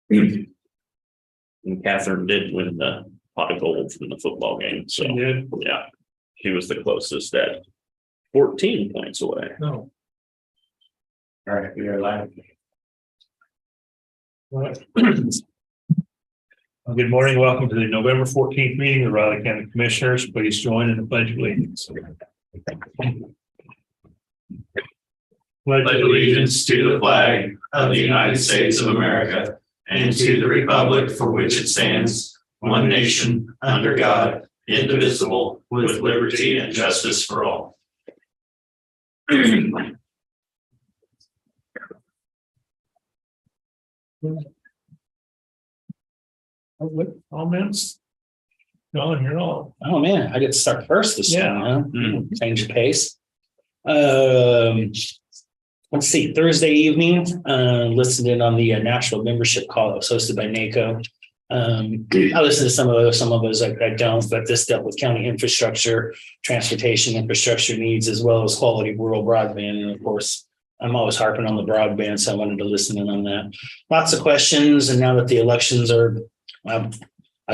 And Catherine did win the pot of gold from the football game. So yeah, she was the closest at 14 points away. No. All right, we are live. Good morning. Welcome to the November 14th meeting of the Riley County Commissioners. Please join in the Pledge of Allegiance. Pledge allegiance to the flag of the United States of America and to the republic for which it stands, one nation, under God, indivisible, with liberty and justice for all. Comments? John, you're all. Oh man, I get to start first this time, huh? Change the pace. Let's see, Thursday evening, listened in on the national membership call that was hosted by NACO. I listen to some of those I don't, but this dealt with county infrastructure, transportation infrastructure needs, as well as quality rural broadband. And of course, I'm always harping on the broadband, so I wanted to listen in on that. Lots of questions, and now that the elections are, I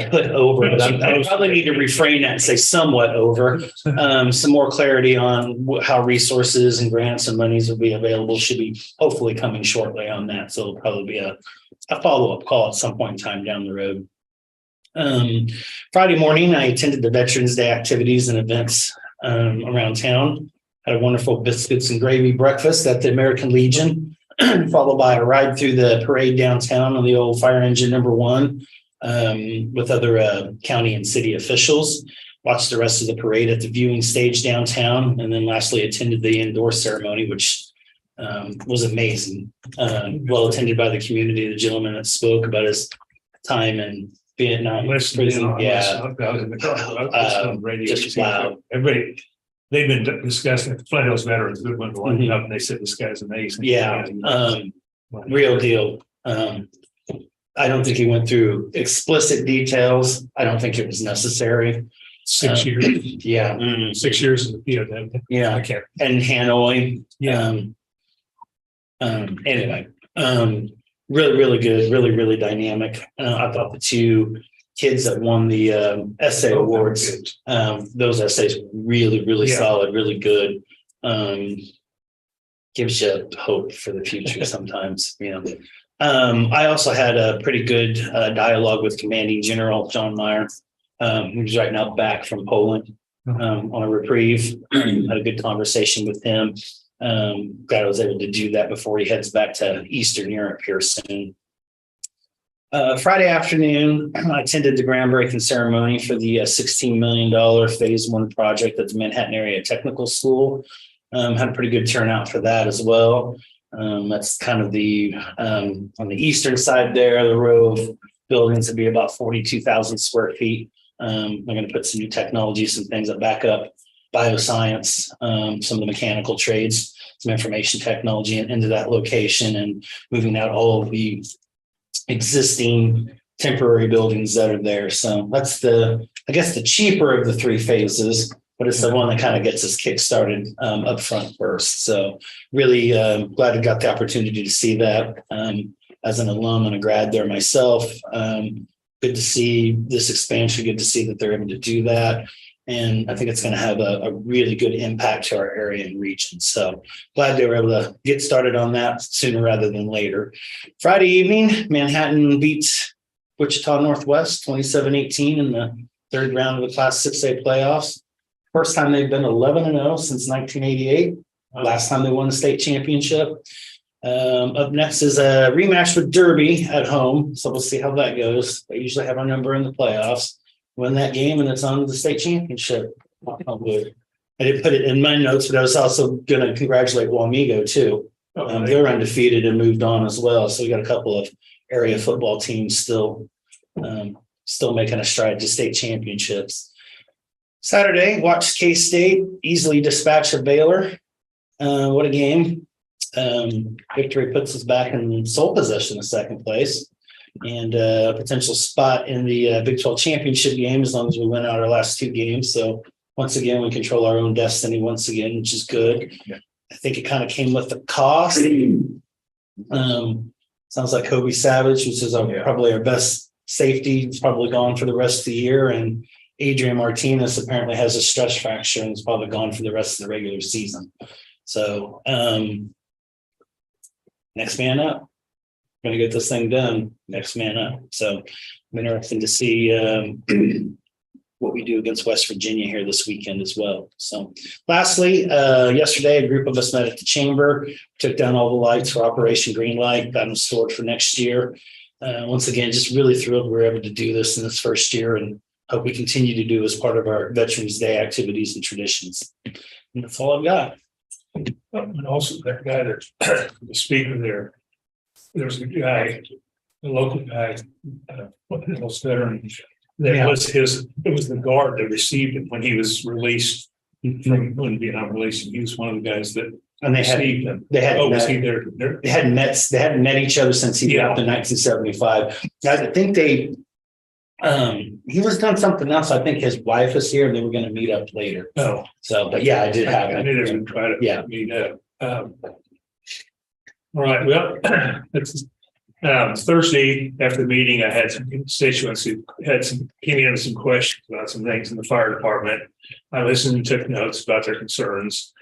put over, but I probably need to refrain that and say somewhat over. Some more clarity on how resources and grants and monies will be available should be hopefully coming shortly on that. So it'll probably be a follow-up call at some point in time down the road. Friday morning, I attended the Veterans Day activities and events around town. Had a wonderful biscuits and gravy breakfast at the American Legion, followed by a ride through the parade downtown on the old fire engine #1 with other county and city officials. Watched the rest of the parade at the viewing stage downtown, and then lastly attended the indoor ceremony, which was amazing. Well attended by the community. The gentleman that spoke about his time in Vietnam prison. Yeah. Just wow. Everybody, they've been discussing Flint Hills veterans, good one to line up, and they said this guy's amazing. Yeah. Real deal. I don't think he went through explicit details. I don't think it was necessary. 6 years. Yeah. 6 years in the POW. Yeah. I can't. And Hanoi. Yeah. Anyway, really good, really dynamic. I thought the two kids that won the essay awards, those essays were really solid, really good. Gives you hope for the future sometimes, you know. I also had a pretty good dialogue with Commanding General John Meyer, who's right now back from Poland on a reprieve. Had a good conversation with him. Glad I was able to do that before he heads back to Eastern Europe here soon. Friday afternoon, I attended the groundbreaking ceremony for the $16 million phase 1 project at the Manhattan Area Technical School. Had a pretty good turnout for that as well. That's kind of the on the eastern side there, the row of buildings would be about 42,000 square feet. I'm going to put some new technology, some things that back up bioscience, some of the mechanical trades, some information technology into that location, and moving out all of the existing temporary buildings that are there. So that's I guess the cheaper of the 3 phases, but it's the one that kind of gets us kick-started up front first. So really glad I got the opportunity to see that as an alum and a grad there myself. Good to see this expansion, good to see that they're able to do that. And I think it's going to have a really good impact to our area and region. So glad they were able to get started on that sooner rather than later. Friday evening, Manhattan beats Wichita Northwest 27-18 in the 3rd round of the Class 6A playoffs. First time they've been 11-0 since 1988. Last time they won the state championship. Up next is a rematch with Derby at home. So we'll see how that goes. They usually have our number in the playoffs. Win that game and it's on to the state championship. I didn't put it in my notes, but I was also going to congratulate Wamego too. They're undefeated and moved on as well. So we got a couple of area football teams still making a stride to state championships. Saturday, watched K-State easily dispatch of Baylor. What a game. Victory puts us back in sole possession of 2nd place and a potential spot in the Big 12 championship game as long as we win out our last 2 games. So once again, we control our own destiny once again, which is good. Yeah. I think it kind of came with the cost. Sounds like Kobe Savage, which is probably our best safety, is probably gone for the rest of the year. And Adrian Martinez apparently has a stress fracture and is probably gone for the rest of the regular season. So next man up. Gonna get this thing done. Next man up. So I'm interested to see what we do against West Virginia here this weekend as well. So lastly, yesterday, a group of us met at the chamber, took down all the lights for Operation Greenlight, got them stored for next year. Once again, just really thrilled we were able to do this in this first year and hope we continue to do as part of our Veterans Day activities and traditions. And that's all I've got. And also that guy that the speaker there was a guy, a local guy, most veteran. That was it was the guard that received him when he was released from when Vietnam released him. He was one of the guys that And they received him. hadn't Was met, he there? they hadn't met each other since he left in 1975. I think he was done something else. I think his wife was here and they were going to meet up later. Oh, So, but yeah, I did have I it. knew they were going to try to meet up. All right, well, it's Thursday after the meeting, I had some constituents who came in with some questions about some things in the fire department. I listened and took notes about their concerns.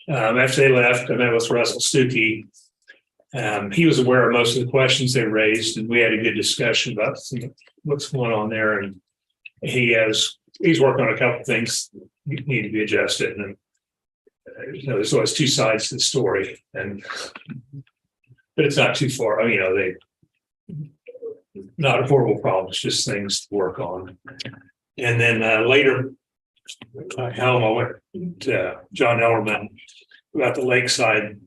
After they left, I met with Russell Stuckey. He was aware of most of the questions they raised, and we had a good discussion about what's going on there. And he's working on a couple of things that need to be adjusted. And there's always two sides to the story, but it's not too far. Not a horrible problem, it's just things to work on. And then later, I went to John Ellerman about the Lakeside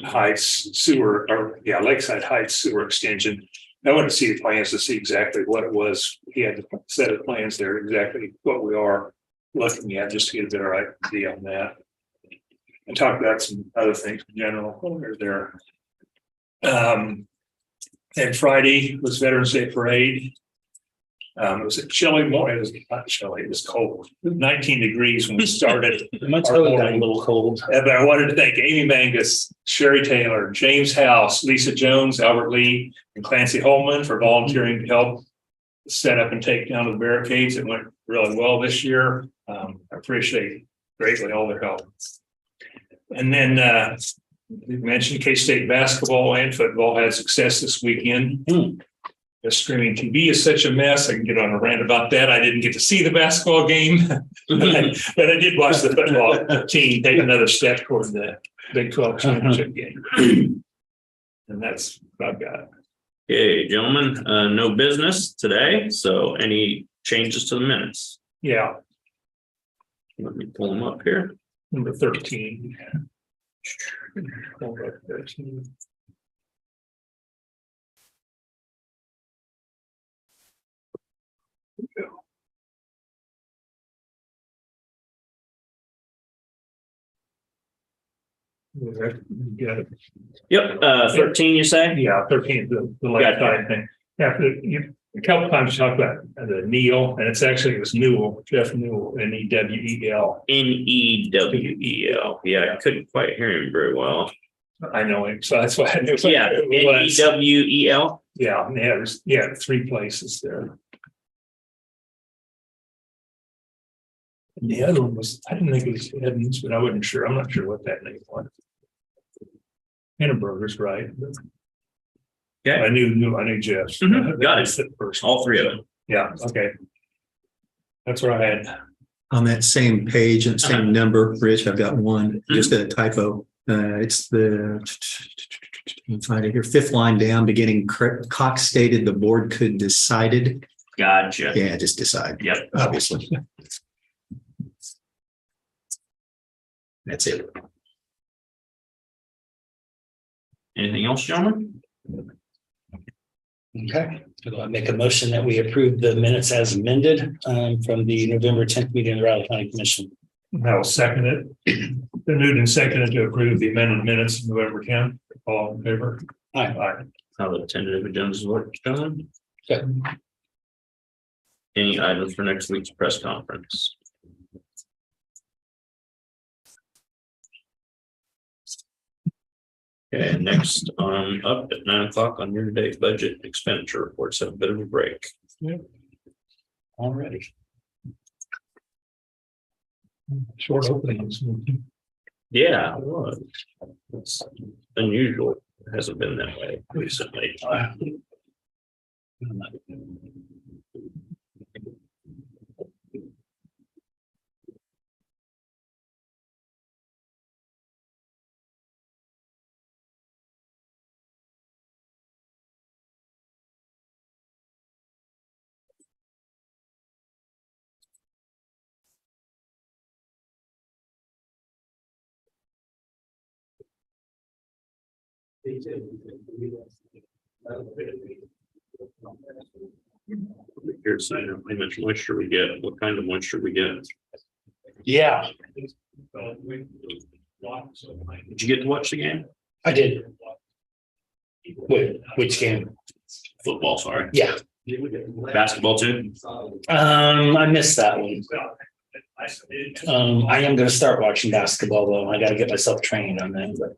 Heights sewer, Lakeside Heights sewer extension. I wanted to see the plans to see exactly what it was. He had a set of plans there, exactly what we are looking at, just to get a better idea on that. And talk about some other things in general over there. And Friday was Veterans Day Parade. It was a chilly morning. It was not chilly, it was cold. It was 19 degrees when we started. My toe got a little cold. But I wanted to thank Amy Mangus, Sherry Taylor, James House, Lisa Jones, Albert Lee, and Clancy Holman for volunteering to help set up and take down the barricades. It went really well this year. I appreciate greatly all their help. And then we mentioned K-State basketball and football had success this weekend. The streaming TV is such a mess. I can get on a rant about that. I didn't get to see the basketball game, but I did watch the football team take another step toward the Big 12 championship game. And that's what I've got. Okay, gentlemen, no business today. So any changes to the minutes? Yeah. Let me pull them up here. Number 13. Number 13. Yeah. Yep, 13, you say? Yeah, 13, the lifetime thing. A couple of times you talk about the Neil, and it was Newell, Jeff Newell, Newell. Newell. Yeah, I couldn't quite hear him very well. I know him, so that's why I knew. Yeah, Newell. Yeah, 3 places there. And the other one was, I didn't think it was Edmonds, but I wasn't sure. I'm not sure what that name was. Hindenburger's right. Okay. I knew Jeff. Got it. All 3 of them. Yeah, okay. That's what I had. On that same page and same number, Rich, I've got one, just a typo. It's the, let's find it here, 5th line down, beginning, Cox stated the board could decided. Gotcha. Yeah, just decide. Yep. Obviously. That's it. Anything else, gentlemen? Okay, I'll make a motion that we approve the minutes as amended from the November 10th meeting of the Riley County Commission. I will second it. Been moved and seconded to approve the amended minutes of November 10th. All in favor? Aye. How the tentative agendas work, gentlemen? Okay. Any items for next week's press conference? Okay, next up at 9 o'clock on year-to-date budget expenditure reports have a bit of a break. Already. Short openings. Yeah, it was. It's unusual. It hasn't been that way recently. Here's how much moisture we get. What kind of moisture we get? Yeah, Did you get to watch the game? I did. Wait, which game? Football, sorry. Yeah. Basketball too? I missed that one. I am gonna start watching basketball though. I gotta get myself trained on that, but.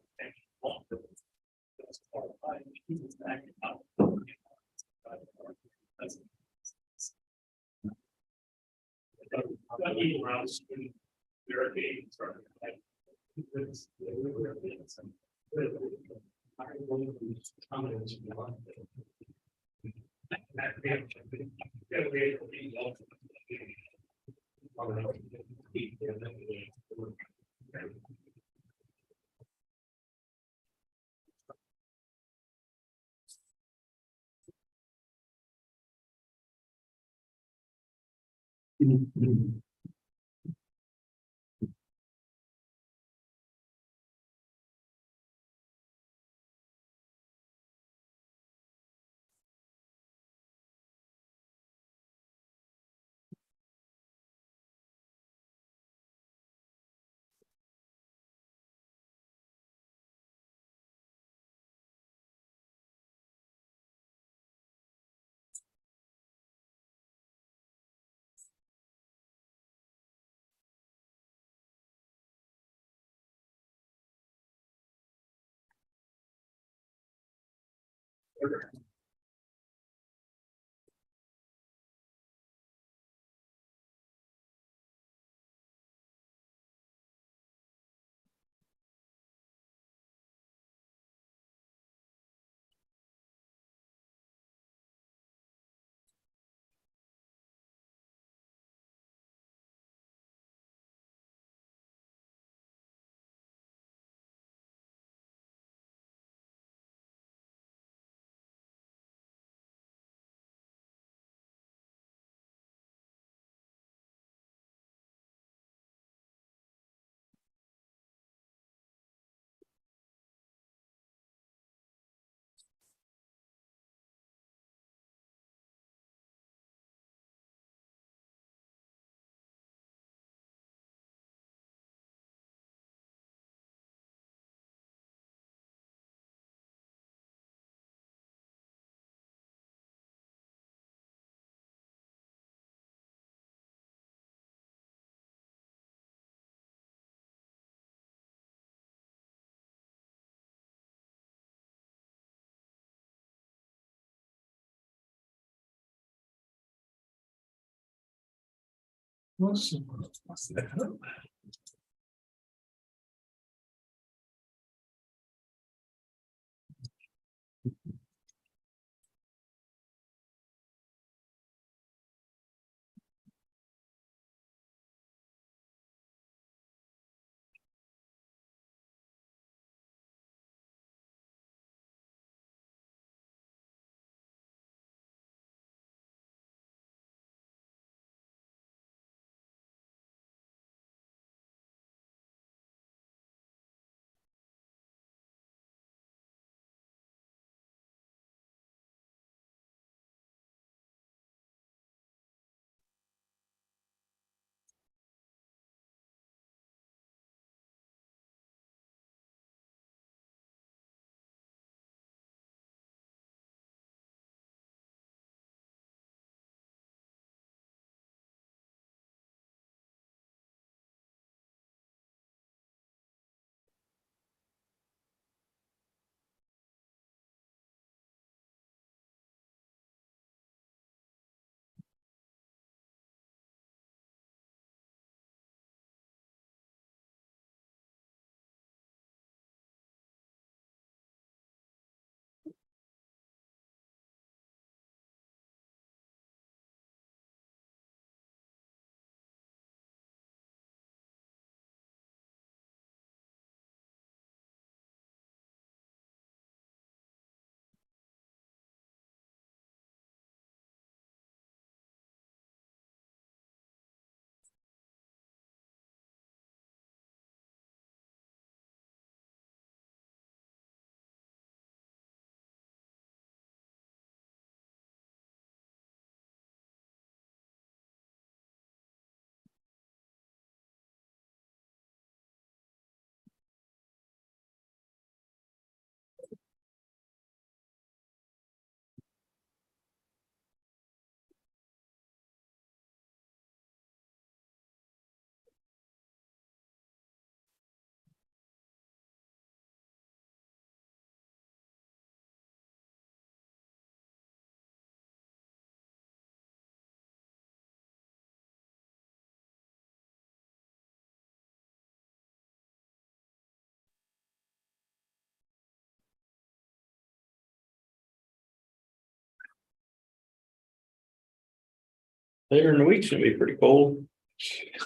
Later in the week's gonna be pretty cold.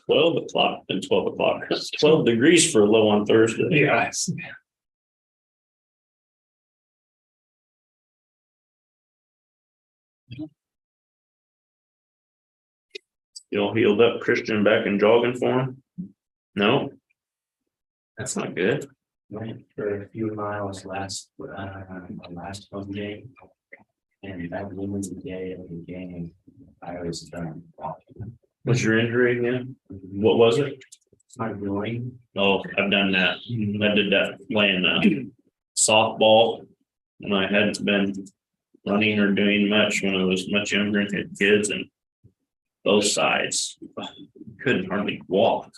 12 o'clock and 12 o'clock. 12 degrees for a low on Thursday. Yeah. You all healed up Christian back in jogging form? No? That's not good. Went for a few miles last home game. And that was the day of the game. I was done. What's your injury again? What was it? My groin. Oh, I've done that. I did that playing softball when I hadn't been running or doing much when I was much younger and had kids, and both sides couldn't hardly walk.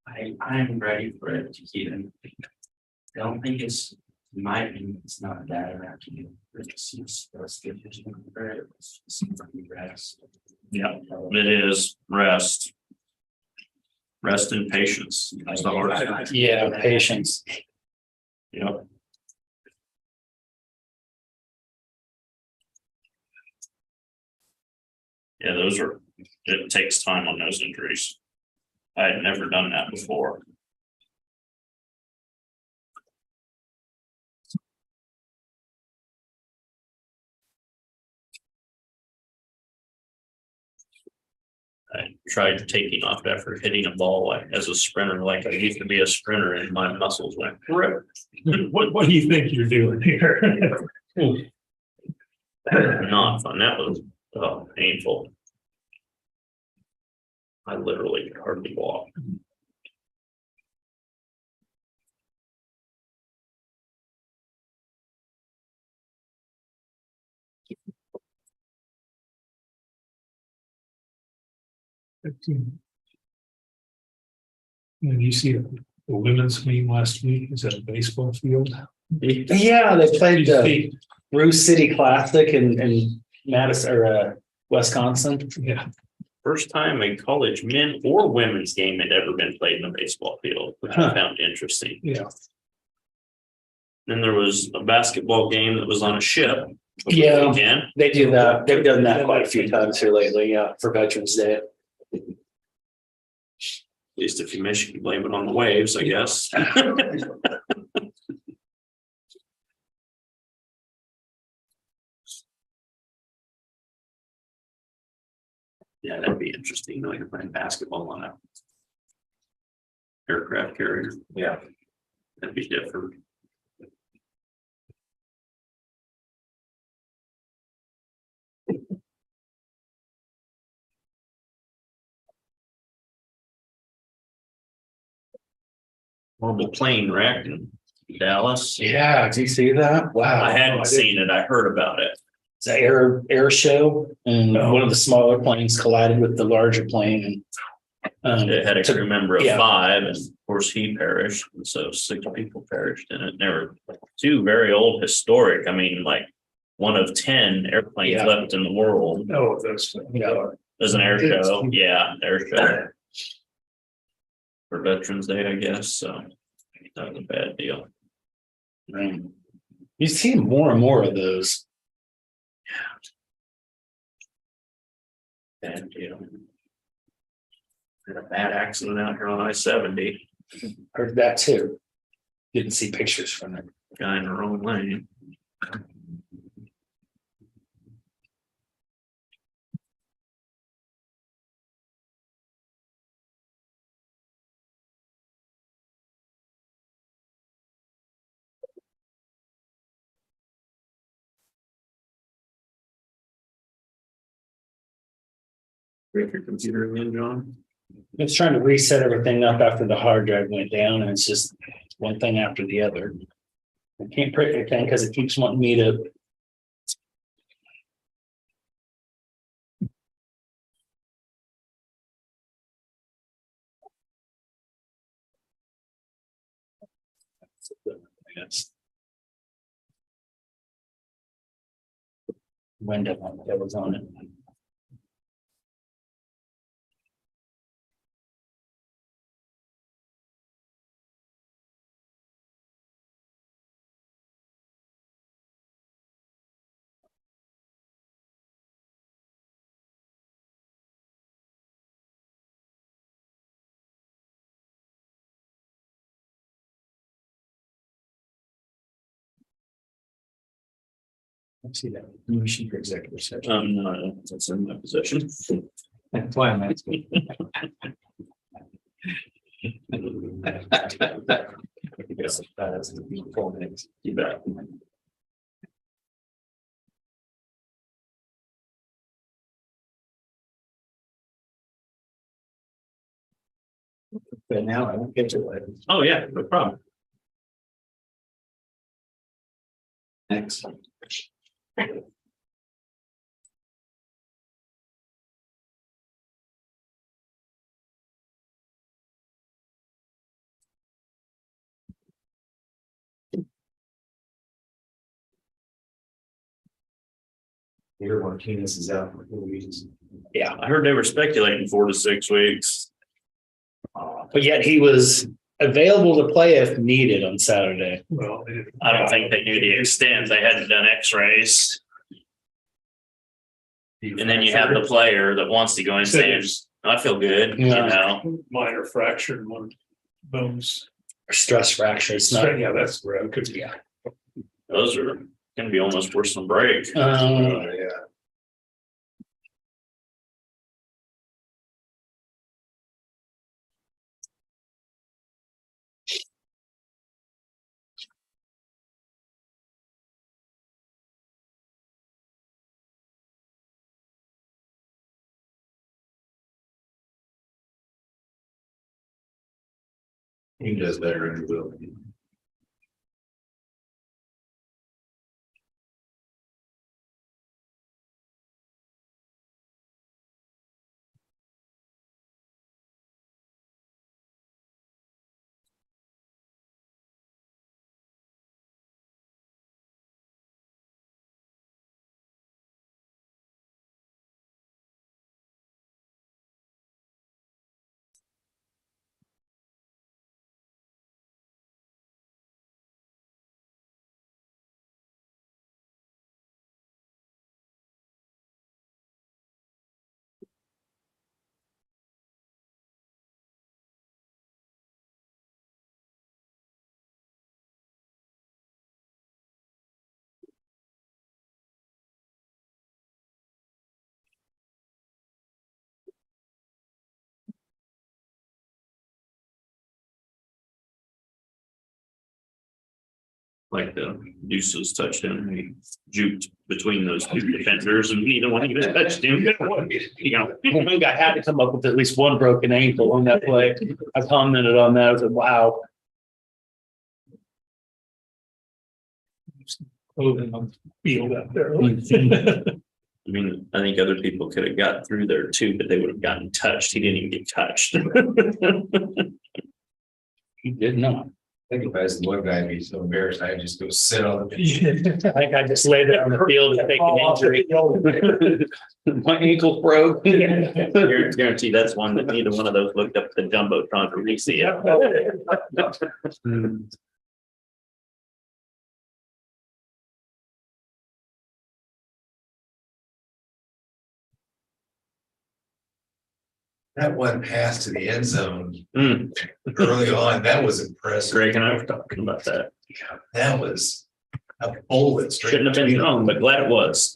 I'm ready for it to heal. I don't think it's it's not bad or actually it's rest. Yeah, it is rest. Rest and patience. That's the hardest. Yeah, patience. Yep. Yeah, it takes time on those injuries. I had never done that before. I tried taking off after hitting a ball as a sprinter, like I used to be a sprinter, and my muscles went rip. What do you think you're doing here? Not fun. That was painful. I literally could hardly walk. And you see the women's game last week, is at a baseball field. Yeah, they played the Ruse City Classic in Madison or Wisconsin. Yeah. First time a college men or women's game had ever been played in a baseball field, which I found interesting. Yeah. Then there was a basketball game that was on a ship. Yeah. Again, They do that. They've done that quite a few times here lately. Yeah, for Veterans Day. at least if you miss, you can blame it on the waves, I guess. Yeah, that'd be interesting. Like you're playing basketball on a aircraft carrier. Yeah. That'd be different. Horrible plane wreck in Dallas. Yeah, do you see that? Wow. I hadn't seen it. I heard about it. It's an air show, and one of the smaller planes collided with the larger plane, and It had a crew member of yeah. 5, and of course he perished, and so 6 people perished in it. There were 2 very old historic. I mean, like one of 10 airplanes Yeah. left in the world. Oh, that's. There's an air show. Yeah, air show for Veterans Day, I guess. So that was a bad deal. Right. You see more and more of those. Bad deal. Had a bad accident out here on I-70. Heard that too. Didn't see pictures from it. Guy in the wrong lane. Break your computer again, John. It's trying to reset everything up after the hard drive went down, and it's just one thing after the other. I can't print anything because it keeps wanting me to. Yes. Window that was on it. I see that. Motion for executive session. No, that's in my possession. That's why I'm asking. That's 4 minutes. You bet. But now I won't get to it. Oh, yeah, no problem. Next. Peter Martinez is out for 4 weeks. Yeah, I heard they were speculating 4 to 6 weeks. But yet he was available to play if needed on Saturday. Well, I don't think they knew the extent. They hadn't done x-rays. And then you have the player that wants to go in saying, I feel good, you Yeah. know. minor fracture in one bones. Stress fracture. It's not. Yeah, that's where it could be. Yeah. Those are gonna be almost worse than break. Yeah. He does better in the will. Like the Deuces touchdown, he juked between those two defenders and neither one even touched him. You know, I think I had to come up with at least one broken ankle on that play. I commented on that. I was like, wow. Moving on field out there. I mean, I think other people could have got through there too, but they would have gotten touched. He didn't even get touched. He did not. I think if I was the one guy, I'd be so embarrassed, I'd just go sit on the pitch. I think I just laid there on the field and take an injury. My ankle broke. Guarantee that's one that neither one of those looked up the jumbotron to re-see it. That one pass to the end zone Mm, early on, that was impressive. Greg and I were talking about that. That was a bullet straight. Shouldn't have been thrown, but glad it was.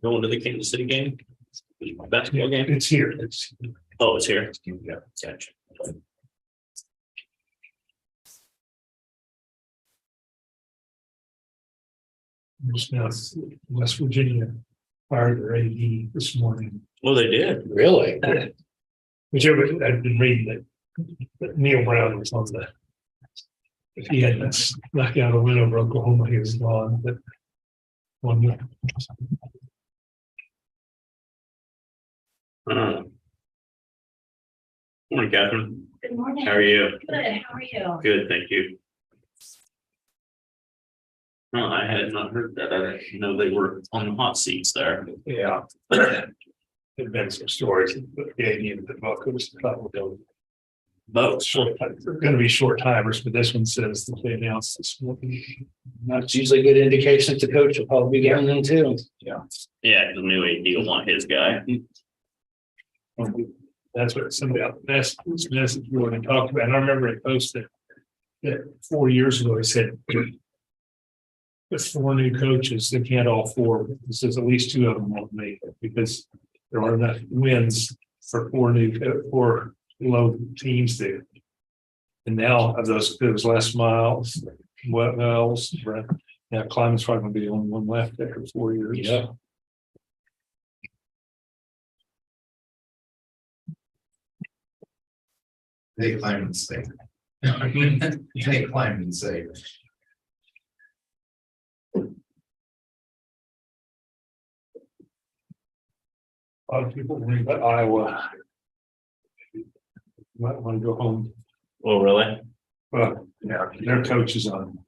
Going to the Kansas City game? Basketball game? It's here. Oh, it's here. Yeah. Gotcha. Just now, West Virginia fired their AD this morning. Well, they did. Really? Whichever, I've been reading that Neil Brown was on the. If he had knocked out a win over Oklahoma, he was gone, but. One. Morning, Catherine. Good morning. How are you? Good, how are you? Good, thank you. No, I had not heard that. I didn't know they were on the hot seats there. Yeah. There've been some stories, but the idea that Buckos Both. short, they're gonna be short timers, but this one says that they announced this morning. That's usually a good indication that the coach will probably be getting them too. Yeah, the new AD will want his guy. That's what somebody out the message board and talked about. And I remember it posted that 4 years ago, he said. With 4 new coaches, they can't all 4. He says at least 2 of them won't make it because there are enough wins for 4 low teams there. And now of those, there's Les Miles, Wells, now Climate's probably gonna be the only one left after 4 years. Yeah. They climb and stay. They climb and say. A lot of people worry about Iowa. Might want to go home. Oh, really? Well, yeah, their coach is on.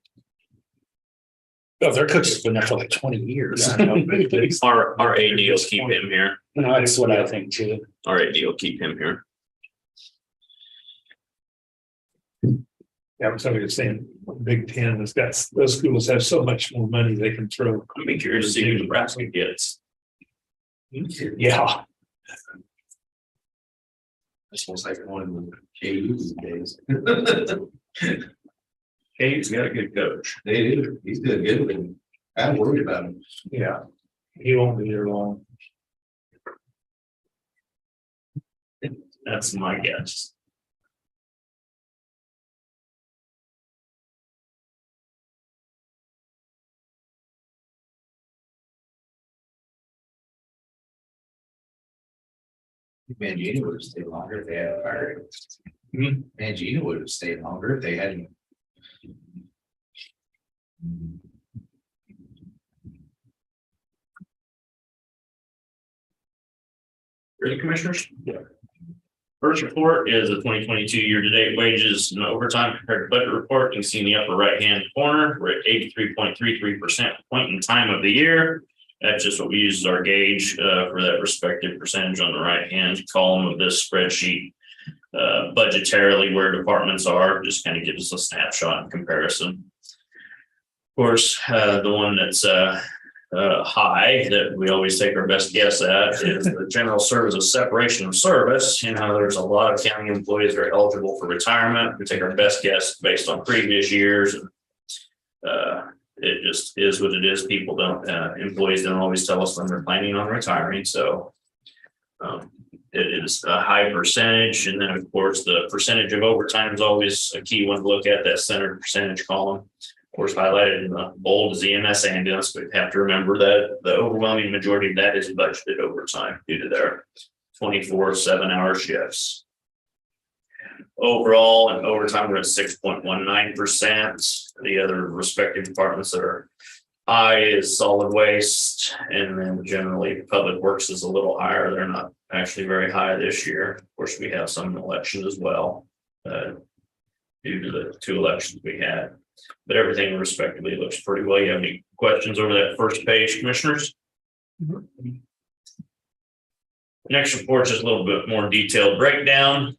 Oh, their coach has been there for like 20 years. I know, but it's- Our AD will keep him here. No, that's what I think too. Our AD will keep him here. Yeah, but somebody was saying Big Ten has got, those schools have so much more money they can throw. I'd be curious to see who Nebraska gets. Yeah. This was like one of the KU days. Kate's got a good coach. They do. He's doing good with him. I'm worried about him. Yeah, he won't be there long. That's my guess. Mangina would have stayed longer if they hadn't fired him. Mangina would have stayed longer if they hadn't. Ready, commissioners? Yeah. First report is the 2022 year-to-date wages and overtime compared to budget report. You can see in the upper right-hand corner, we're at 83.33% point in time of the year. That's just what we use as our gauge for that respective percentage on the right-hand column of this spreadsheet. Budgetarily, where departments are, just kind of gives us a snapshot in comparison. Of course, the one that's high that we always take our best guess at is the general service of separation of service. You know, there's a lot of county employees that are eligible for retirement. We take our best guess based on previous years. It just is what it is. People don't, employees don't always tell us when they're planning on retiring. So it is a high percentage. And then of course, the percentage of overtime is always a key one to look at, that center percentage column. Of course, highlighted in the bold is the EMS ambulance, but you have to remember that the overwhelming majority of that is budgeted overtime due to their 24/7 hour shifts. Overall, and overtime, we're at 6.19%. The other respective departments that are high is solid waste, and then generally public works is a little higher. They're not actually very high this year. Of course, we have some elections as well due to the 2 elections we had. But everything respectively looks pretty well. You have any questions over that first page, commissioners? Next report is just a little bit more detailed breakdown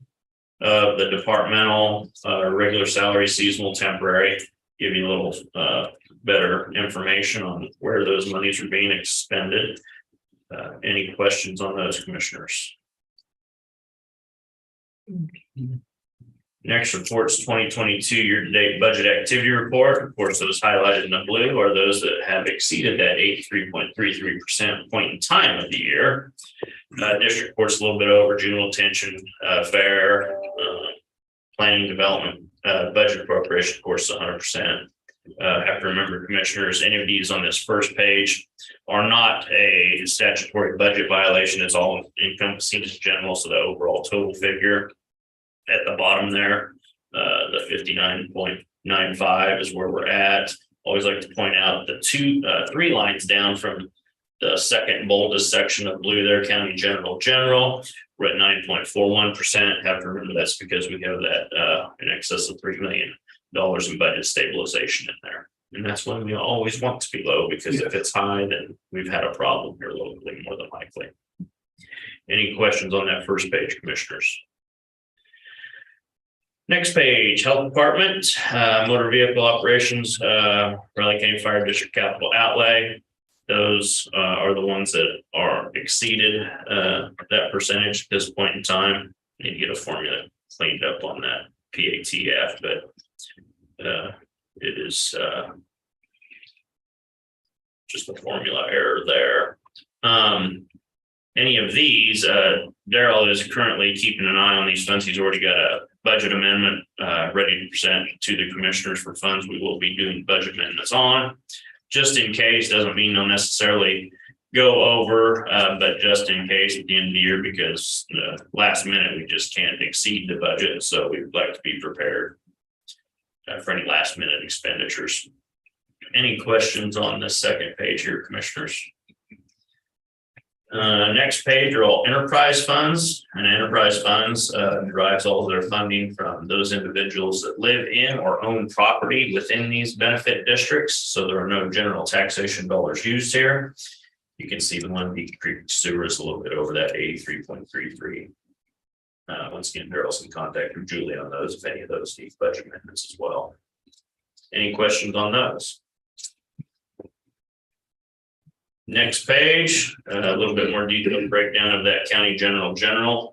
of the departmental, regular salary, seasonal, temporary. Give you a little better information on where those monies are being expended. Any questions on those, commissioners? Next report's 2022 year-to-date budget activity report. Of course, those highlighted in the blue are those that have exceeded that 83.33% point in time of the year. District report's a little bit over juvenile detention, fair, planning development, budget appropriation, of course, 100%. Have to remember, commissioners, any of these on this first page are not a statutory budget violation. It's all encompassing as general. So the overall total figure at the bottom there, the 59.95 is where we're at. Always like to point out the three lines down from the second boldest section of blue there, county general. We're at 9.41%. Have to remember that's because we have that in excess of $3 million in budget stabilization in there. And that's when we always want to be low, because if it's high, then we've had a problem here locally, more than likely. Any questions on that first page, commissioners? Next page, health department, motor vehicle operations, Raleigh County Fire District capital outlay. Those are the ones that are exceeded that percentage at this point in time. Need to get a formula cleaned up on that PATF, but it is just a formula error there. Any of these, Daryl is currently keeping an eye on these funds. He's already got a budget amendment ready to present to the commissioners for funds we will be doing budget amendments on. Just in case, doesn't mean they'll necessarily go over, but just in case at the end of the year, because last minute we just can't exceed the budget. So we would like to be prepared for any last minute expenditures. Any questions on this second page here, commissioners? Next page are all enterprise funds, and enterprise funds derives all of their funding from those individuals that live in or own property within these benefit districts. So there are no general taxation dollars used here. You can see the one Beacon Creek Sewer is a little bit over that 83.33. Once again, Daryl's in contact with Julie on those, if any of those need budget amendments as well. Any questions on those? Next page, a little bit more detailed breakdown of that county general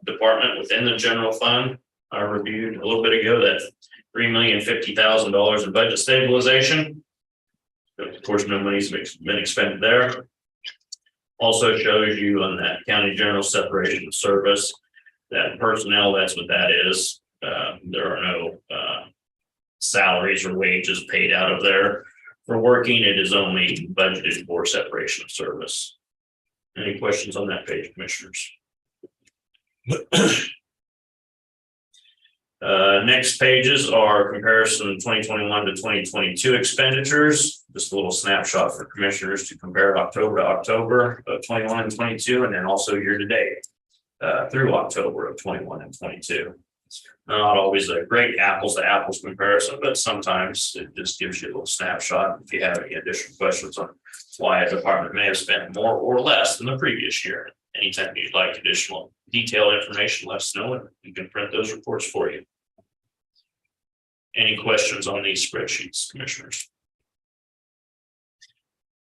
department within the general fund. I reviewed a little bit ago that $3,050,000 in budget stabilization. Of course, no money's been expended there. Also shows you on that county general separation of service, that personnel, that's what that is. There are no salaries or wages paid out of there. For working, it is only budgeted for separation of service. Any questions on that page, commissioners? Next pages are comparison of 2021 to 2022 expenditures. Just a little snapshot for commissioners to compare October to October of 21 and 22, and then also year to date through October of 21 and 22. Not always a great apples to apples comparison, but sometimes it just gives you a little snapshot. If you have any additional questions on why a department may have spent more or less than the previous year, anytime you'd like additional detailed information, let us know and we can print those reports for you. Any questions on these spreadsheets, commissioners?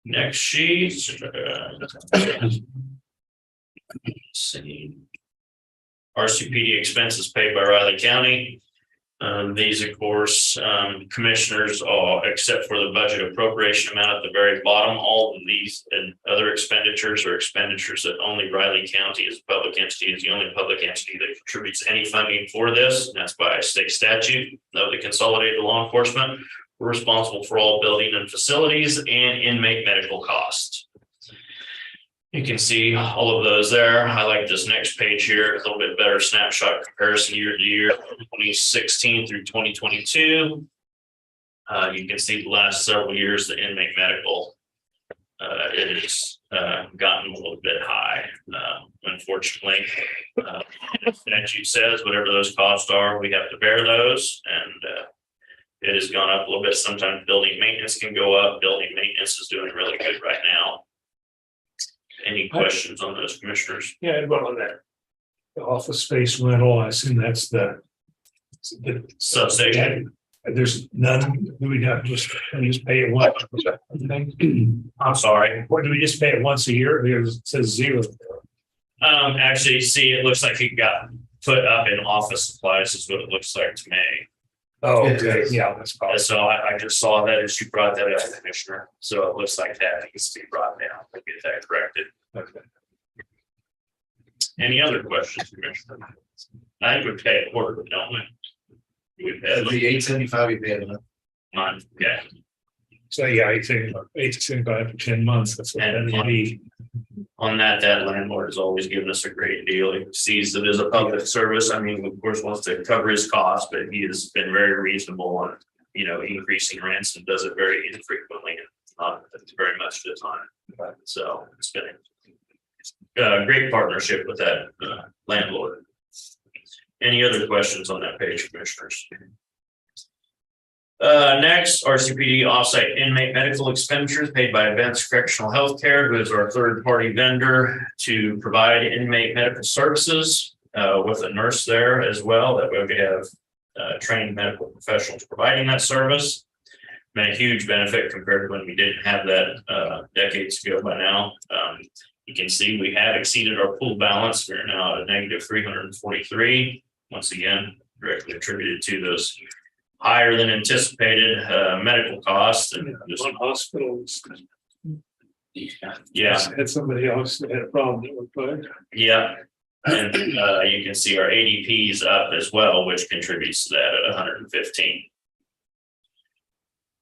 Next sheet. See. RCPD expenses paid by Riley County. These, of course, commissioners, except for the budget appropriation amount at the very bottom, all of these and other expenditures are expenditures that only Riley County as a public entity is the only public entity that contributes any funding for this. And that's by state statute of the consolidated law enforcement. We're responsible for all building and facilities and inmate medical costs. You can see all of those there. I like this next page here, a little bit better snapshot comparison year to year, 2016 through 2022. You can see the last several years, the inmate medical, it has gotten a little bit high. Unfortunately, statute says whatever those costs are, we have to bear those, and it has gone up a little bit. Sometimes building maintenance can go up. Building maintenance is doing really good right now. Any questions on those, commissioners? Yeah, but on that the office space rental, I assume that's the Substation. There's none. Do we not just pay it once? I'm sorry. Or do we just pay it once a year? It says zero. Actually, see, it looks like it got put up in office supplies is what it looks like to me. Oh, okay, yeah, that's And probably. so I just saw that as you brought that up, Commissioner, so it looks like that needs to be brought down, to get that corrected. Okay. Any other questions, Commissioner? I think we pay a quarter, don't we? We pay The 875 you paid enough. on, yeah, So yeah, 875 for 10 months, that's what that And would be. on that landlord has always given us a great deal. He sees it as a public service. I mean, of course, wants to cover his costs, but he has been very reasonable on, increasing rents and does it very infrequently and not very much at a time. So it's been a great partnership with that landlord. Any other questions on that page, Commissioners? Next, RCPD offsite inmate medical expenditures paid by Advanced Correctional Healthcare, who is our third-party vendor to provide inmate medical services with a nurse there as well. That way we have trained medical professionals providing that service. Been a huge benefit compared to when we didn't have that decades ago by now. You can see we have exceeded our pool balance. We're now at a negative 343. Once again, directly attributed to those higher than anticipated medical costs and just One hospital yeah, had somebody else that had a problem that would put. yeah. And you can see our ADPs up as well, which contributes to that at 115.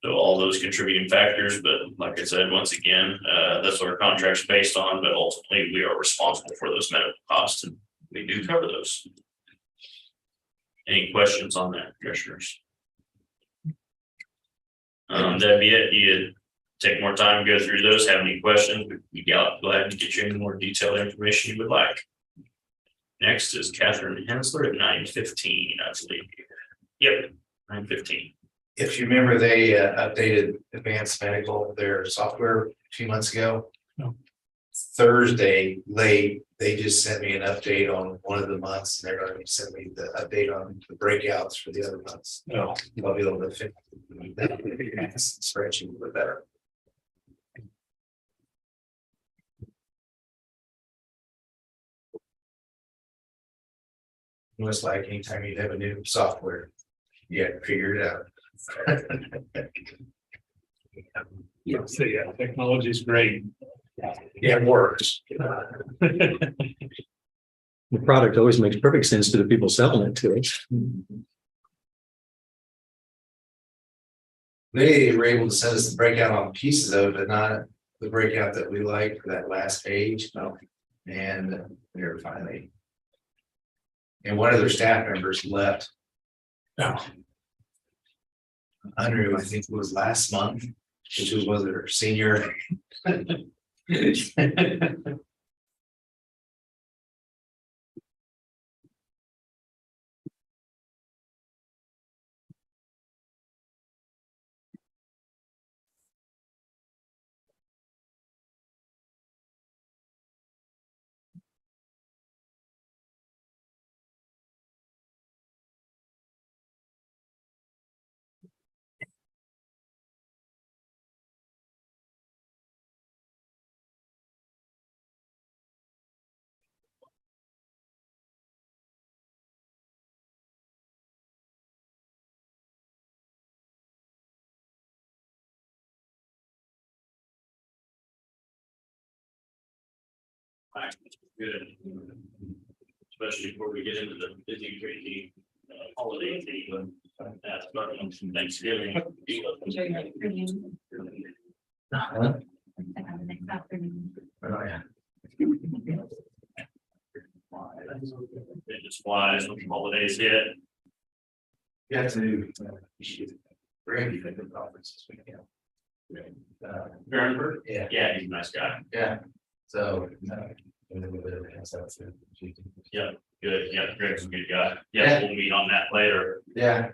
So all those contributing factors, but like I said, once again, that's what our contract's based on, but ultimately we are responsible for those medical costs and we do cover those. Any questions on that, Commissioners? That'd be it. You take more time, go through those, have any questions, we glad to get you any more detailed information you would like. Next is Catherine Hensler at 9:15, I believe. Yep, 9:15. If you remember, they updated Advanced Medical, their software a few months ago. No. Thursday late, they just sent me an update on one of the months, and they're going to send me the update on the breakouts for the other months. No. I'll be able to fit that spreadsheet a little bit better. It's like anytime you have a new software, you have to figure it out. Yeah, so yeah, technology is great. Yeah, it works. The product always makes perfect sense to the people selling it to us. They were able to send us the breakout on pieces of it, but not the breakout that we like for that last page. And they were finally. And one of their staff members left. Andrew, I think it was last month, which was their senior. Good. Especially before we get into the busy, crazy holiday season. That's starting from Thanksgiving. It just flies when the holidays hit. Yeah, to Randy at the conference this weekend. Remember? Yeah, Yeah, he's a nice guy. yeah. So. Yeah, good. Yeah, Greg's a good guy. Yeah, we'll meet on that later. Yeah.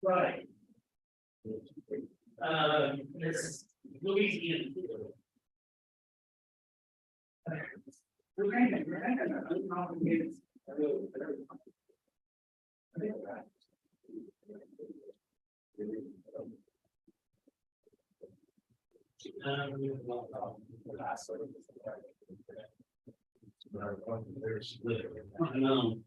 Right. It's Louisiana. No.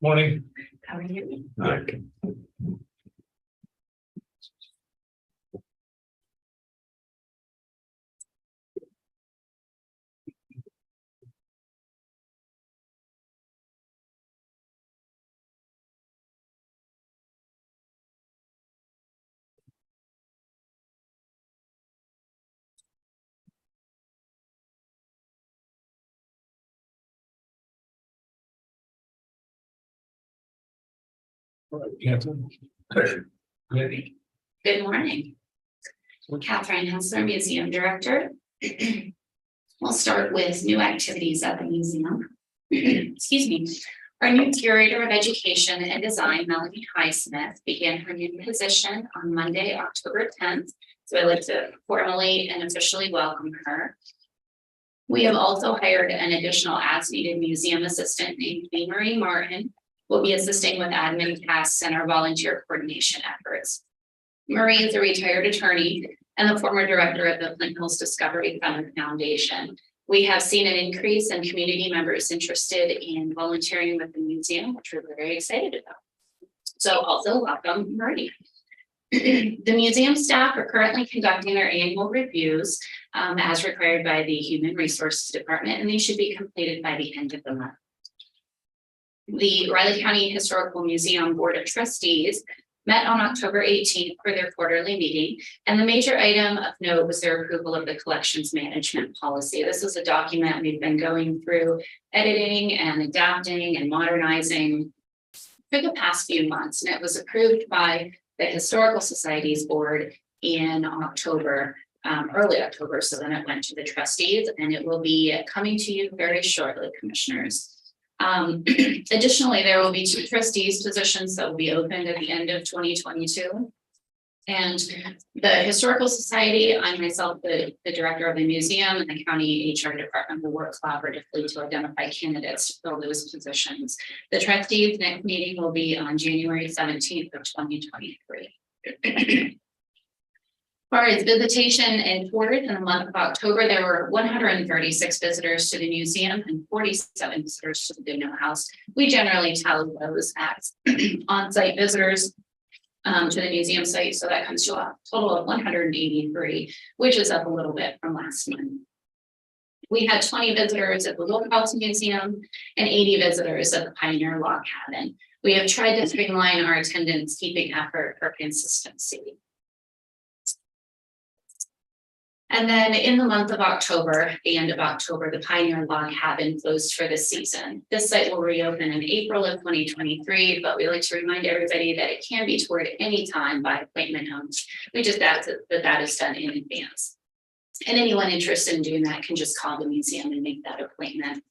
Morning. How are you? Good morning. Catherine Hensler, Museum Director. We'll start with new activities at the museum. Excuse me. Our new Curator of Education and Design, Melanie Highsmith, began her new position on Monday, October 10th. So I'd like to formally and officially welcome her. We have also hired an additional as-needed museum assistant named Marie Martin, who will be assisting with admin tasks and our volunteer coordination efforts. Marie is a retired attorney and the former director of the Flint Hills Discovery Foundation. We have seen an increase in community members interested in volunteering with the museum, which we're very excited about. So also welcome, Marie. The museum staff are currently conducting their annual reviews as required by the Human Resources Department, and these should be completed by the end of the month. The Riley County Historical Museum Board of Trustees met on October 18th for their quarterly meeting, and the major item of note was their approval of the collections management policy. This is a document we've been going through, editing and adapting and modernizing for the past few months, and it was approved by the Historical Society's board in October, early October, so then it went to the trustees, and it will be coming to you very shortly, commissioners. Additionally, there will be 2 trustees positions that will be opened at the end of 2022. And the Historical Society, I myself, the director of the museum, and the county HR department will work collaboratively to identify candidates to fill those positions. The trustees' next meeting will be on January 17th of 2023. far as visitation and tours in the month of October, there were 136 visitors to the museum and 47 visitors to the Goodnow House. We generally tally those as on-site visitors to the museum site, so that comes to a total of 183, which is up a little bit from last month. We had 20 visitors at the Woodhouse Museum and 80 visitors at the Pioneer Log Cabin. We have tried to streamline our attendance, keeping effort for consistency. And then in the month of October, the end of October, the Pioneer Log Cabin closed for the season. This site will reopen in April of 2023, but we like to remind everybody that it can be toured anytime by appointment only. We just ask that is done in advance. And anyone interested in doing that can just call the museum and make that appointment.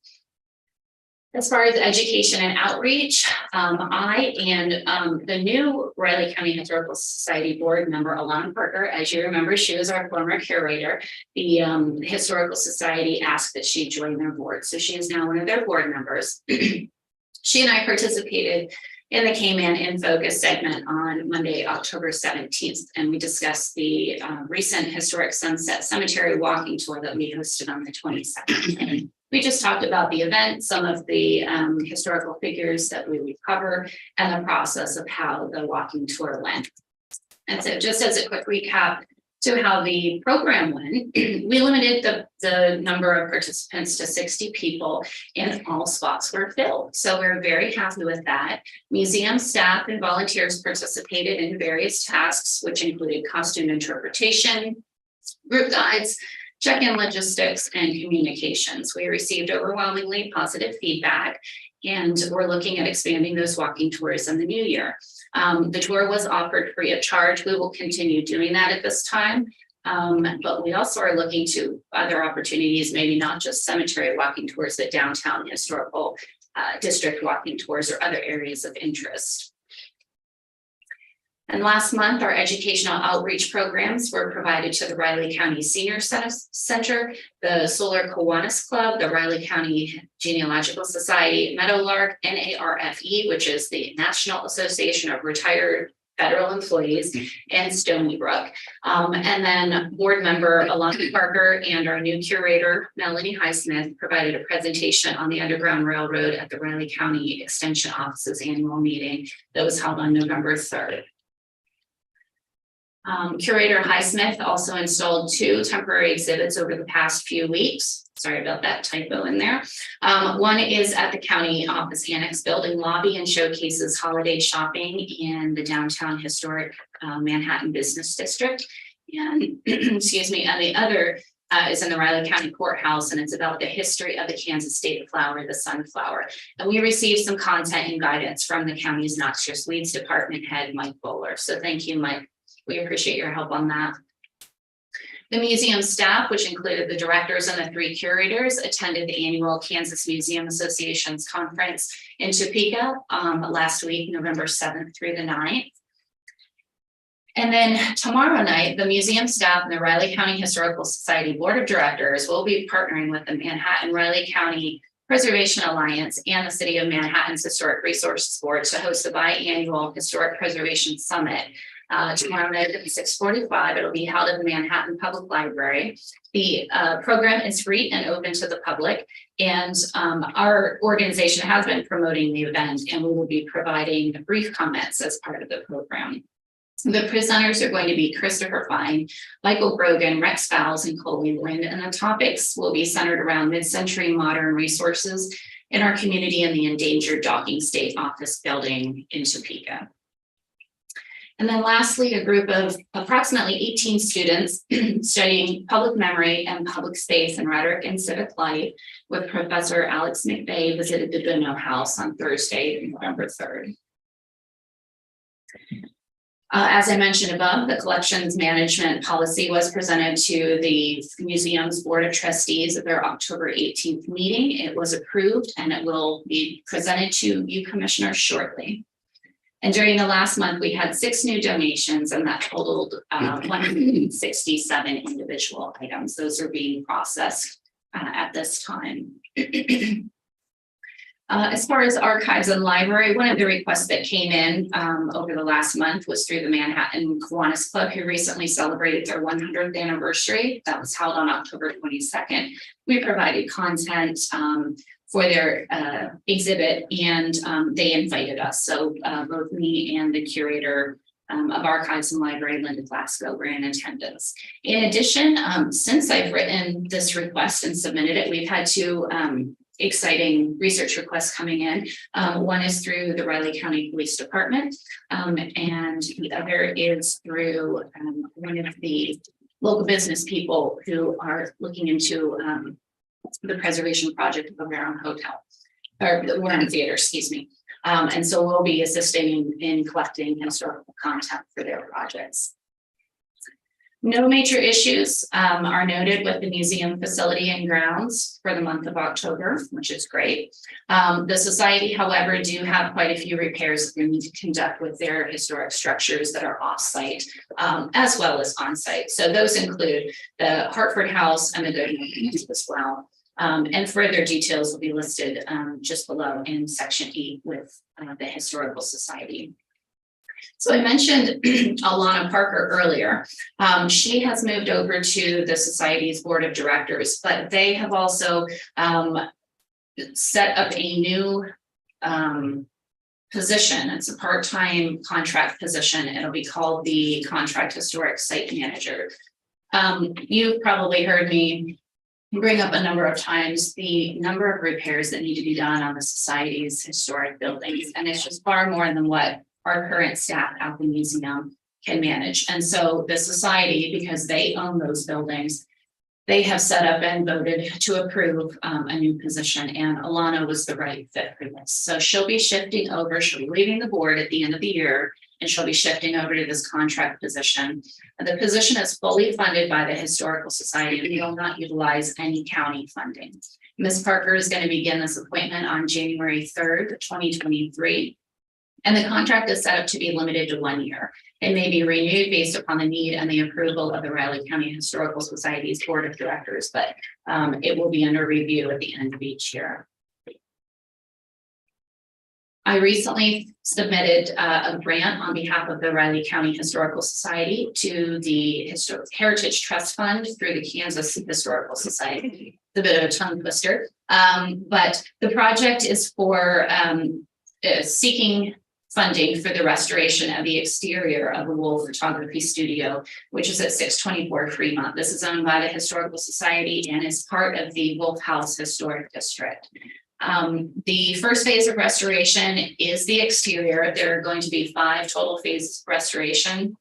As far as education and outreach, I and the new Riley County Historical Society board member, Alana Parker, as you remember, she was our former curator. The Historical Society asked that she join their board, so she is now one of their board members. She and I participated in the K-Man in Focus segment on Monday, October 17th, and we discussed the recent historic Sunset Cemetery walking tour that we hosted on the 22nd. We just talked about the event, some of the historical figures that we would cover, and the process of how the walking tour went. And so just as a quick recap to how the program went, we limited the number of participants to 60 people and all spots were filled. So we're very happy with that. Museum staff and volunteers participated in various tasks, which included costume interpretation, group guides, check-in logistics, and communications. We received overwhelmingly positive feedback, and we're looking at expanding those walking tours in the new year. The tour was offered free of charge. We will continue doing that at this time, but we also are looking to other opportunities, maybe not just cemetery walking tours, but downtown historical district walking tours or other areas of interest. And last month, our educational outreach programs were provided to the Riley County Senior Center, the Solar Kiwanis Club, the Riley County Genealogical Society, Meadowlark, NARFE, which is the National Association of Retired Federal Employees, and Stony Brook. And then board member Alana Parker and our new curator, Melanie Highsmith, provided a presentation on the Underground Railroad at the Riley County Extension Office's annual meeting that was held on November 3rd. Curator Highsmith also installed 2 temporary exhibits over the past few weeks. Sorry about that typo in there. One is at the county office annex building lobby and showcases holiday shopping in the downtown historic Manhattan Business District. And excuse me, and the other is in the Riley County Courthouse, and it's about the history of the Kansas state flower, the sunflower. And we received some content and guidance from the county's Noxious Weeds Department head, Mike Bowler. So thank you, Mike. We appreciate your help on that. The museum staff, which included the directors and the 3 curators, attended the annual Kansas Museum Association's conference in Topeka last week, November 7th through the 9th. And then tomorrow night, the museum staff and the Riley County Historical Society Board of Directors will be partnering with the Manhattan-Riley County Preservation Alliance and the City of Manhattan's Historic Resources Board to host a biannual Historic Preservation Summit. Tomorrow night at 6:45, it'll be held at the Manhattan Public Library. The program is free and open to the public, and our organization has been promoting the event, and we will be providing brief comments as part of the program. The presenters are going to be Christopher Fine, Michael Brogan, Rex Fowles, and Coley Lind, and the topics will be centered around mid-century modern resources in our community and the endangered Docking State Office building in Topeka. And then lastly, a group of approximately 18 students studying public memory and public space and rhetoric and civic life with Professor Alex McVeigh visited the Goodnow House on Thursday, November 3rd. As I mentioned above, the collections management policy was presented to the museum's Board of Trustees at their October 18th meeting. It was approved and it will be presented to you commissioners shortly. And during the last month, we had 6 new donations, and that totaled 167 individual items. Those are being processed at this time. As far as archives and library, one of the requests that came in over the last month was through the Manhattan Kiwanis Club, who recently celebrated their 100th anniversary. That was held on October 22nd. We provided content for their exhibit, and they invited us. So both me and the curator of Archives and Library, Linda Glasgow, were in attendance. In addition, since I've written this request and submitted it, we've had two exciting research requests coming in. One is through the Riley County Police Department, and the other is through one of the local business people who are looking into the preservation project of the Warren Hotel, or the Warren Theater, excuse me. And so we'll be assisting in collecting historical content for their projects. No major issues are noted with the museum facility and grounds for the month of October, which is great. The society, however, do have quite a few repairs that we need to conduct with their historic structures that are off-site, as well as on-site. So those include the Hartford House and the Goodman as well. And further details will be listed just below in section 8 with the Historical Society. So I mentioned Alana Parker earlier. She has moved over to the Society's Board of Directors, but they have also set up a new position. It's a part-time contract position. It'll be called the Contract Historic Site Manager. You've probably heard me bring up a number of times the number of repairs that need to be done on the Society's historic buildings. And it's just far more than what our current staff at the museum can manage. And so the Society, because they own those buildings, they have set up and voted to approve a new position, and Alana was the right fit for this. So she'll be shifting over, she'll be leaving the board at the end of the year, and she'll be shifting over to this contract position. The position is fully funded by the Historical Society, and we will not utilize any county funding. Ms. Parker is going to begin this appointment on January 3rd, 2023. And the contract is set up to be limited to 1 year. It may be renewed based upon the need and the approval of the Riley County Historical Society's Board of Directors, but it will be under review at the end of each year. I recently submitted a grant on behalf of the Riley County Historical Society to the Heritage Trust Fund through the Kansas Historical Society. It's a bit of a tongue twister, but the project is for seeking funding for the restoration of the exterior of the Wolf Photography Studio, which is at 624 Fremont. This is owned by the Historical Society and is part of the Wolf House Historic District. The first phase of restoration is the exterior. There are going to be 5 total phases of restoration.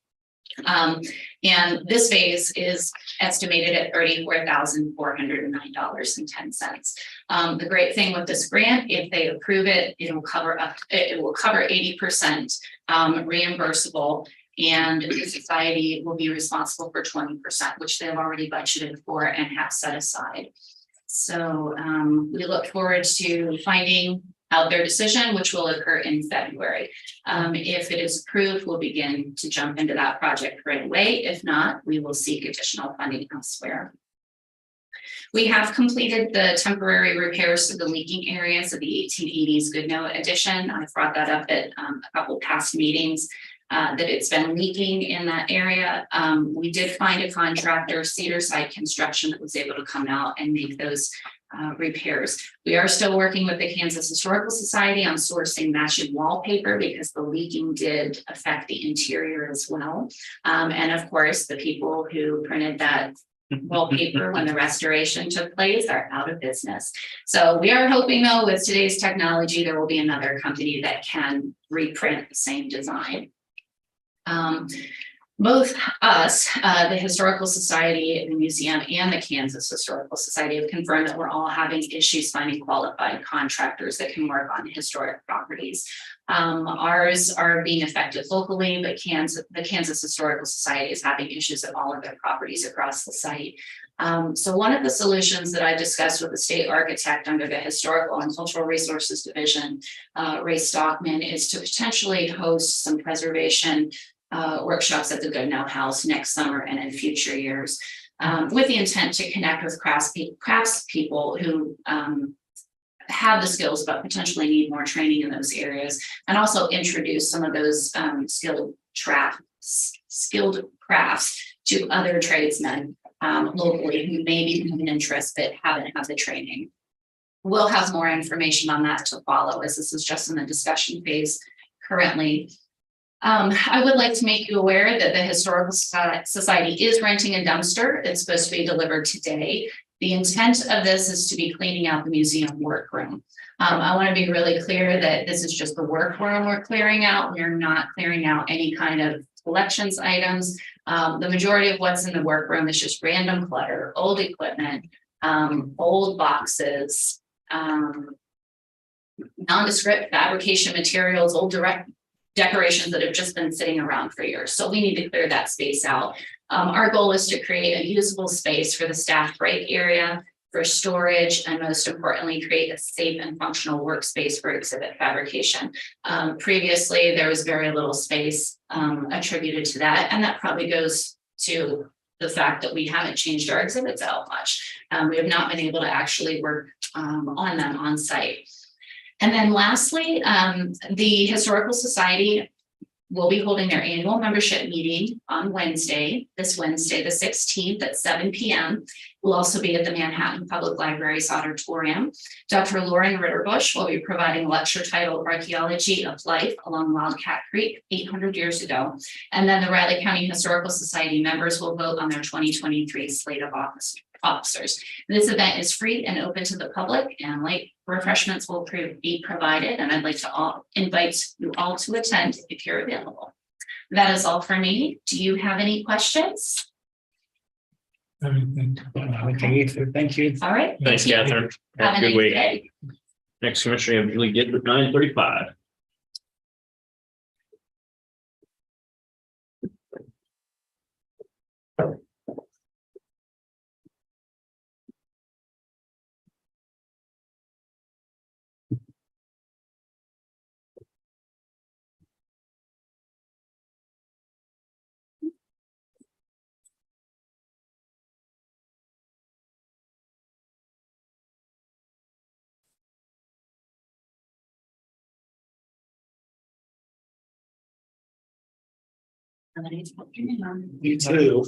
And this phase is estimated at $34,409.10. The great thing with this grant, if they approve it, it will cover 80% reimbursable, and the society will be responsible for 20%, which they've already budgeted for and have set aside. So we look forward to finding out their decision, which will occur in February. If it is approved, we'll begin to jump into that project right away. If not, we will seek additional funding elsewhere. We have completed the temporary repairs to the leaking areas of the 1880s Goodnote addition. I've brought that up at a couple past meetings, that it's been leaking in that area. We did find a contractor, Cedarside Construction, that was able to come out and make those repairs. We are still working with the Kansas Historical Society on sourcing matching wallpaper because the leaking did affect the interior as well. And of course, the people who printed that wallpaper when the restoration took place are out of business. So we are hoping, though, with today's technology, there will be another company that can reprint the same design. Both us, the Historical Society, the museum, and the Kansas Historical Society have confirmed that we're all having issues finding qualified contractors that can work on historic properties. Ours are being affected locally, but the Kansas Historical Society is having issues at all of their properties across the site. So one of the solutions that I discussed with the state architect under the Historical and Cultural Resources Division, Ray Stockman, is to potentially host some preservation workshops at the Goodnote House next summer and in future years, with the intent to connect with crafts people who have the skills, but potentially need more training in those areas, and also introduce some of those skilled crafts to other tradesmen locally who maybe have an interest but haven't had the training. We'll have more information on that to follow, as this is just in the discussion phase currently. I would like to make you aware that the Historical Society is renting a dumpster. It's supposed to be delivered today. The intent of this is to be cleaning out the museum workroom. I want to be really clear that this is just the workroom we're clearing out. We're not clearing out any kind of collections items. The majority of what's in the workroom is just random clutter, old equipment, old boxes, nondescript fabrication materials, old direct decorations that have just been sitting around for years. So we need to clear that space out. Our goal is to create a usable space for the staff break area, for storage, and most importantly, create a safe and functional workspace for exhibit fabrication. Previously, there was very little space attributed to that, and that probably goes to the fact that we haven't changed our exhibits out much. We have not been able to actually work on them on site. And then lastly, the Historical Society will be holding their annual membership meeting on Wednesday, this Wednesday, the 16th at 7 p.m. We'll also be at the Manhattan Public Library's auditorium. Dr. Lauren Ritterbush will be providing a lecture titled Archaeology of Life Along Wildcat Creek 800 Years Ago. And then the Riley County Historical Society members will vote on their 2023 slate of officers. This event is free and open to the public, and light refreshments will be provided, and I'd like to invite you all to attend if you're available. That is all for me. Do you have any questions? Okay, thank you. All right. Thanks, Thank you. Catherine. Have Have a a good nice week. day. Next commissioner, we usually get at 9:35. Have a nice afternoon. You too.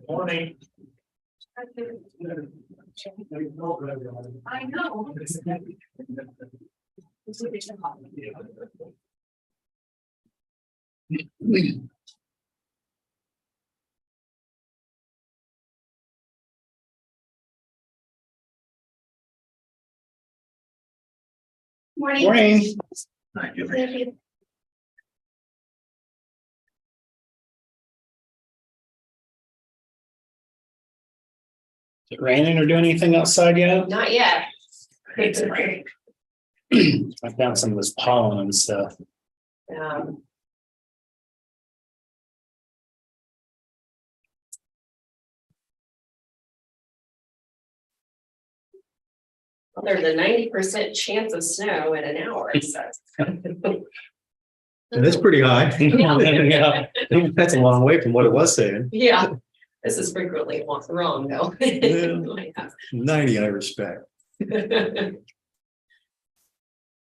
Morning. I know. Morning. Morning. Is it raining or doing anything outside yet? Not yet. I found some of this pollen and stuff. Well, there's a 90% chance of snow in an hour, it says. That's pretty high. Yeah, that's a long way from what it was saying. Yeah, this is frequently wrong though. 90, I respect. Mhm,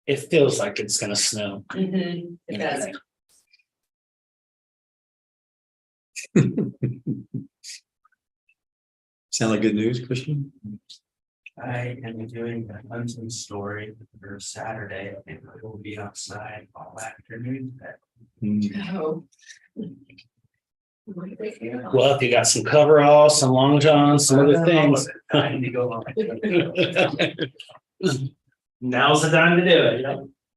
It feels like it's gonna snow. it does. Sound like good news, Christian? I am doing a hunting story for Saturday. I think I will be outside all afternoon. Oh. Well, if you got some coveralls, some long johns, some other things. I need to go home. Now's the time to do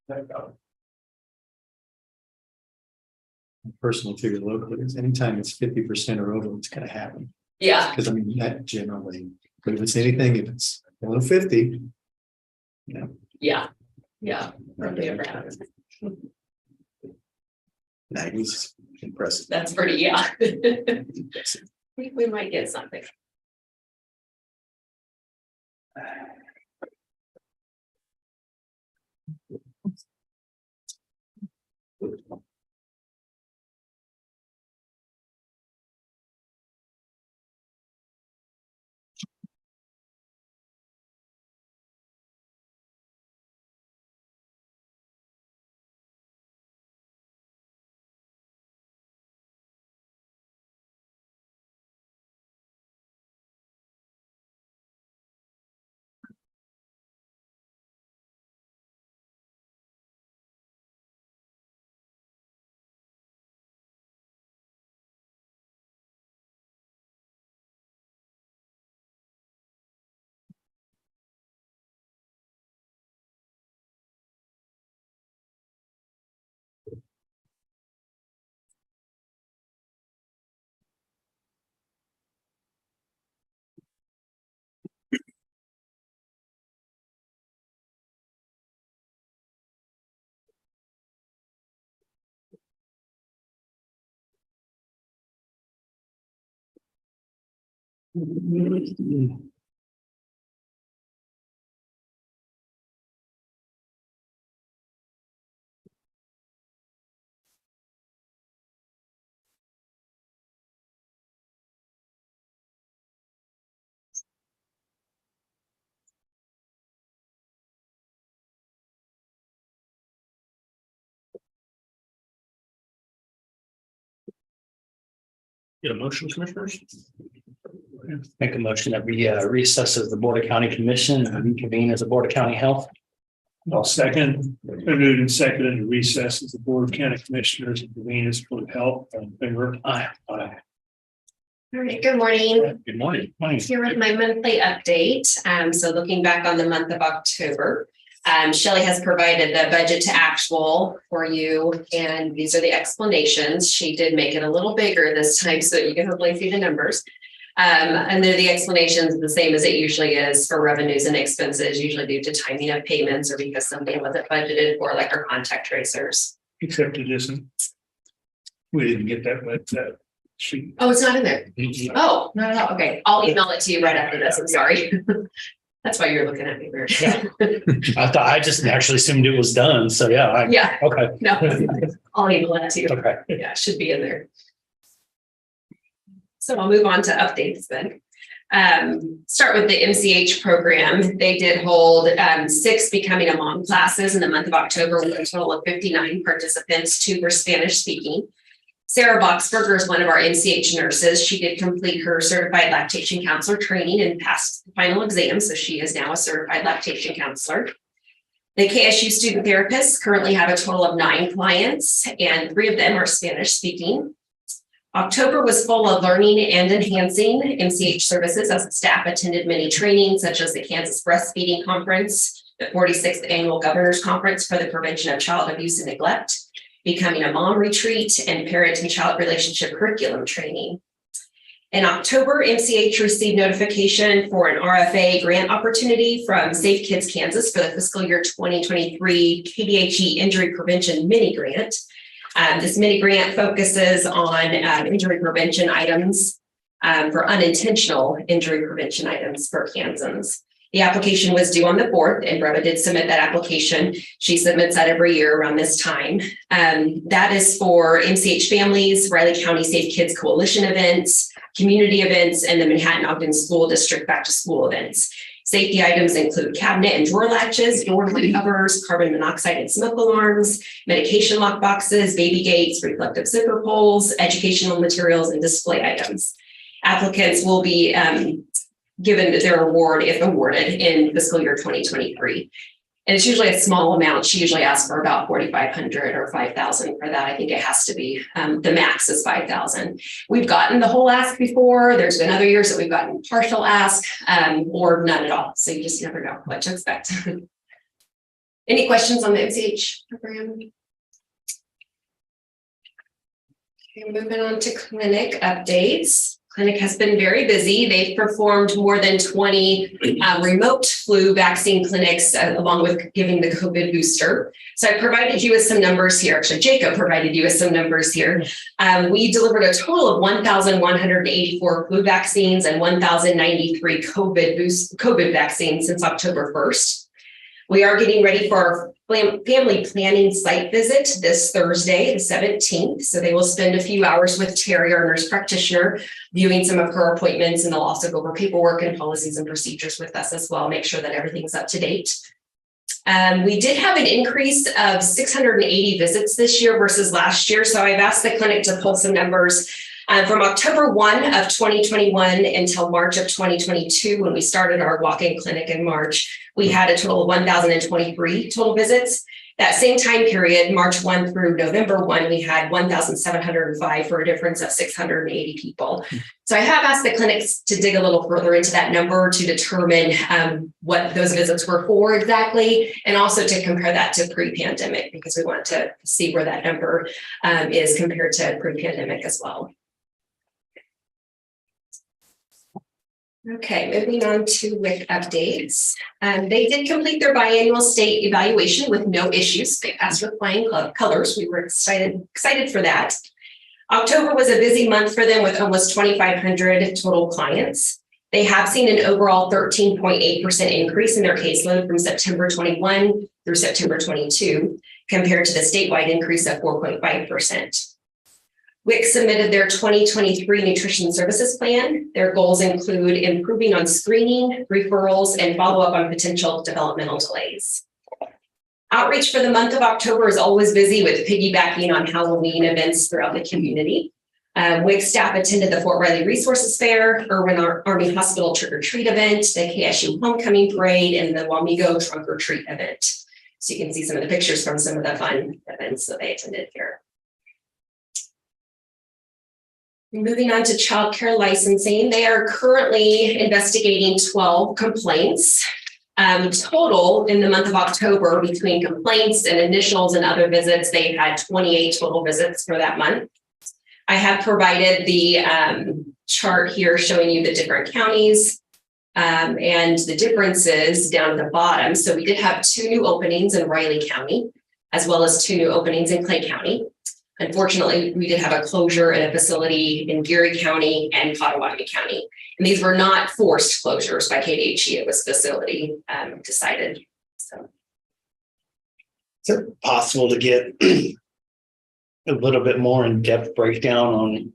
it. Personal figure locally is anytime it's 50% or over, it's gonna happen. Yeah, Because I mean, that generally, but if it's anything, if it's below 50. yeah. Hardly ever happens. 90's impressive. That's pretty, yeah. We might get something. Get a motion, commissioners? Make a motion that we recess as the Board of County Commission and reconvene as a Board of County Health. I'll second. Been moved and seconded to recess as the Board of County Commissioners and convene as Board of Health. All in favor? Aye. All right, good morning. Good morning. Morning. Here with my monthly update. So looking back on the month of October, Shelley has provided the budget to actual for you, and these are the explanations. She did make it a little bigger this time, so you can hopefully see the numbers. And they're the explanations the same as it usually is for revenues and expenses, usually due to timing of payments or because something wasn't budgeted for, like our contact tracers. Except it isn't. We didn't get that, but she. Oh, it's not in there. Oh, not at all. Okay, I'll email it to you right after this. I'm sorry. That's why you're looking at me weird. I just actually assumed it was done. So yeah. Yeah, Okay. no, I'll email it to you. Okay. Yeah, it should be in there. So I'll move on to updates then. Start with the MCH program. They did hold 6 Becoming a Mom classes in the month of October with a total of 59 participants. 2 were Spanish speaking. Sarah Boxberger is one of our MCH nurses. She did complete her certified lactation counselor training and passed the final exam, so she is now a certified lactation counselor. The KSU student therapists currently have a total of 9 clients, and 3 of them are Spanish speaking. October was full of learning and enhancing MCH services as the staff attended many trainings such as the Kansas Breastfeeding Conference, the 46th Annual Governor's Conference for the Prevention of Child Abuse and Neglect, Becoming a Mom Retreat, and Parent and Child Relationship Curriculum Training. In October, MCH received notification for an RFA grant opportunity from Safe Kids Kansas for the fiscal year 2023 KDHE Injury Prevention Mini Grant. This mini grant focuses on injury prevention items for unintentional injury prevention items for Kansans. The application was due on the 4th, and Breva did submit that application. She submits that every year around this time. That is for MCH families, Riley County Safe Kids Coalition events, community events, and the Manhattan-Ogden School District Back to School events. Safety items include cabinet and drawer latches, door lid covers, carbon monoxide and smoke alarms, medication lock boxes, baby gates, reflective zipper pulls, educational materials, and display items. Applicants will be given their award if awarded in fiscal year 2023. And it's usually a small amount. She usually asks for about 4,500 or 5,000 for that. I think it has to be, the max is 5,000. We've gotten the whole ask before. There's been other years that we've gotten partial ask or none at all. So you just never know what to expect. Any questions on the MCH program? Okay, moving on to clinic updates. Clinic has been very busy. They've performed more than 20 remote flu vaccine clinics along with giving the COVID booster. So I provided you with some numbers here. Actually, Jacob provided you with some numbers here. We delivered a total of 1,184 flu vaccines and 1,093 COVID vaccines since October 1st. We are getting ready for our family planning site visit this Thursday, the 17th. So they will spend a few hours with Terry, our nurse practitioner, viewing some of her appointments, and they'll also go over paperwork and policies and procedures with us as well, make sure that everything's up to date. We did have an increase of 680 visits this year versus last year. So I've asked the clinic to pull some numbers from October 1 of 2021 until March of 2022, when we started our walk-in clinic in March. We had a total of 1,023 total visits. That same time period, March 1 through November 1, we had 1,705 for a difference of 680 people. So I have asked the clinics to dig a little further into that number to determine what those visits were for exactly, and also to compare that to pre-pandemic, because we want to see where that number is compared to pre-pandemic as well. Okay, moving on to WIC updates. They did complete their biannual state evaluation with no issues. They passed with flying colors. We were excited for that. October was a busy month for them with almost 2,500 total clients. They have seen an overall 13.8% increase in their caseload from September 21 through September 22, compared to the statewide increase of 4.5%. WIC submitted their 2023 nutrition services plan. Their goals include improving on screening, referrals, and follow-up on potential developmental delays. Outreach for the month of October is always busy with piggybacking on Halloween events throughout the community. WIC staff attended the Fort Riley Resources Fair, Irwin Army Hospital Trick or Treat event, the KSU Homecoming Parade, and the Wamigo Trunk or Treat event. So you can see some of the pictures from some of the fun events that they attended here. Moving on to childcare licensing, they are currently investigating 12 complaints. Total in the month of October, between complaints and initials and other visits, they had 28 total visits for that month. I have provided the chart here showing you the different counties and the differences down at the bottom. So we did have 2 new openings in Riley County, as well as 2 new openings in Clay County. Unfortunately, we did have a closure in a facility in Geary County and Potawatomi County. And these were not forced closures by KDHE. It was facility decided. So. Is it possible to get a little bit more in-depth breakdown on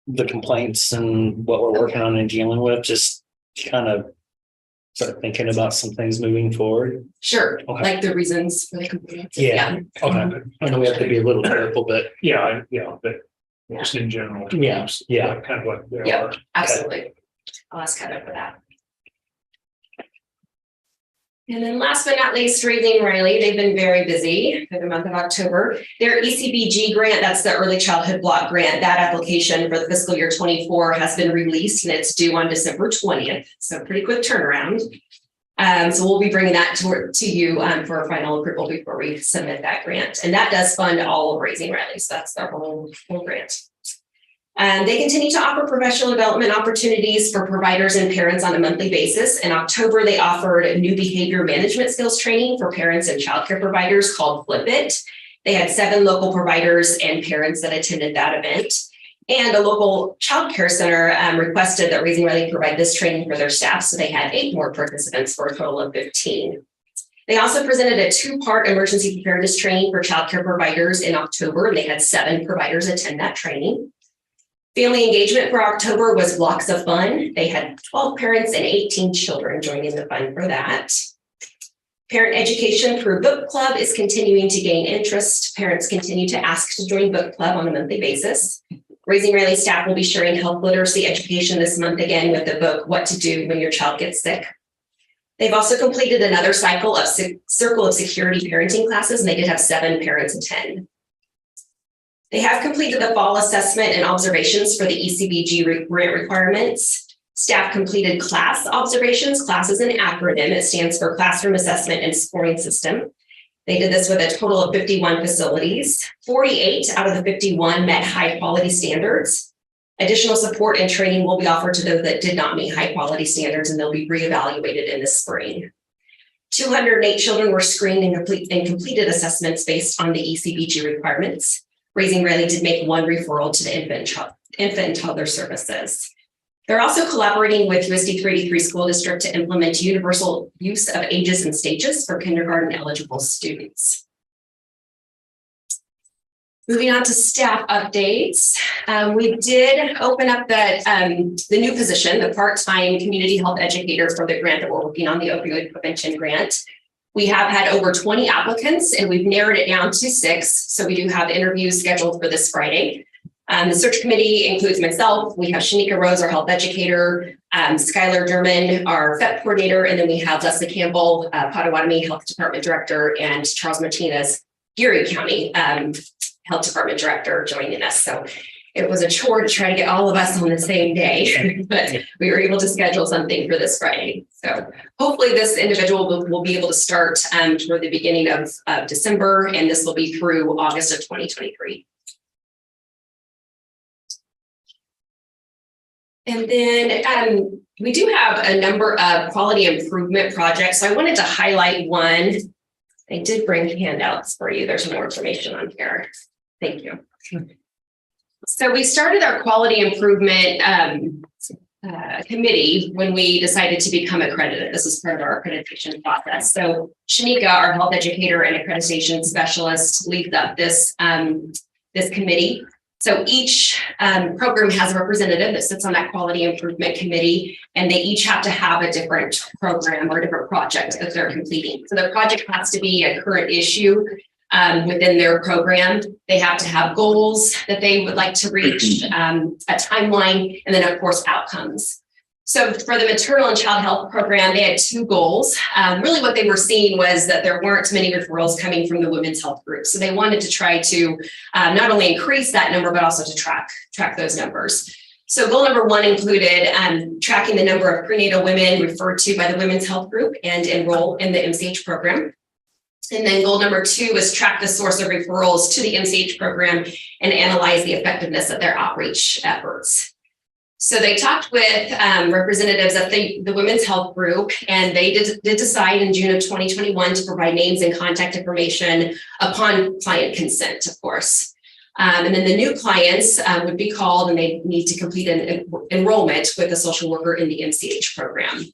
the complaints and what we're working on and dealing with? Just kind of start thinking about some things moving forward. Sure, okay. Like the reasons for the complaints. Yeah. Okay. I know we have to be a little careful, but But just in general. Yeah, yeah. Kind of what they Yeah. are. Absolutely. I'll ask Heather for that. And then last but not least, Raising Riley, they've been very busy for the month of October. Their ECBG grant, that's the Early Childhood Block Grant, that application for the fiscal year 24 has been released and it's due on December 20th. So pretty quick turnaround. So we'll be bringing that to you for a final approval before we submit that grant. And that does fund all of Raising Riley. So that's their whole grant. They continue to offer professional development opportunities for providers and parents on a monthly basis. In October, they offered new behavior management skills training for parents and childcare providers called Flip It. They had 7 local providers and parents that attended that event. And a local childcare center requested that Raising Riley provide this training for their staff. So they had 8 more participants for a total of 15. They also presented a 2-part emergency preparedness training for childcare providers in October. And they had 7 providers attend that training. Family engagement for October was Blocks of Fun. They had 12 parents and 18 children joining the fun for that. Parent education through book club is continuing to gain interest. Parents continue to ask to join book club on a monthly basis. Raising Riley staff will be sharing health literacy education this month again with the book, What to Do When Your Child Gets Sick. They've also completed another cycle of Circle of Security parenting classes, and they did have 7 parents attend. They have completed the fall assessment and observations for the ECBG grant requirements. Staff completed class observations. Class is an acronym. It stands for Classroom Assessment and Scoring System. They did this with a total of 51 facilities. 48 out of the 51 met high quality standards. Additional support and training will be offered to those that did not meet high quality standards, and they'll be reevaluated in the spring. 208 children were screened and completed assessments based on the ECBG requirements. Raising Riley did make 1 referral to the infant and toddler services. They're also collaborating with USD 383 School District to implement universal use of ages and stages for kindergarten eligible students. Moving on to staff updates. We did open up the new position, the part-time community health educator for the grant that we're working on, the opioid prevention grant. We have had over 20 applicants and we've narrowed it down to 6. So we do have interviews scheduled for this Friday. The search committee includes myself. We have Shanika Rose, our health educator, Skylar Derman, our FEP coordinator, and then we have Leslie Campbell, Potawatomi Health Department Director, and Charles Martinez, Geary County Health Department Director, joining us. So it was a chore to try to get all of us on the same day, but we were able to schedule something for this Friday. So hopefully this individual will be able to start toward the beginning of December, and this will be through August of 2023. And then we do have a number of quality improvement projects. So I wanted to highlight one. I did bring handouts for you. There's more information on here. Thank you. So we started our quality improvement committee when we decided to become accredited. This is part of our accreditation process. So Shanika, our health educator and accreditation specialist, leads up this committee. So each program has a representative that sits on that quality improvement committee, and they each have to have a different program or a different project that they're completing. So the project has to be a current issue within their program. They have to have goals that they would like to reach, a timeline, and then of course outcomes. So for the maternal and child health program, they had 2 goals. Really what they were seeing was that there weren't many referrals coming from the women's health group. So they wanted to try to not only increase that number, but also to track those numbers. So goal number 1 included tracking the number of prenatal women referred to by the women's health group and enroll in the MCH program. And then goal number 2 was track the source of referrals to the MCH program and analyze the effectiveness of their outreach efforts. So they talked with representatives of the women's health group, and they did decide in June of 2021 to provide names and contact information upon client consent, of course. And then the new clients would be called, and they need to complete an enrollment with a social worker in the MCH program.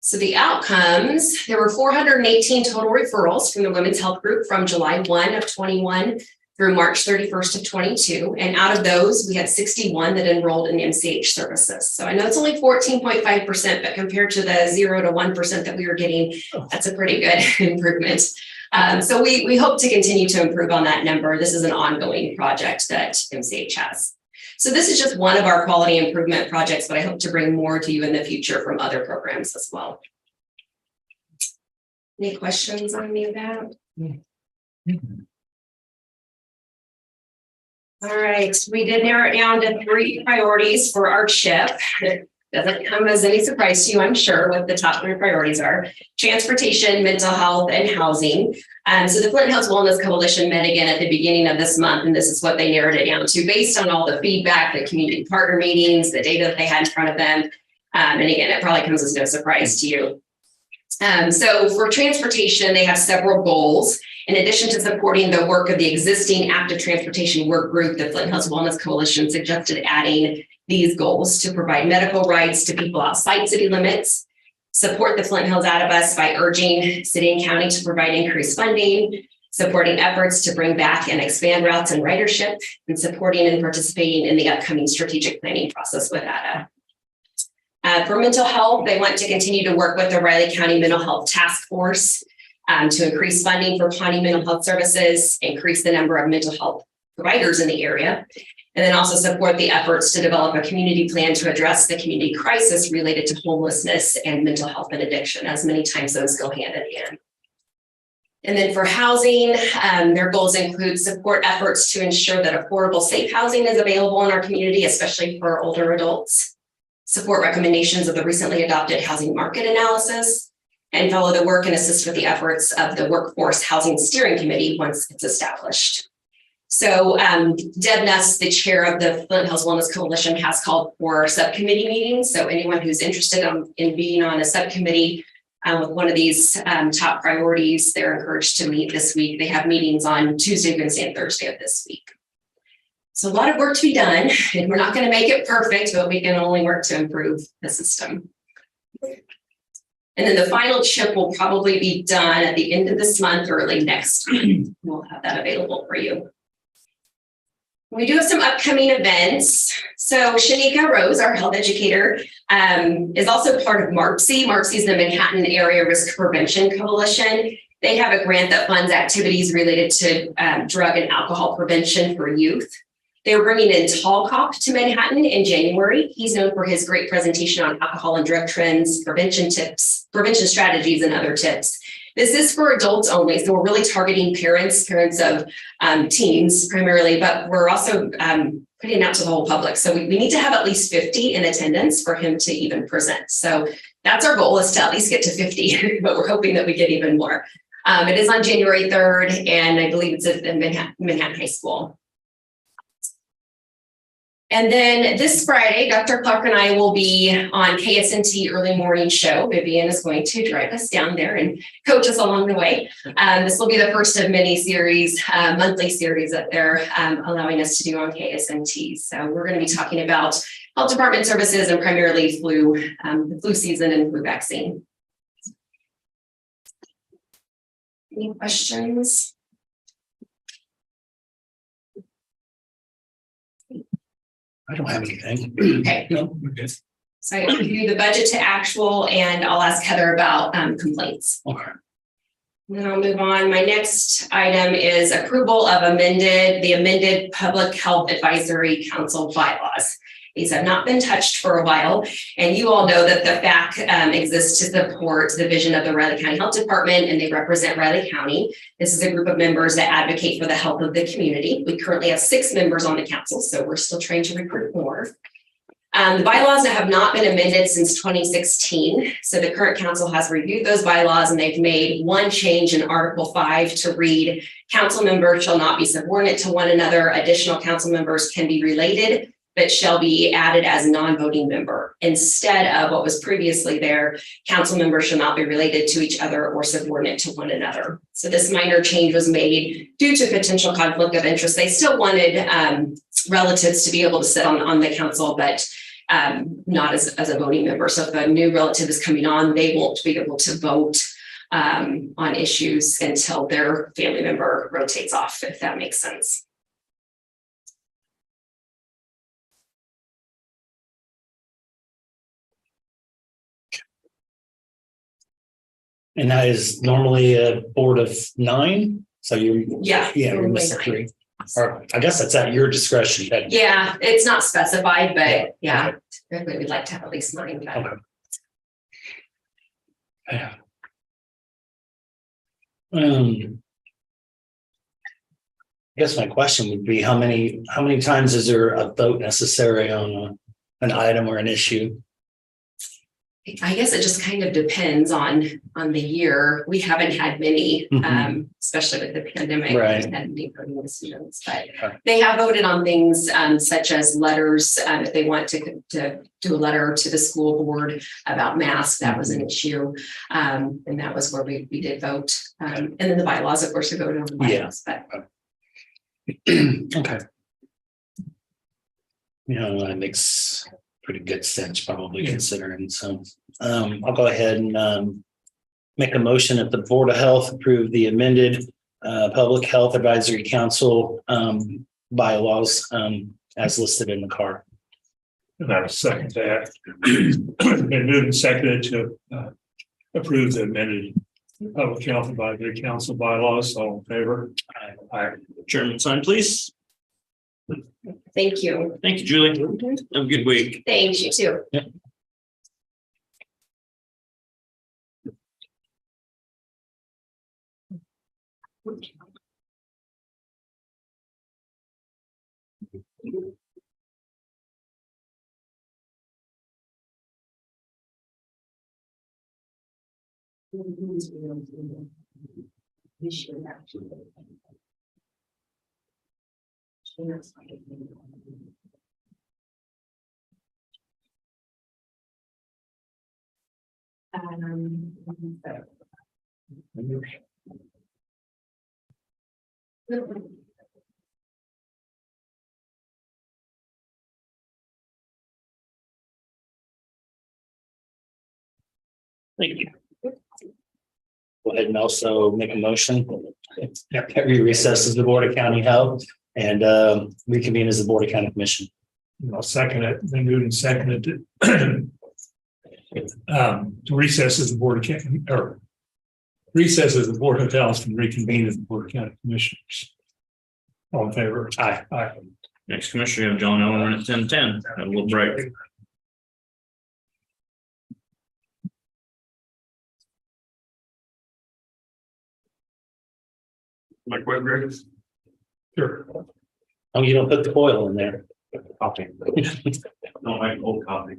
So the outcomes, there were 418 total referrals from the women's health group from July 1 of 21 through March 31st of 22. And out of those, we had 61 that enrolled in MCH services. So I know it's only 14.5%, but compared to the 0 to 1% that we were getting, that's a pretty good improvement. So we hope to continue to improve on that number. This is an ongoing project that MCH has. So this is just one of our quality improvement projects, but I hope to bring more to you in the future from other programs as well. Any questions on any of that? All right, we did narrow it down to 3 priorities for our CHIP. It doesn't come as any surprise to you, I'm sure, what the top 3 priorities are: transportation, mental health, and housing. So the Flint Hills Wellness Coalition met again at the beginning of this month, and this is what they narrowed it down to based on all the feedback, the community partner meetings, the data that they had in front of them. And again, it probably comes as no surprise to you. So for transportation, they have several goals. In addition to supporting the work of the existing active transportation work group, the Flint Hills Wellness Coalition suggested adding these goals to provide medical rights to people outside city limits, support the Flint Hills Bus by urging city and county to provide increased funding, supporting efforts to bring back and expand routes and ridership, and supporting and participating in the upcoming strategic planning process with ADA. For mental health, they want to continue to work with the Riley County Mental Health Task Force to increase funding for county mental health services, increase the number of mental health providers in the area, and then also support the efforts to develop a community plan to address the community crisis related to homelessness and mental health and addiction, as many times those go hand in hand. And then for housing, their goals include support efforts to ensure that affordable, safe housing is available in our community, especially for older adults, support recommendations of the recently adopted housing market analysis, and follow the work and assist with the efforts of the Workforce Housing Steering Committee once it's established. So Deb Nuss, the chair of the Flint Hills Wellness Coalition, has called for subcommittee meetings. So anyone who's interested in being on a subcommittee with one of these top priorities, they're encouraged to meet this week. They have meetings on Tuesday, Wednesday, and Thursday of this week. So a lot of work to be done, and we're not going to make it perfect, but we can only work to improve the system. And then the final CHIP will probably be done at the end of this month or early next month. We'll have that available for you. We do have some upcoming events. So Shanika Rose, our health educator, is also part of MARPC. MARPC is the Manhattan Area Risk Prevention Coalition. They have a grant that funds activities related to drug and alcohol prevention for youth. They were bringing in Tall Cop to Manhattan in January. He's known for his great presentation on alcohol and drug trends, prevention tips, prevention strategies, and other tips. This is for adults only, so we're really targeting parents of teens primarily, but we're also putting it out to the whole public. So we need to have at least 50 in attendance for him to even present. So that's our goal, is to at least get to 50, but we're hoping that we get even more. It is on January 3rd, and I believe it's at Manhattan High School. And then this Friday, Dr. Clark and I will be on KSNT early morning show. Vivian is going to drive us down there and coach us along the way. This will be the first of many series, monthly series that they're allowing us to do on KSNT. So we're going to be talking about health department services and primarily flu, the flu season and flu vaccine. Any questions? I don't have anything. Okay. No, we're good. So I will do the budget to actual, and I'll ask Heather about complaints. Okay. And then I'll move on. My next item is approval of the amended Public Health Advisory Council bylaws. These have not been touched for a while, and you all know that the FAC exists to support the vision of the Riley County Health Department, and they represent Riley County. This is a group of members that advocate for the health of the community. We currently have 6 members on the council, so we're still trying to recruit more. The bylaws have not been amended since 2016. So the current council has reviewed those bylaws, and they've made one change in Article 5 to read, council members shall not be subordinate to one another. Additional council members can be related, but shall be added as a non-voting member. Instead of what was previously there, council members shall not be related to each other or subordinate to one another. So this minor change was made due to potential conflict of interest. They still wanted relatives to be able to sit on the council, but not as a voting member. So if a new relative is coming on, they won't be able to vote on issues until their family member rotates off, if that makes sense. And that is normally a board of 9, so you. Yeah. Yeah, you're normally missing 9. 3. Or I guess that's at your discretion. Yeah, it's not specified, but yeah, Okay. typically we'd like to have at least 9. But Okay. Yeah. I guess my question would be, how many times is there a vote necessary on an item or an issue? I guess it just kind of depends on the year. We haven't had many, Mhm. especially with the pandemic. Right. We haven't had any voting decisions, but Okay. they have voted on things such as letters. If they want to do a letter to the school board about masks, that was an issue. And that was where we did vote. And then the bylaws, of course, we voted on the bylaws, but Okay. That makes pretty good sense, probably considering. So I'll go ahead and make a motion that the Board of Health approve the amended Public Health Advisory Council bylaws as listed in the card. And I will second that. Been moved and seconded to approve the amended Public Health Advisory Council bylaws. All in favor? Aye. Chairman sign, please. thank you. Thank you, Julie. Have a good week. Thanks, you too. Thank you. Go ahead and also make a motion that we recess as the Board of County Health and reconvene as the Board of County Commission. I'll second it. Been moved and seconded to recess as the Board of County, or recess as the Board of Health and reconvene as the Board of County Commissioners. All in favor? Aye. Aye. Next commissioner, you have John Ellen at 10:10. Have a little break. Mike Webber. Sure. Oh, you don't put the oil in there. Copy. No, my old copy.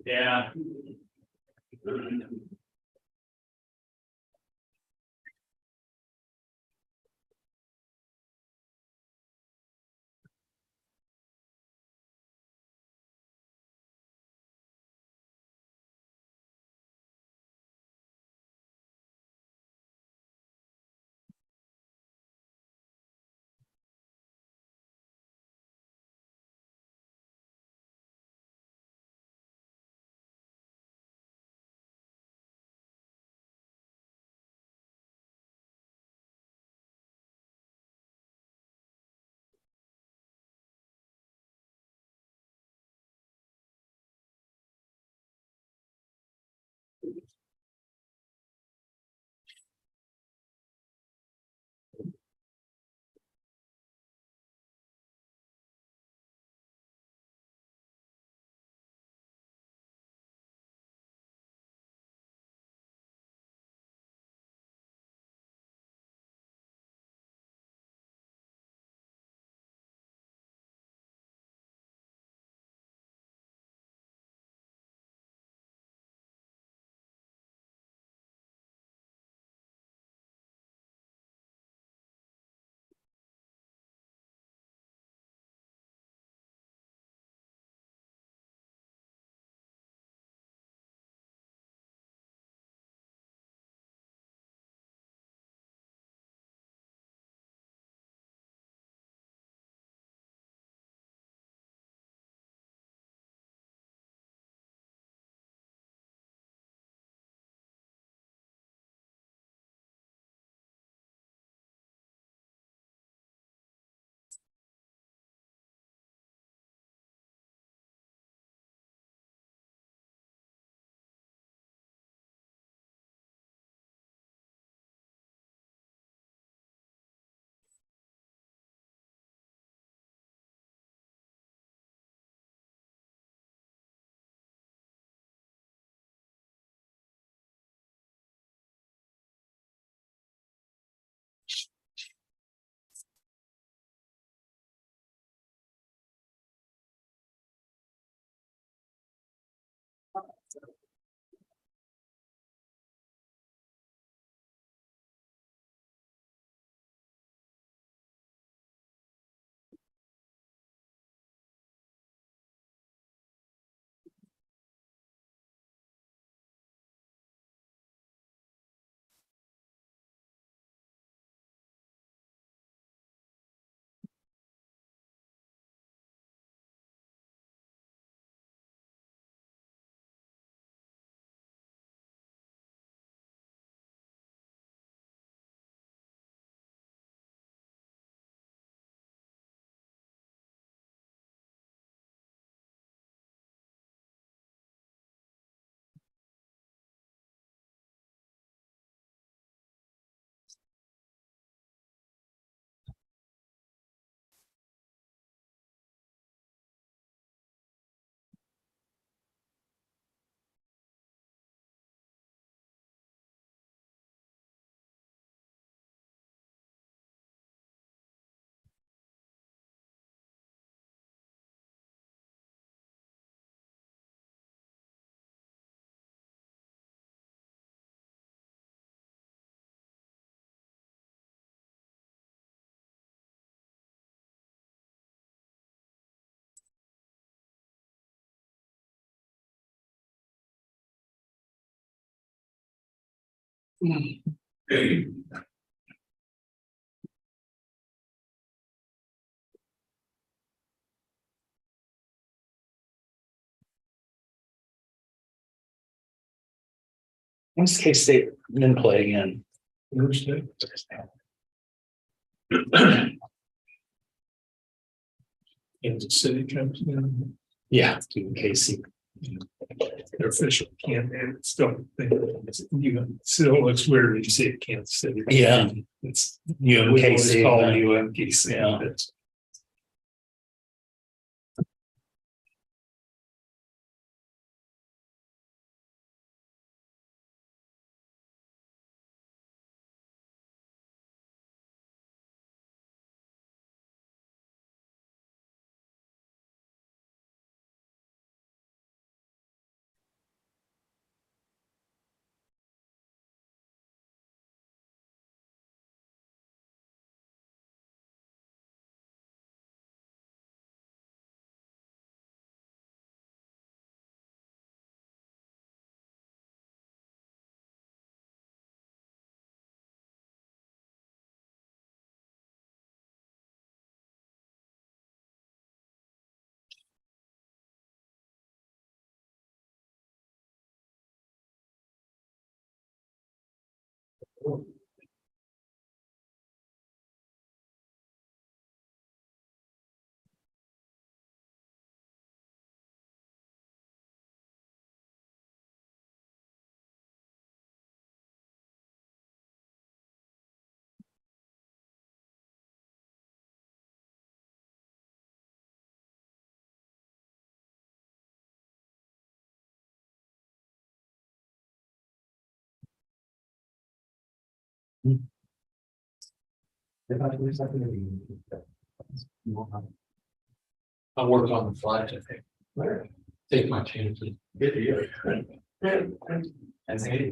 Yeah. When's K-State then play again? Kansas City comes in, Yeah, KC. their official can't, and it's still, you know, still looks weird when you see it Kansas City. Yeah. It's, UMKC, we always call right? it UMKC. Yeah. It's- I'll work on the fly, I think. Take my chances. Good deal. And hey.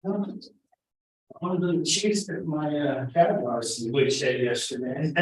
One of the chiefs at my Jaguars woodshed yesterday.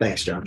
Thanks, John.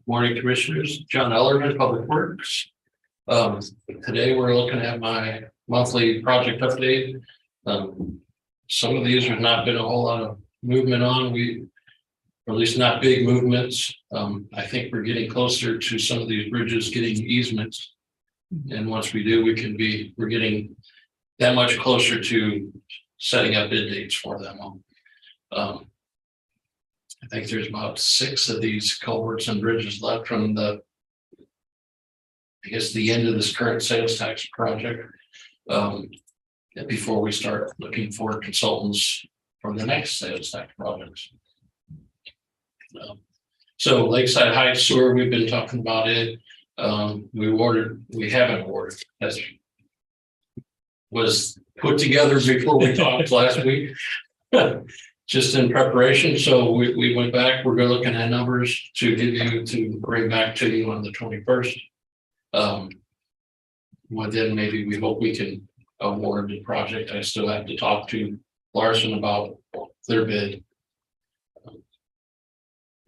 Morning, Commissioners. John Ellerman, Public Works. Today we're looking at my monthly project update. Some of these have not been a whole lot of movement on. Or at least not big movements. I think we're getting closer to some of these bridges getting easements. And once we do, we're getting that much closer to setting up bid dates for them. I think there's about 6 of these culverts and bridges left from I guess the end of this current sales tax project. Before we start looking for consultants for the next sales tax projects. So Lakeside Heights Sewer, we've been talking about it. We haven't ordered. That was put together before we talked last week. Just in preparation. So we went back, we're looking at numbers to bring back to you on the 21st. Well, then maybe we hope we can award the project. I still have to talk to Larson about their bid.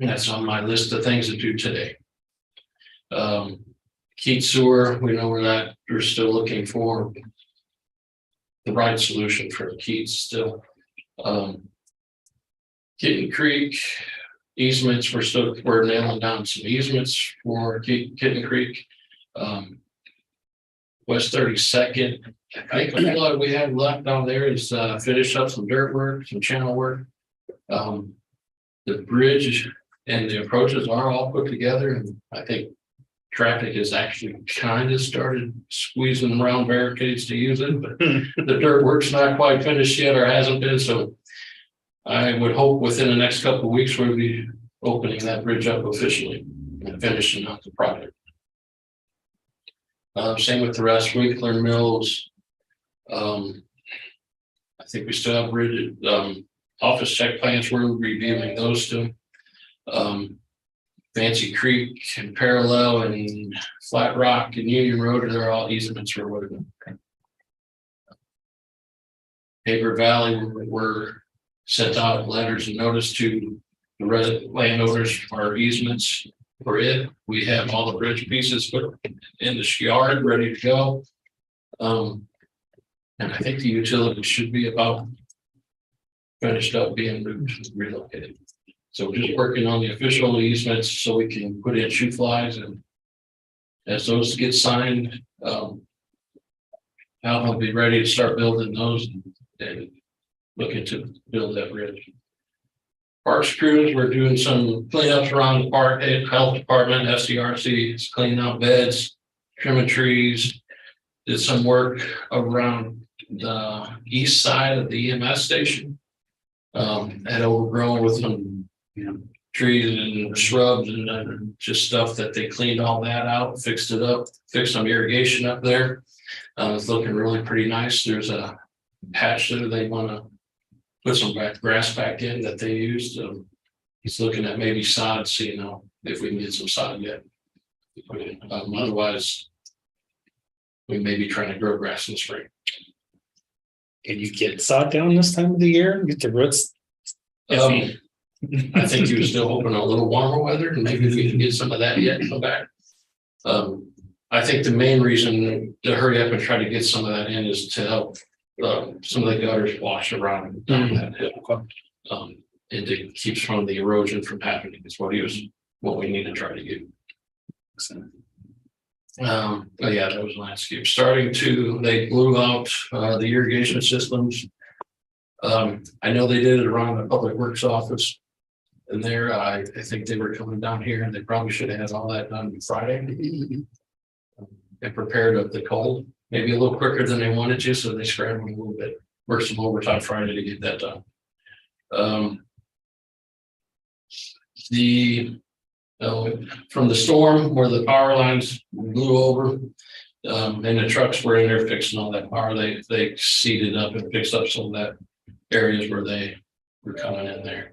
And that's on my list of things to do today. Keats Sewer, we know where that we're still looking for the right solution for Keats still. Kitten Creek easements, we're nailing down some easements for Kitten Creek. West 32nd, I think all we have left down there is finish up some dirt work, some channel work. The bridge and the approaches are all put together, and I think traffic has actually kind of started squeezing around barricades to use it, but the dirt work's not quite finished yet, or hasn't been. So I would hope within the next couple of weeks we'll be opening that bridge up officially and finishing up the project. Same with the rest. Winkler Mills. I think we still have bridge office check plans. We're reviewing those two. Fancy Creek and Parallel and Flat Rock and Union Road, they're all easements for what. Paper Valley, we're sent out letters and notice to the landowners for easements for it. We have all the bridge pieces put in the yard ready to go. And I think the utility should be about finished up being moved, relocated. So we're just working on the official easements so we can put in shoe flies, and as those get signed, I'll be ready to start building those and looking to build that bridge. Parks crews, we're doing some cleanups around the park. Health department, SDRC is cleaning out beds, trimming trees. Did some work around the east side of the EMS station. Had overgrown with some trees and shrubs and just stuff that they cleaned all that out, fixed it up, fixed some irrigation up there. It's looking really pretty nice. There's a patch there they want to put some grass back in that they used. He's looking at maybe sod, see if we can get some sod yet. Otherwise, we may be trying to grow grass in the spring. Can you get sod down this time of the year and get the roots? I think he was still hoping a little warmer weather, and maybe we can get some of that yet and come back. I think the main reason to hurry up and try to get some of that in is to help some of the gutters wash around down that hill. And to keep some of the erosion from happening is what we need to try to do. But yeah, that was landscape. They blew out the irrigation systems. I know they did it around the public works office. And there, I think they were coming down here, and they probably should have had all that done Friday. And prepared up the cold, maybe a little quicker than they wanted to, so they scrambled a little bit. Worked some overtime Friday to get that done. From the storm where the power lines blew over, and the trucks were in there fixing all that power, they seeded up and fixed up some of that areas where they were coming in there.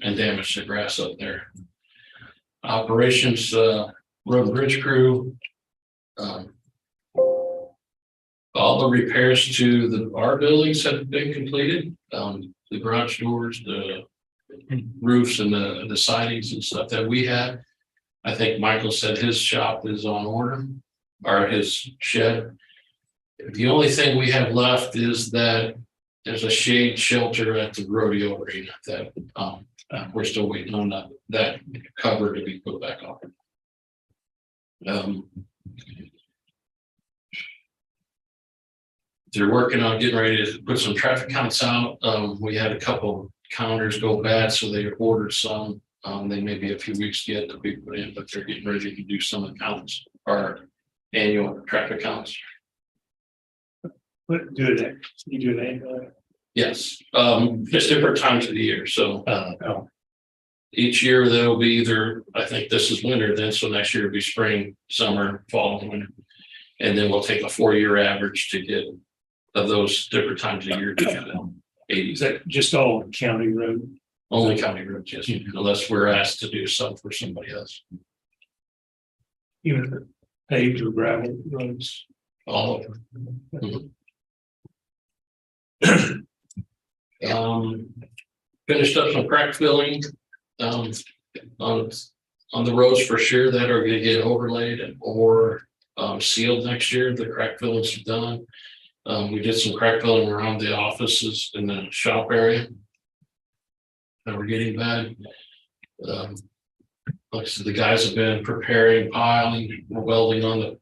And damaged the grass up there. Operations, road and bridge crew. All the repairs to our buildings have been completed. The garage doors, the roofs and the sidings and stuff that we had. I think Michael said his shop is on order, or his shed. The only thing we have left is that there's a shade shelter at the rodeo arena that we're still waiting on that cover to be put back on. They're working on getting ready to put some traffic counts out. We had a couple counters go bad, so they ordered some. They may be a few weeks yet to be put in, but they're getting ready to do some accounts, our annual traffic counts. What do that? You do that? Yes, just different times of the year. So each year there'll be either, I think this is winter then, so next year will be spring, summer, fall, and winter. And then we'll take a 4-year average to get of those different times of year to get 80. Is that just all county road? Only county roads, yes, unless we're asked to do some for somebody else. Even paved or gravel roads? All of them. Finished up some crack filling on the roads for sure that are gonna get overlaid or sealed next year. The crack fillings are done. We did some crack filling around the offices in the shop area that were getting bad. Like I said, the guys have been preparing piling, welding on the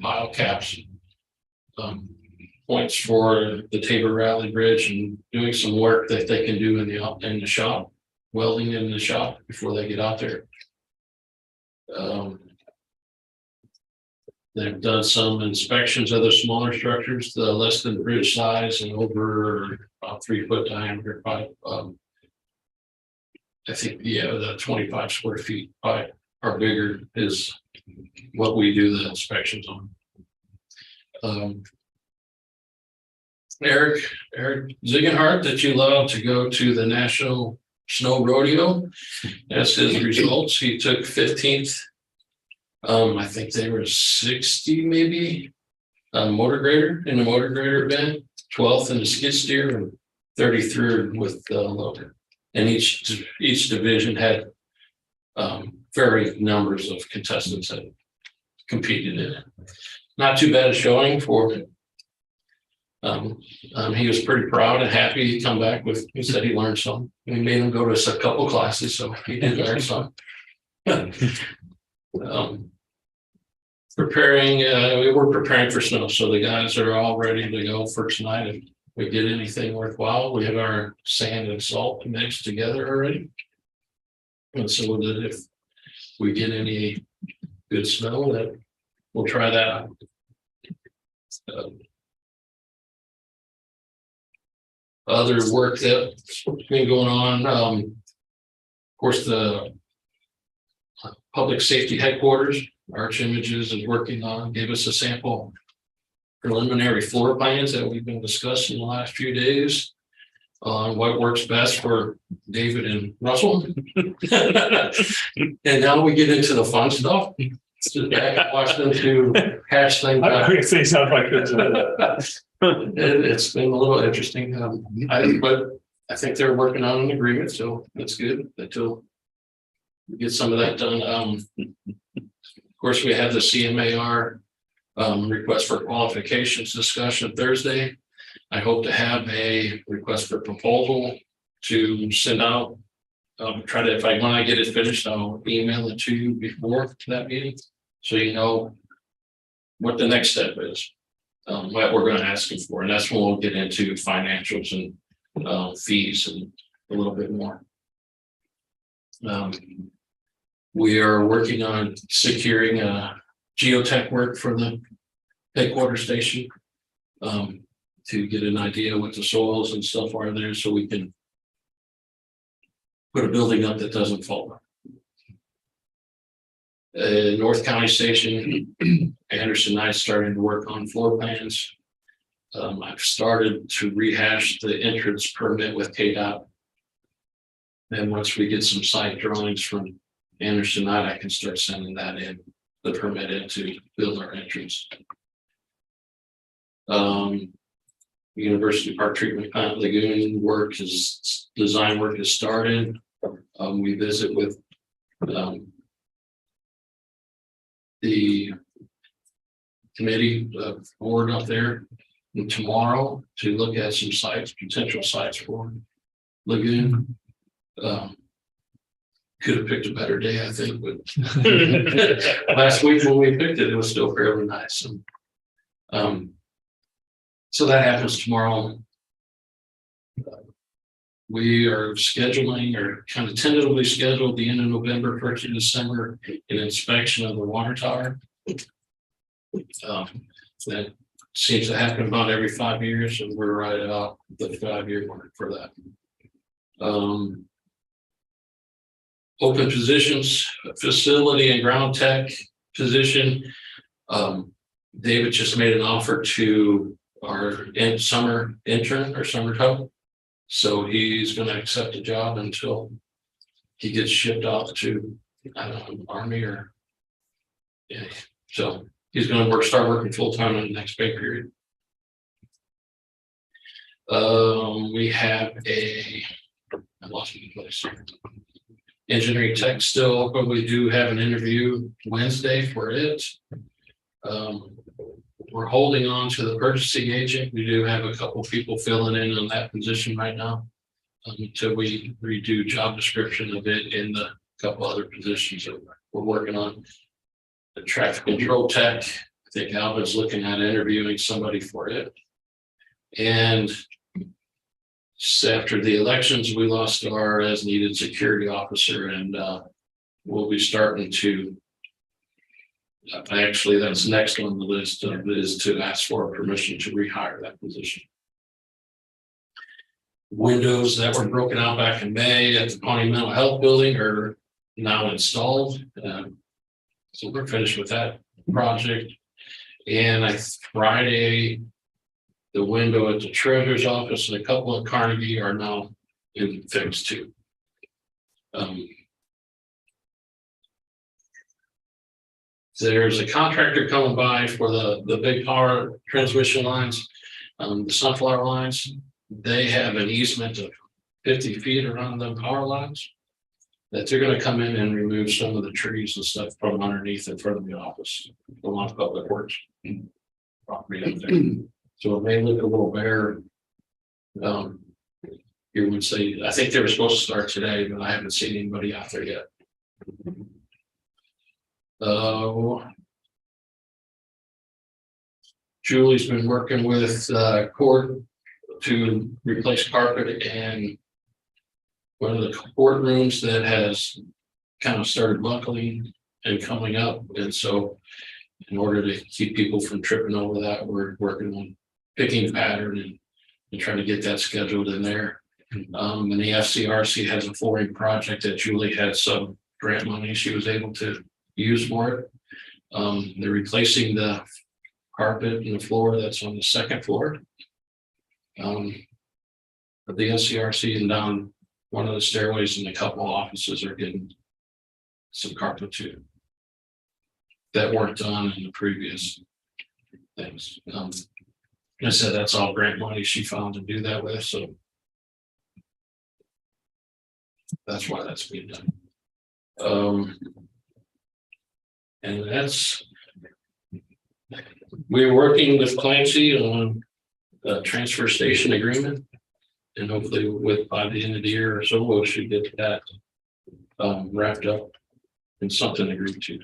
pile caps. Points for the Tabor Rally Bridge and doing some work that they can do in the shop, welding in the shop before they get out there. They've done some inspections of the smaller structures, the less than bridge size and over about 3 foot diameter pipe. I think, yeah, the 25 square feet pipe or bigger is what we do the inspections on. Eric Ziegenhardt, that you love to go to the National Snow Rodeo. That's his results. He took 15th. I think they were 60 maybe motor grader in the motor grader event, 12th in the skid steer, and 33rd with the loader. And each division had varying numbers of contestants that competed in it. Not too bad a showing for him. He was pretty proud and happy. He come back with, he said he learned some. We made him go to a couple classes, so he did learn some. We were preparing for snow, so the guys are all ready to go for tonight. If we get anything worthwhile, we have our sand and salt mixed together already. And so that if we get any good snow, that we'll try that out. Other work that's been going on, of course, the public safety headquarters, Arch Images is working on, gave us a sample preliminary floor plans that we've been discussing the last few days on what works best for David and Russell. And now we get into the fun stuff. Just back and watch them to hash things out. I say sounds like this. It's been a little interesting, but I think they're working on an agreement, so that's good until we get some of that done. Of course, we have the CMAR request for qualifications discussion Thursday. I hope to have a request for proposal to send out. Try to, when I get it finished, I'll email it to you before that meeting, so you know what the next step is. What we're going to ask them for, and that's when we'll get into financials and fees and a little bit more. We are working on securing geotech work for the headquarters station to get an idea what the soils and stuff are there, so we can put a building up that doesn't fall. North County Station, Anderson and I started to work on floor plans. I've started to rehash the entrance permit with KDOT. And once we get some site drawings from Anderson and I can start sending that in, the permit in to build our entrance. University Park Treatment Plant Lagoon design work has started. We visit with the committee board up there tomorrow to look at some sites, potential sites for lagoon. Could have picked a better day, I think, but last week when we picked it, it was still fairly nice. And, so that happens tomorrow. We are scheduling or kind of tentatively scheduled the end of November, 1st of December, an inspection of the water tower. That seems to happen about every 5 years, and we're right about the 5-year mark for that. Open positions, facility and ground tech position. David just made an offer to our summer intern or summer help. So he's going to accept the job until he gets shipped off to, I don't know, Army or, yeah. So he's going to start working full time in the next pay period. We have I lost my place here. Engineering tech still, but we do have an interview Wednesday for it. We're holding on to the purchasing agent. We do have a couple people filling in on that position right now until we redo job description of it in the couple other positions that we're working on. The traffic control tech, I think Alvin's looking at interviewing somebody for it. And after the elections, we lost our as needed security officer, and we'll be starting to actually, that's next on the list is to ask for permission to rehire that position. Windows that were broken out back in May at the Pawnee Mental Health Building are now installed. So we're finished with that project. And Friday, the window at the treasurer's office and a couple at Carnegie are now fixed too. There's a contractor coming by for the big power transmission lines, the sunflower lines. They have an easement of 50 feet around the power lines that they're going to come in and remove some of the trees and stuff from underneath in front of the office, along Public Works property up there. So it may look a little bare. You would say, I think they were supposed to start today, but I haven't seen anybody out there yet. Julie's been working with court to replace carpet and one of the courtrooms that has kind of started buckling and coming up. And so in order to keep people from tripping over that, we're working on picking a pattern and trying to get that scheduled in there. And the FCRC has a flooring project that Julie had some grant money she was able to use for it. They're replacing the carpet and the floor that's on the second floor of the SCRC, and down one of the stairways in a couple of offices are getting some carpet too that weren't done in the previous things. I said that's all grant money she found to do that with, so that's why that's being done. And we're working with Clancy on a transfer station agreement, and hopefully by the end of the year or so, we should get that wrapped up and something agreed to.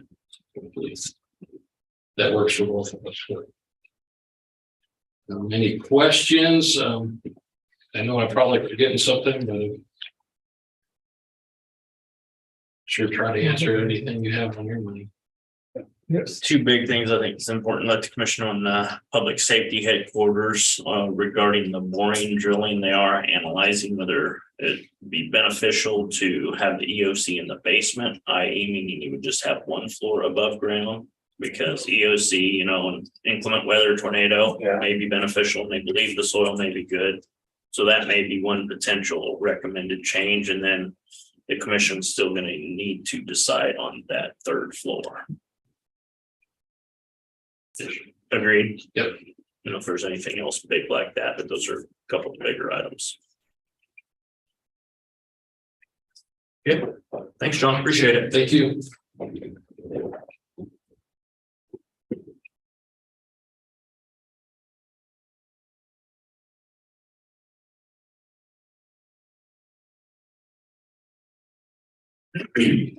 Hopefully that works for both of us. Any questions? I know I'm probably forgetting something, but sure try to answer anything you have on your mind. Yes. Two big things I think it's important. Let the commission on public safety headquarters regarding the boring drilling. They are analyzing whether it'd be beneficial to have the EOC in the basement, i.e. meaning you would just have one floor above ground, because EOC, inclement weather, tornado may be beneficial, and they believe the soil may be good. So that may be one potential recommended change. And then the commission's still going to need to decide on that third floor. Agreed. Yep. if there's anything else big like that, but those are a couple of bigger items. Yeah, thanks, John. Appreciate it. Thank you. Good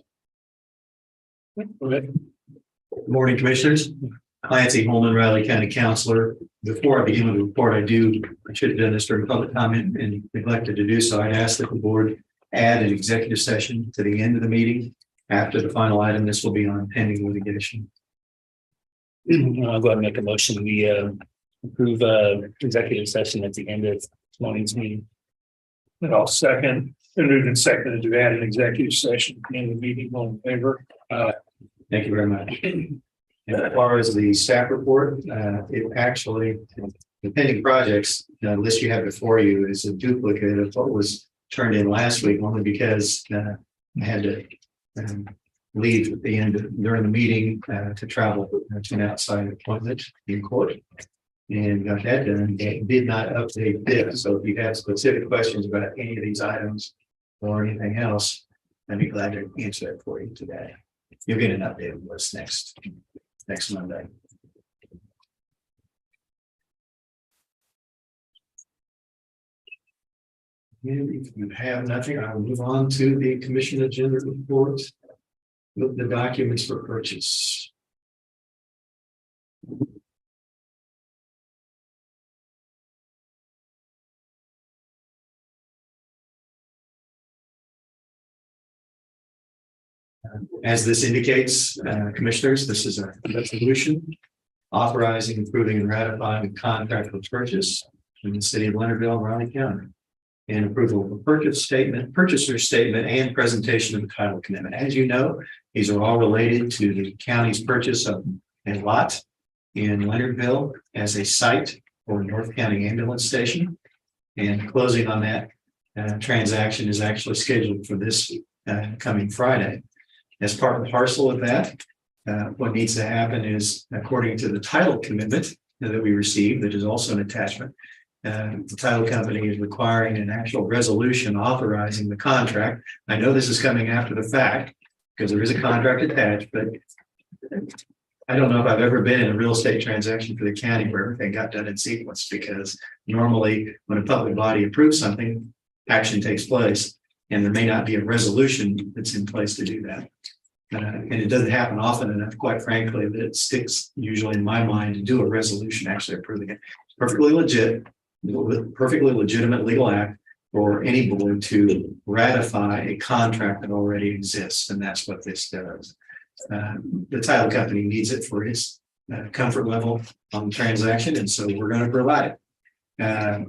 morning, Commissioners. Clancy Holman, Riley County Counselor. Before I begin with the report, I should have done this during public comment and neglected to do so. I'd ask that the board add an executive session to the end of the meeting. After the final item, this will be on pending litigation. I'll go ahead and make a motion. We approve executive session at the end of this morning's meeting. And I'll second, and moved and seconded to add an executive session in the meeting. All in favor? Thank you very much. And as far as the staff report, it actually, the pending projects, the list you have before you is a duplicate of what was turned in last week, only because I had to leave at the end during the meeting to travel to an outside appointment in court. And got that done. It did not update this. So if you have specific questions about any of these items or anything else, I'd be glad to answer that for you today. You'll get an updated list next Monday. And if you have nothing, I will move on to the commission agenda report with the documents for purchase. As this indicates, commissioners, this is a resolution authorizing, approving, and ratifying the contract for purchase in the city of Leonardville, and Riley County, and approval of a purchaser statement, and presentation of the title commitment. As you know, these are all related to the county's purchase of a lot in Leonardville as a site for North County Ambulance Station, and closing on that transaction is actually scheduled for this coming Friday. As part and parcel of that, what needs to happen is, according to the title commitment that we received, that is also an attachment, the title company is requiring an actual resolution authorizing the contract. I know this is coming after the fact because there is a contract attached, but I don't know if I've ever been in a real estate transaction for the county where everything got done in sequence, because normally when a public body approves something, action takes place. And there may not be a resolution that's in place to do that. And it doesn't happen often enough, quite frankly, that it sticks usually in my mind to do a resolution actually approving it. It's perfectly legitimate legal act for any board to ratify a contract that already exists. And that's what this does. The title company needs it for its comfort level on the transaction. And so we're going to provide it.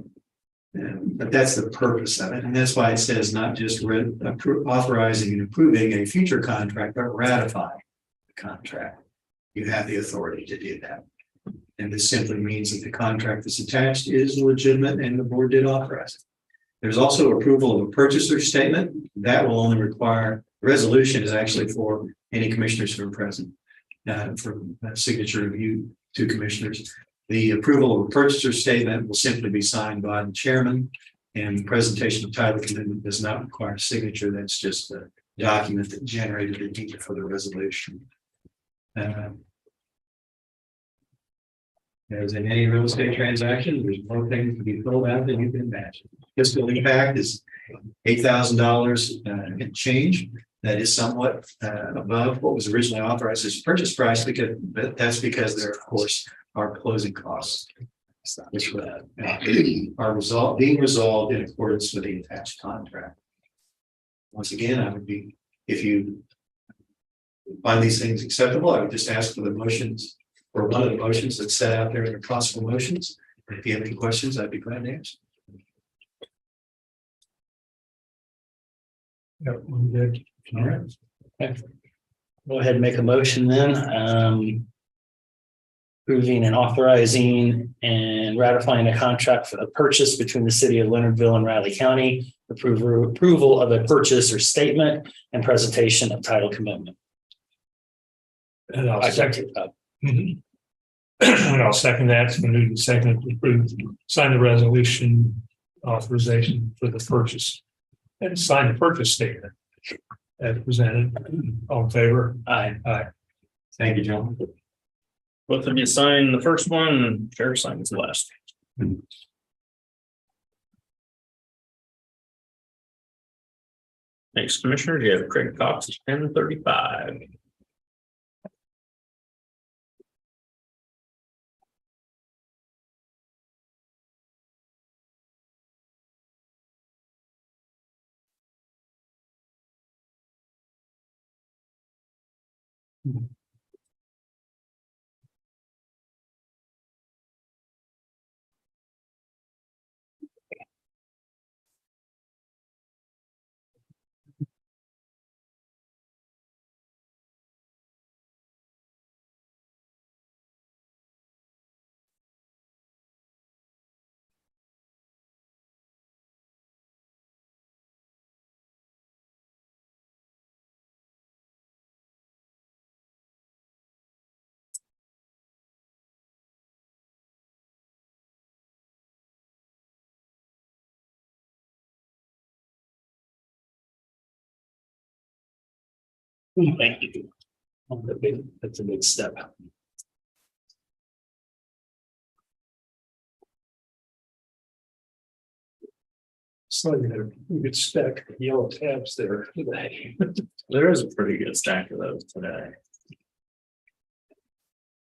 But that's the purpose of it. And that's why it says not just authorizing and approving a future contract, but ratifying the contract. You have the authority to do that. And this simply means that the contract that's attached is legitimate and the board did authorize it. There's also approval of a purchaser statement. That will only require, resolution is actually for any commissioners who are present for signature of you two commissioners. The approval of a purchaser statement will simply be signed by the chairman, and the presentation of title commitment does not require signature. That's just a document that generated the need for the resolution. As in any real estate transaction, there's more things to be filled out than you can imagine. Fiscal impact is $8,000 and change. That is somewhat above what was originally authorized as purchase price, but that's because there, of course, are closing costs, which are being resolved in accordance with the attached contract. Once again, I would be, if you find these things acceptable, I would just ask for the motions, or one of the motions that's set out there in the possible motions. If you have any questions, I'd be glad to answer. Yep, I'm good. All right. Okay. Go ahead and make a motion then. Approving and authorizing and ratifying a contract for the purchase between the city of Leonardville and Riley County. Approval of a purchase or statement and presentation of title commitment. And I'll second. And I'll second that. It's been moved and seconded to approve, sign the resolution authorization for the purchase. And sign the purchase statement as presented. All in favor? Aye. Aye. Thank you, John. Both of you sign the first one, and Chair signs the last. Next, Commissioner, you have Craig Cox, 1035. Thank you. That's a big step. So you get stuck yellow tabs there today. There is a pretty good stack of those today.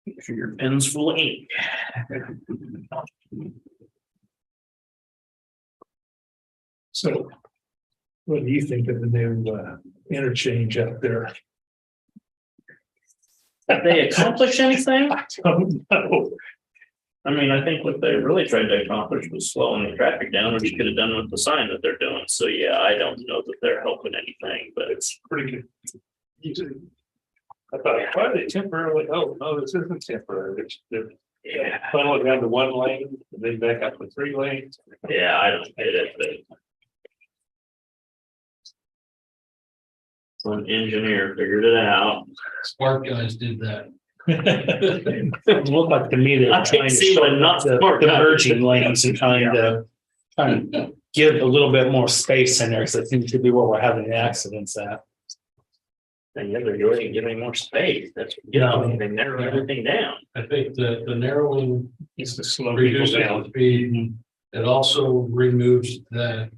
Make sure your pen's full of ink. So what do you think of the new interchange out there? Have they accomplished anything? I don't know. I mean, I think what they really tried to accomplish was slowing the traffic down, which you could have done with the sign that they're doing. So yeah, I don't know that they're helping anything, but It's pretty good. I thought, why are they temporarily? Oh, no, this isn't temporary. They're funneling down to one lane and then back up to 3 lanes. yeah, I don't get it, but. Some engineer figured it out. Smart guys did that. It looked like to me I they're can't trying to see shorten when up not the smart the guys. merging lanes and trying to give a little bit more space in there, because it seems to be where we're having the accidents at. And the other door didn't give any more space. That's, No. they narrowed everything down. I think the narrowing It's the slow people reduces the down. speed. It also removes that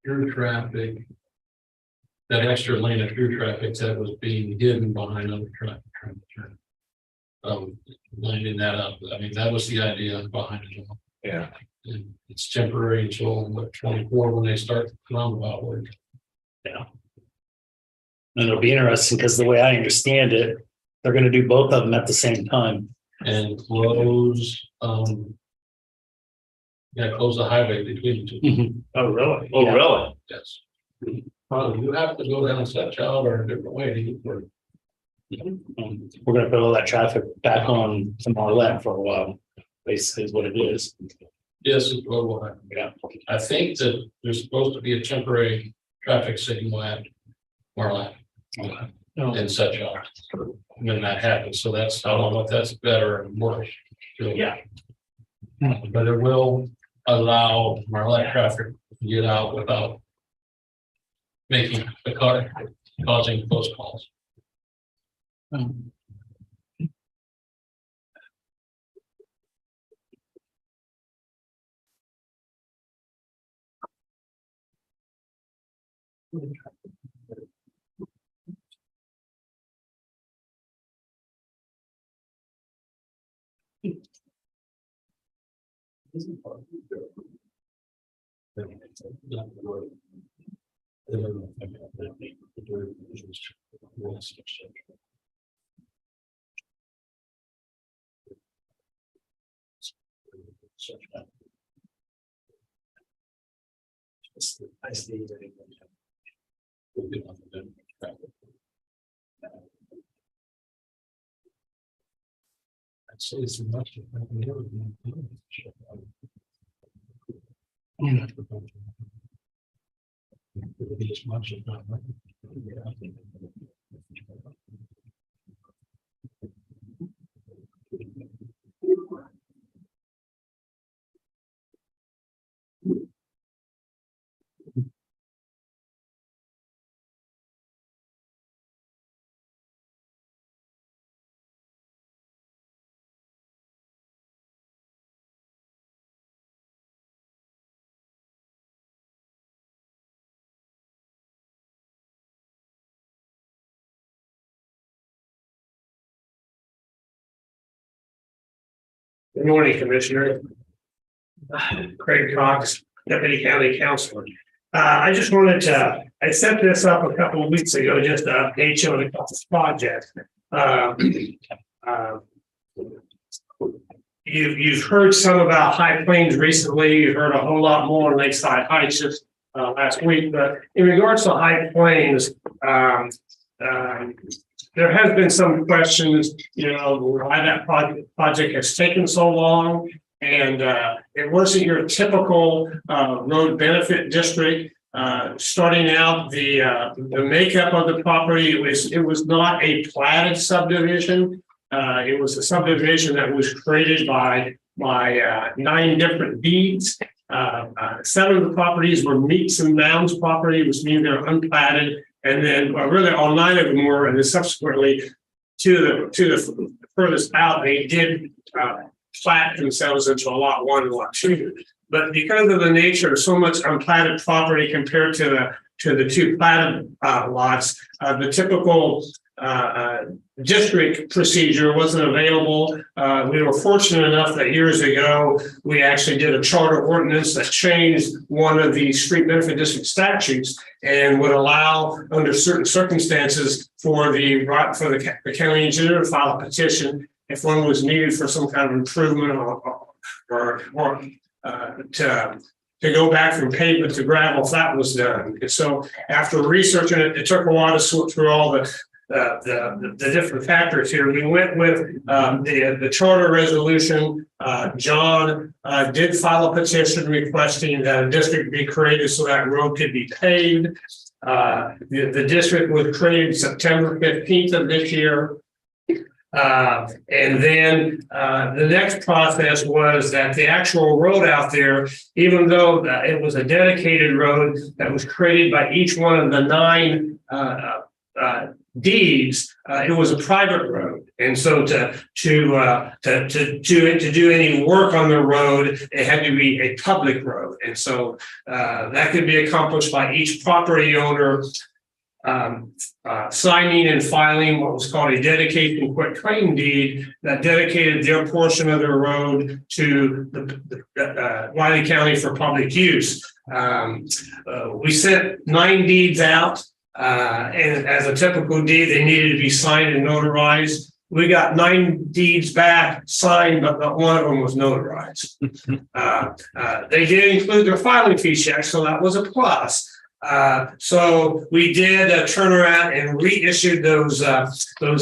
through traffic. That extra lane of through traffic that was being hidden behind other traffic trying to turn. Lining that up. I mean, that was the idea behind it all. Yeah. And it's temporary until what, 24 when they start the roundabout work. And it'll be interesting, because the way I understand it, they're gonna do both of them at the same time. And close, close the highway between the two. Oh, really? Oh, Yeah. really? Yes. You have to go down such out or a different way to get where. We're gonna put all that traffic back on to Marlette for a while, basically is what it is. Yes, it's what will happen. Yeah. I think that there's supposed to be a temporary traffic signal at Marlette No. and such out. When that happens, so that's, I don't know if that's better or worse. Yeah. But it will allow Marlette traffic to get out without making the car, causing close calls. I see. I'd say it's much. It's much of not. Good morning, Commissioner. Craig Cox, Deputy County Counselor. I just wanted to, I set this up a couple of weeks ago, just to update you on a couple of projects. You've heard some about High Plains recently. You heard a whole lot more on Lakeside Heights just last week. But in regards to High Plains, there has been some questions, why that project has taken so long. And it wasn't your typical road benefit district. Starting out, the makeup of the property, it was not a platted subdivision. It was a subdivision that was created by 9 different deeds. 7 of the properties were meets and bounds property, which means they're unplatted. And then really all 9 of them were, and then subsequently to the furthest out, they did plat themselves into a lot 1 and lot 2. But because of the nature of so much unplatted property compared to the 2 platted lots, the typical district procedure wasn't available. We were fortunate enough that years ago, we actually did a charter ordinance that changed one of the street benefit district statutes and would allow, under certain circumstances, for the county engineer to file a petition if one was needed for some kind of improvement or to go back from pavement to gravel if that was done. And so after researching it, it took a while to sort through all the different factors here. We went with the charter resolution. John did file a petition requesting that a district be created so that road could be paved. The district was created September 15th of this year. And then the next process was that the actual road out there, even though it was a dedicated road that was created by each one of the 9 deeds, it was a private road. And so to do any work on the road, it had to be a public road. And so that could be accomplished by each property owner signing and filing what was called a dedicated and quit claim deed that dedicated their portion of their road to the Wiley County for public use. We sent 9 deeds out, and as a typical deed, they needed to be signed and notarized. We got 9 deeds back signed, but not one of them was notarized. They did include their filing fee check, so that was a plus. So we did turn around and reissued those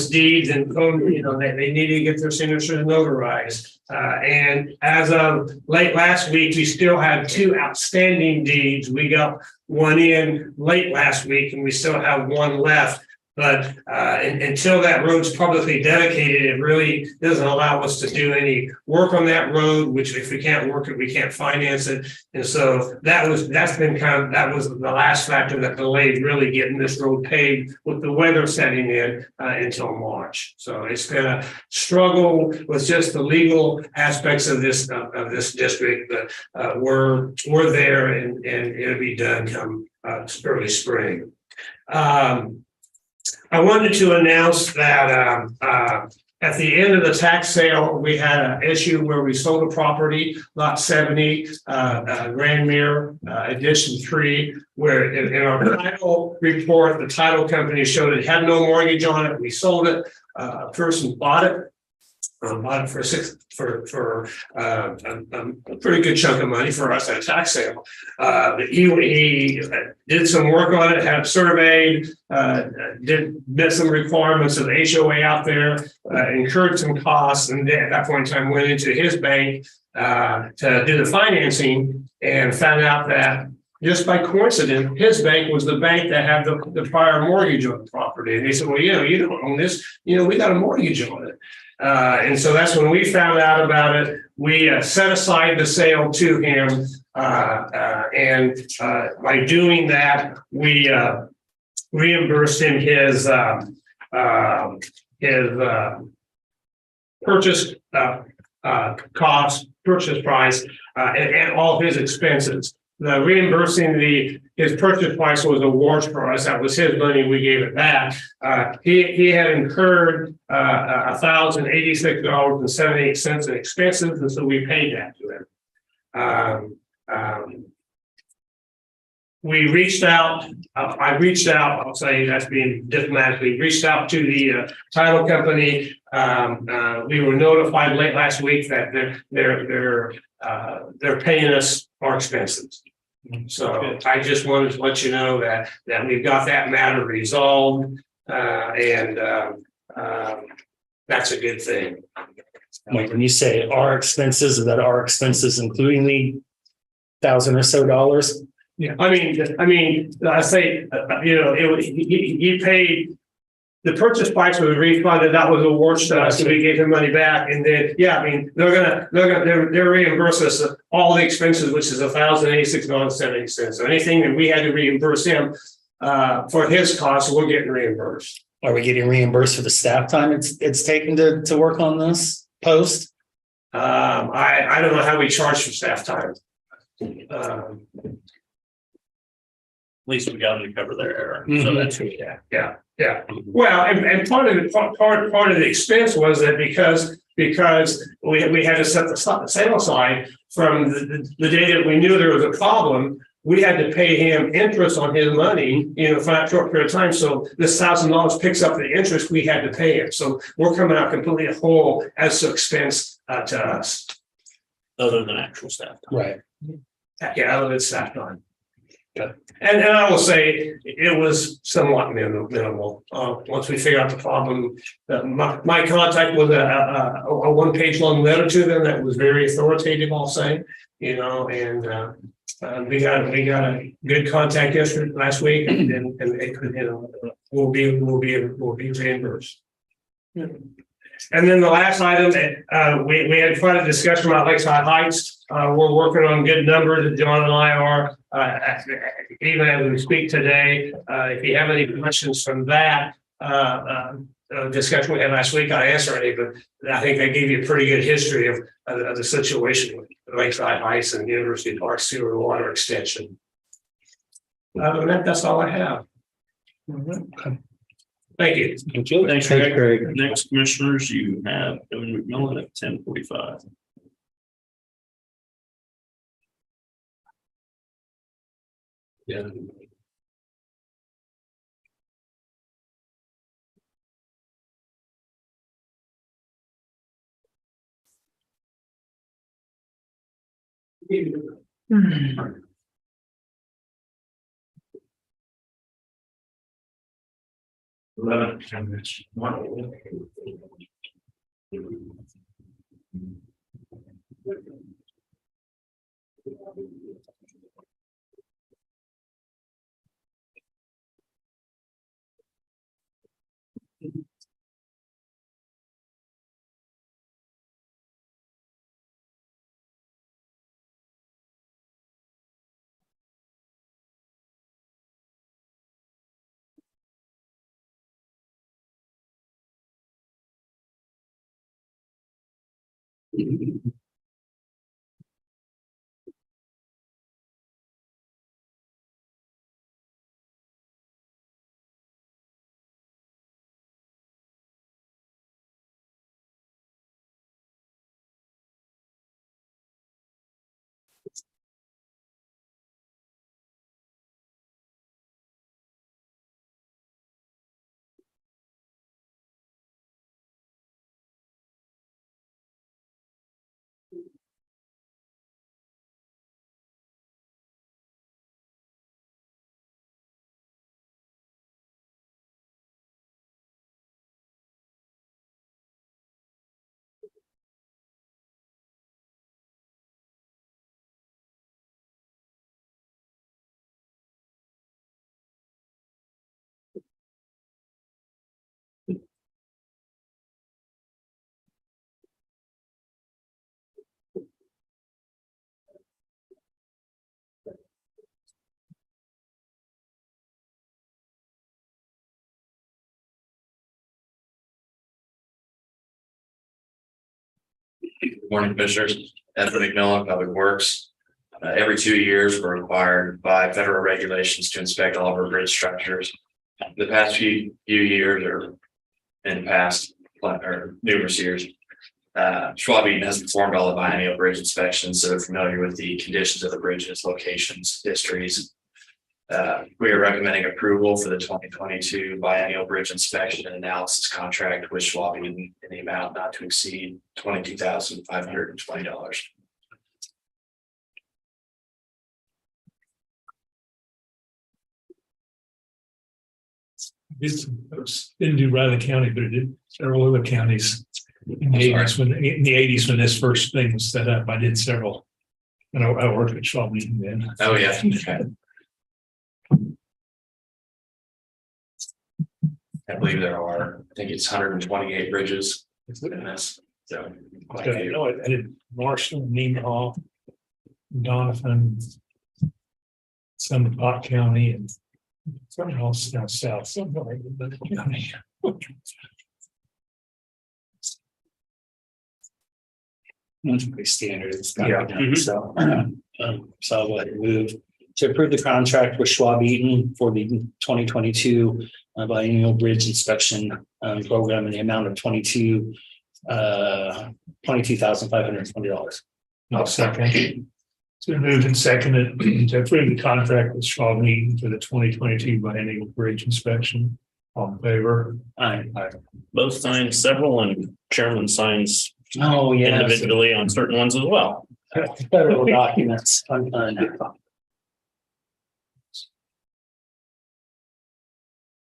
deeds, and they needed to get their signature notarized. And as of late last week, we still have 2 outstanding deeds. We got one in late last week, and we still have 1 left. But until that road's publicly dedicated, it really doesn't allow us to do any work on that road, which if we can't work it, we can't finance it. And so that was the last factor that delayed really getting this road paved with the weather setting in until March. So it's been a struggle with just the legal aspects of this district, but we're there and it'll be done come early spring. I wanted to announce that at the end of the tax sale, we had an issue where we sold a property, lot 70, Grandmere, Edition 3, where in our title report, the title company showed it had no mortgage on it. We sold it. A person bought it. Bought it for a pretty good chunk of money for us at a tax sale. He did some work on it, had it surveyed, met some requirements of the HOA out there, incurred some costs, and then at that point in time went into his bank to do the financing and found out that just by coincidence, his bank was the bank that had the prior mortgage on the property. And they said, well, you don't own this, we got a mortgage on it. And so that's when we found out about it. We set aside the sale to him. And by doing that, we reimbursed him his purchase cost, purchase price, and all his expenses. the reimbursing his purchase price was a wash for us. That was his money. We gave it back. He had incurred $1,086.78 in expenses, and so we paid that to him. We reached out, I'll say that's being diplomatic, we reached out to the title company. We were notified late last week that they're paying us our expenses. So I just wanted to let you know that we've got that matter resolved, and that's a good thing. Wait, when you say our expenses, is that our expenses including the $1,000 or so dollars? Yeah, I mean, I say, he paid, the purchase price was refunded, that was a wash to us, so we gave him money back, and then, yeah, I mean, they're reimburse us all the expenses, which is $1,086.70. So anything that we had to reimburse him for his costs, we're getting reimbursed. Are we getting reimbursed for the staff time it's taken to work on this post? I don't know how we charge for staff time. At least we got them to cover their error. So Mhm. that's good. Yeah. Well, and part of the expense was that because we had to set the sale aside from the day that we knew there was a problem, we had to pay him interest on his money, for that short period of time. So this $1,000 picks up the interest we had to pay him. So we're coming out completely whole as to expense to us. Other than actual staff time. Right. Yeah, other than staff time. And I will say it was somewhat minimal. Once we figured out the problem, my contact was a 1-page long letter to them that was very authoritative, I'll say, and we got a good contact last week, and it could, we'll be reimbursed. And then the last item, we had quite a discussion about Lakeside Heights. We're working on good numbers. John and I are, even as we speak today. If you have any questions from that discussion we had last week, I answer any, but I think they gave you a pretty good history of the situation with Lakeside Heights and University Park Sewer and Water Extension. Other than that, that's all I have. Okay. Thank you. Thank you. Thanks, Thanks, Greg. Greg. Next, commissioners, you have Kevin McMillan at 10:45. Yeah. Morning, Commissioners. Edward McMillan, Public Works. Every 2 years, we're required by federal regulations to inspect all of our bridge structures. The past few years, or in the past or numerous years, Schwab Eaton has performed all the biennial bridge inspections, so they're familiar with the conditions of the bridges, locations, histories. We are recommending approval for the 2022 biennial bridge inspection and analysis contract with Schwab Eaton in the amount not to exceed $22,520. This didn't do Riley County, but it did several other counties. In the eighties, when this first thing was set up, I did several. And I worked at Schwab Eaton then. Oh, yeah. I believe there are, I think it's 128 bridges in this, so. quite a I few. know I did Marshall, Nemaha, Donovan, some of Pot County and some else down south, some of the county. That's pretty standard. It's got Yeah. to be done. So I'll go ahead and move to approve the contract with Schwab Eaton for the 2022 biennial bridge inspection program in the amount of $22,520. No, second. It's been moved and seconded to approve the contract with Schwab Eaton for the 2022 biennial bridge inspection. All in favor? Aye. Both signed several and chairman signs Oh, yeah. individually on certain ones as well. Federal documents.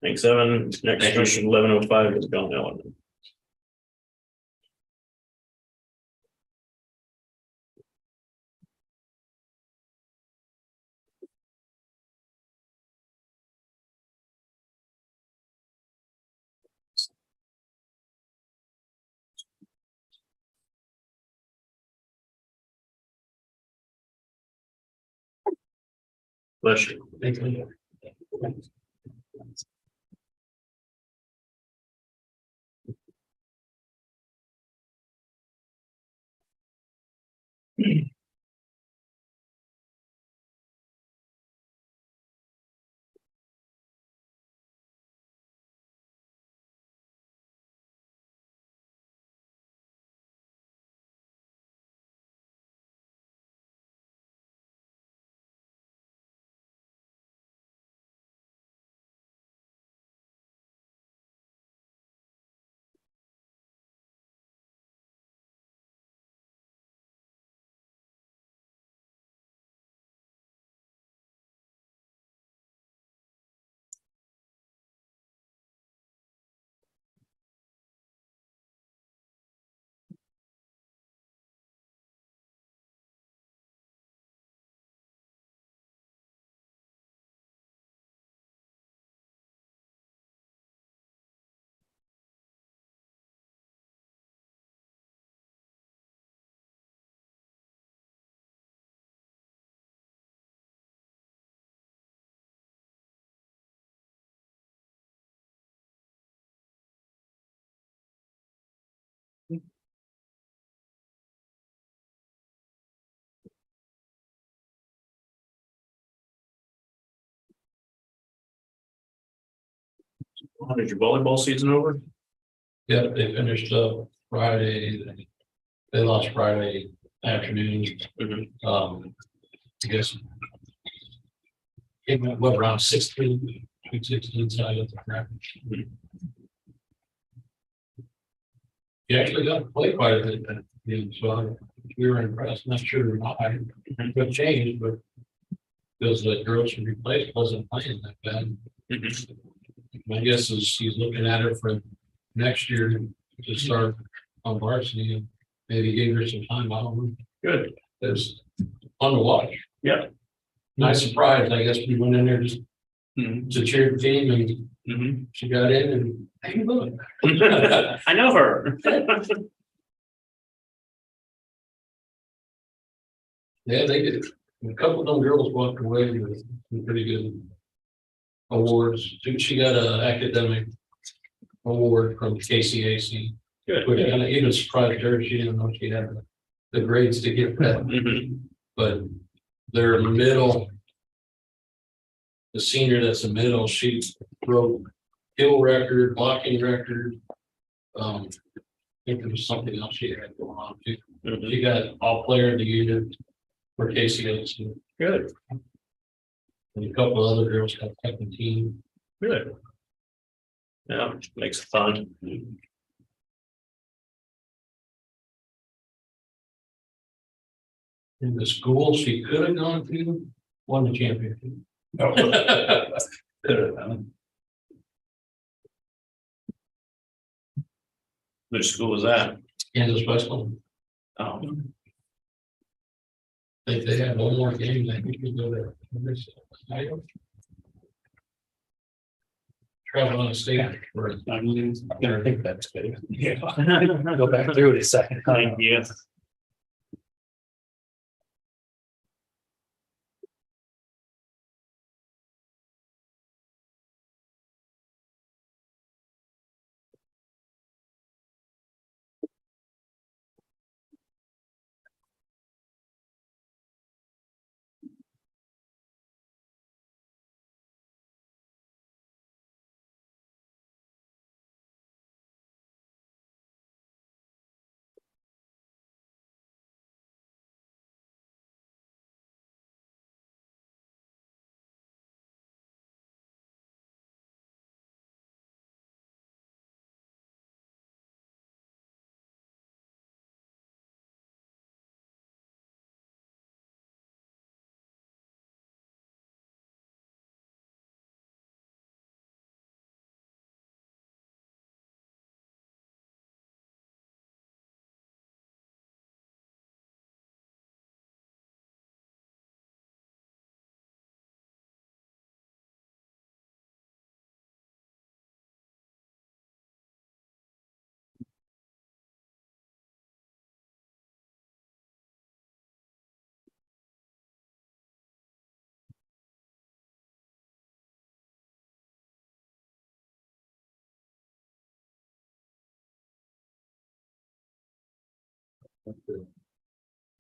Thanks, Evan. Next question, 1105 is Bill Allen. Bless you. Is your volleyball season over? Yep, they finished up Friday. They lost Friday afternoon. I guess. It went around 16 inside of the crap. He actually got to play quite a bit that game, so we were impressed. Not sure why it could change, but those girls from replaced wasn't playing that bad. My guess is he's looking at it for next year to start on varsity and maybe give her some time. I don't know. Good. It's fun to watch. Yeah. Nice surprise. I guess we went in there just to cheer the team and she got in and how you doing? I know her. Yeah, they did. A couple of them girls walked away with some pretty good awards. She got an academic award from KCAC. Good. Which kind of even surprised her. She didn't know she had the grades to get that. But their middle. The senior that's a middle, she broke hill record, blocking record. I think there was something else she had going on too. She got all player of the year for Casey Hudson. Good, And a couple of other girls got second team. good. Yeah, makes it fun. In the school she could have gone to, won the championship. No. Could have done. Which school was that? Kansas Westland. Oh, I think they had one more game. I think we go there. Travel on a state for I'm gonna think that's good. Yeah. Go back through it a second. thank you.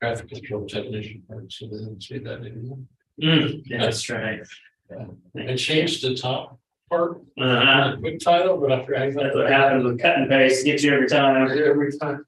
traffic control technician. So they didn't say that anymore. That's right. I changed the top part, Uh-huh. quick title, but I forgot. That's what happens with cut and paste, gets you every time. Every time.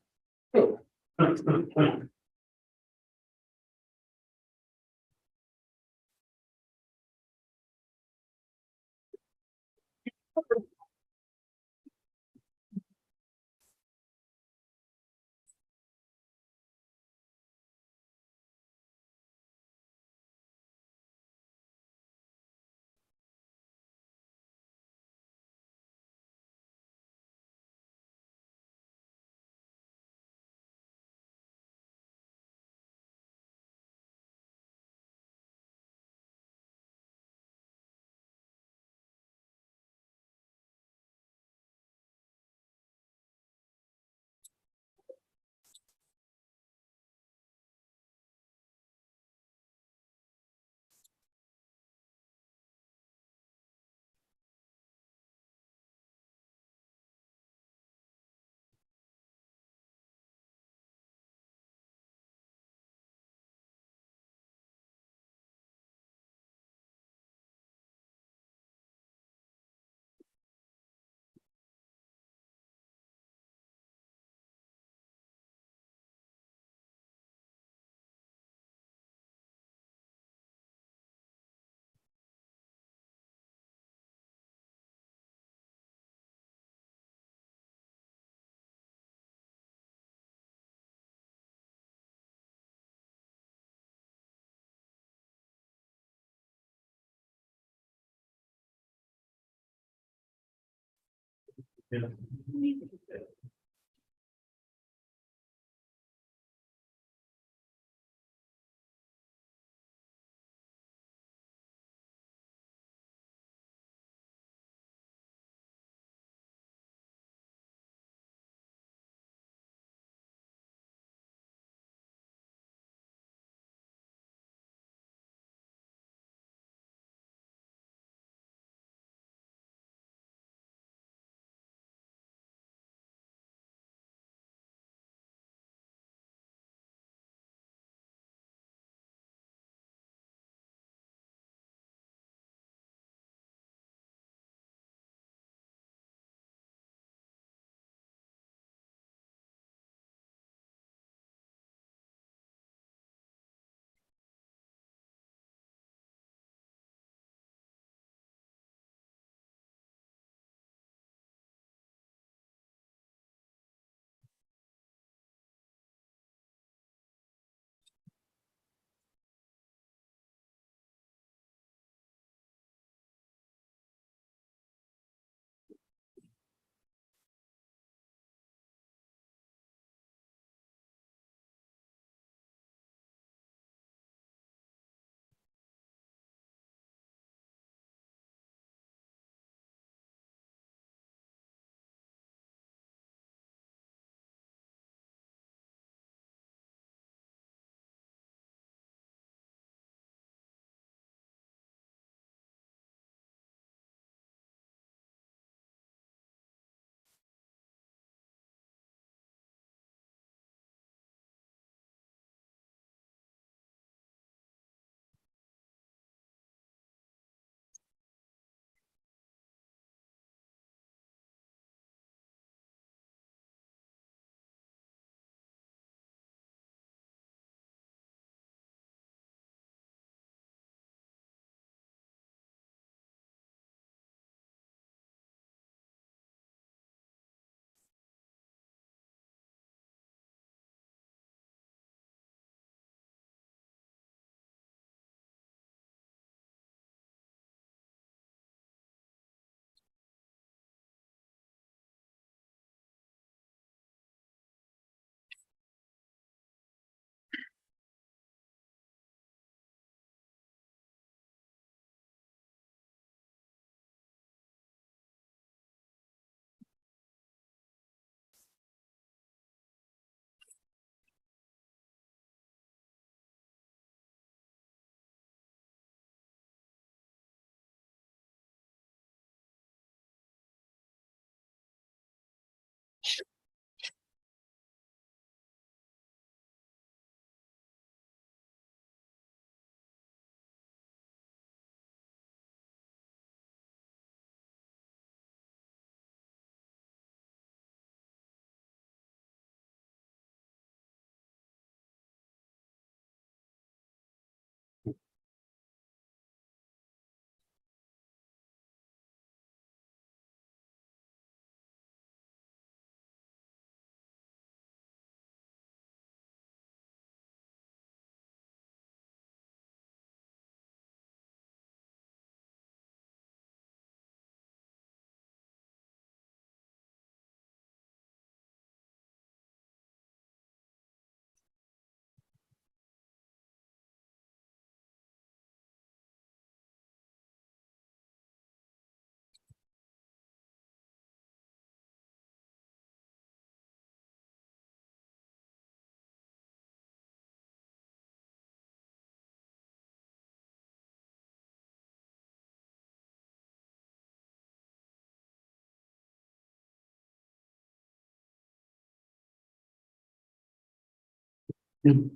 Any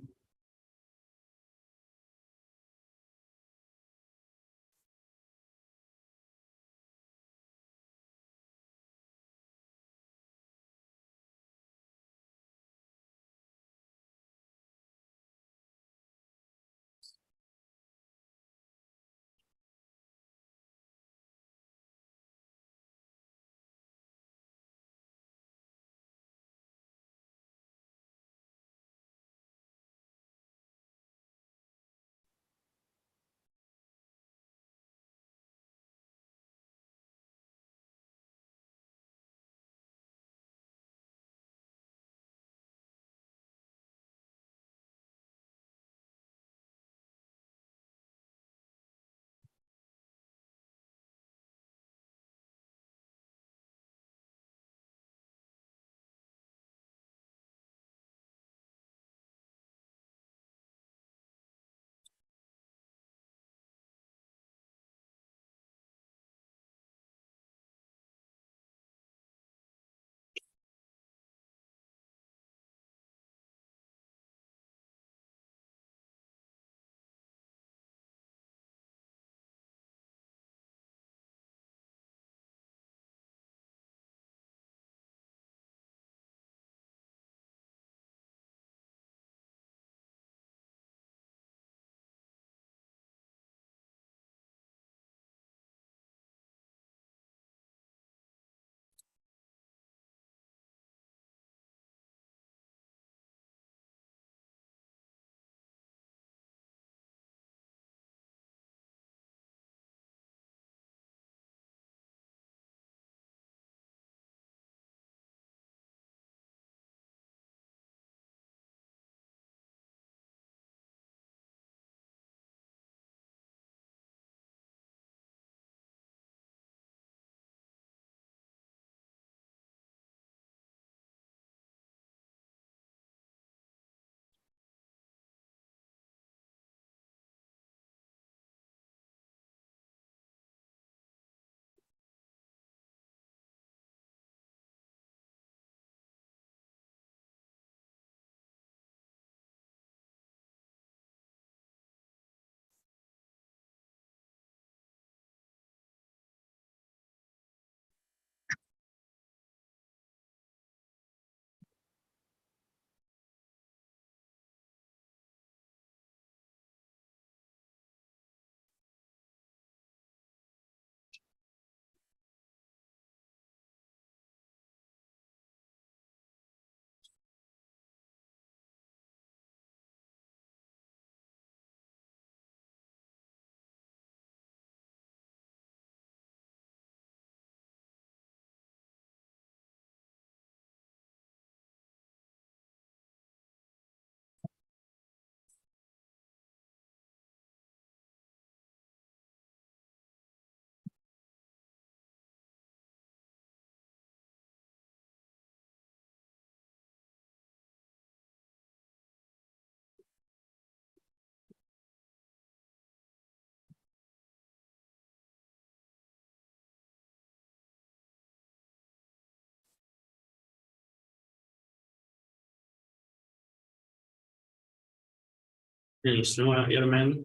snow out yet, Amanda?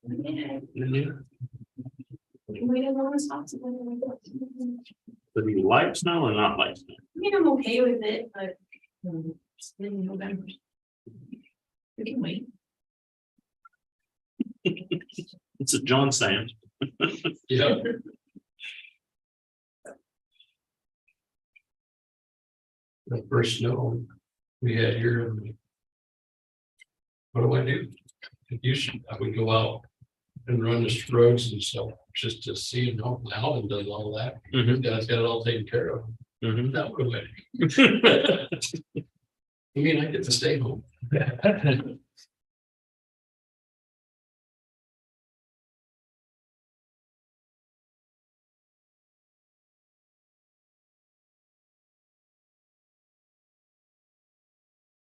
Yeah. Yeah. We don't know responsibility. So do you like snow or not like snow? I mean, I'm okay with it, but. It's in November. We can wait. It's a John Sand. Yeah. The first snow we had here. What do I do? I would go out and run the roads and stuff, just to see, and how Alan does all that. Mhm. Guys got it all taken care of. Mhm. That would have I mean, I get to stay home.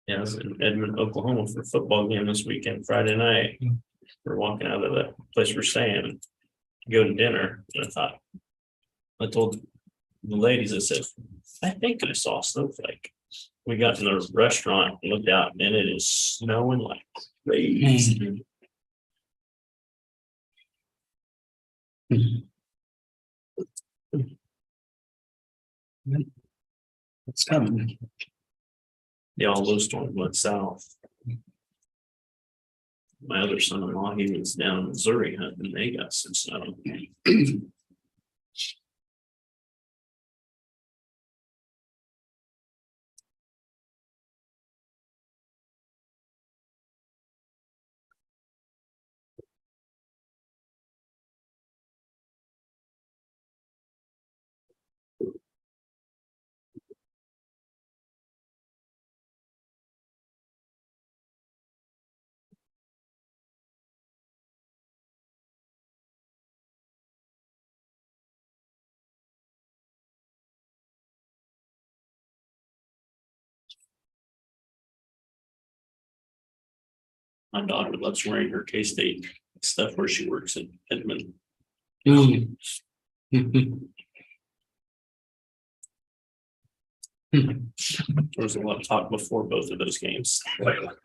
Yeah, I was in Edmond, Oklahoma for a football game this weekend, Friday night. We're walking out of the place we're staying, to go to dinner, and I told the ladies, I said, I think I saw a snowflake. We got in the restaurant, looked out, and it is snowing like crazy. It's coming. Yeah, all those storms went south. My other son-in-law, he was down in Missouri hunting, they got some snow. My daughter loves wearing her K-State stuff where she works in Edmond. Mm. There was a lot of talk before both of those games.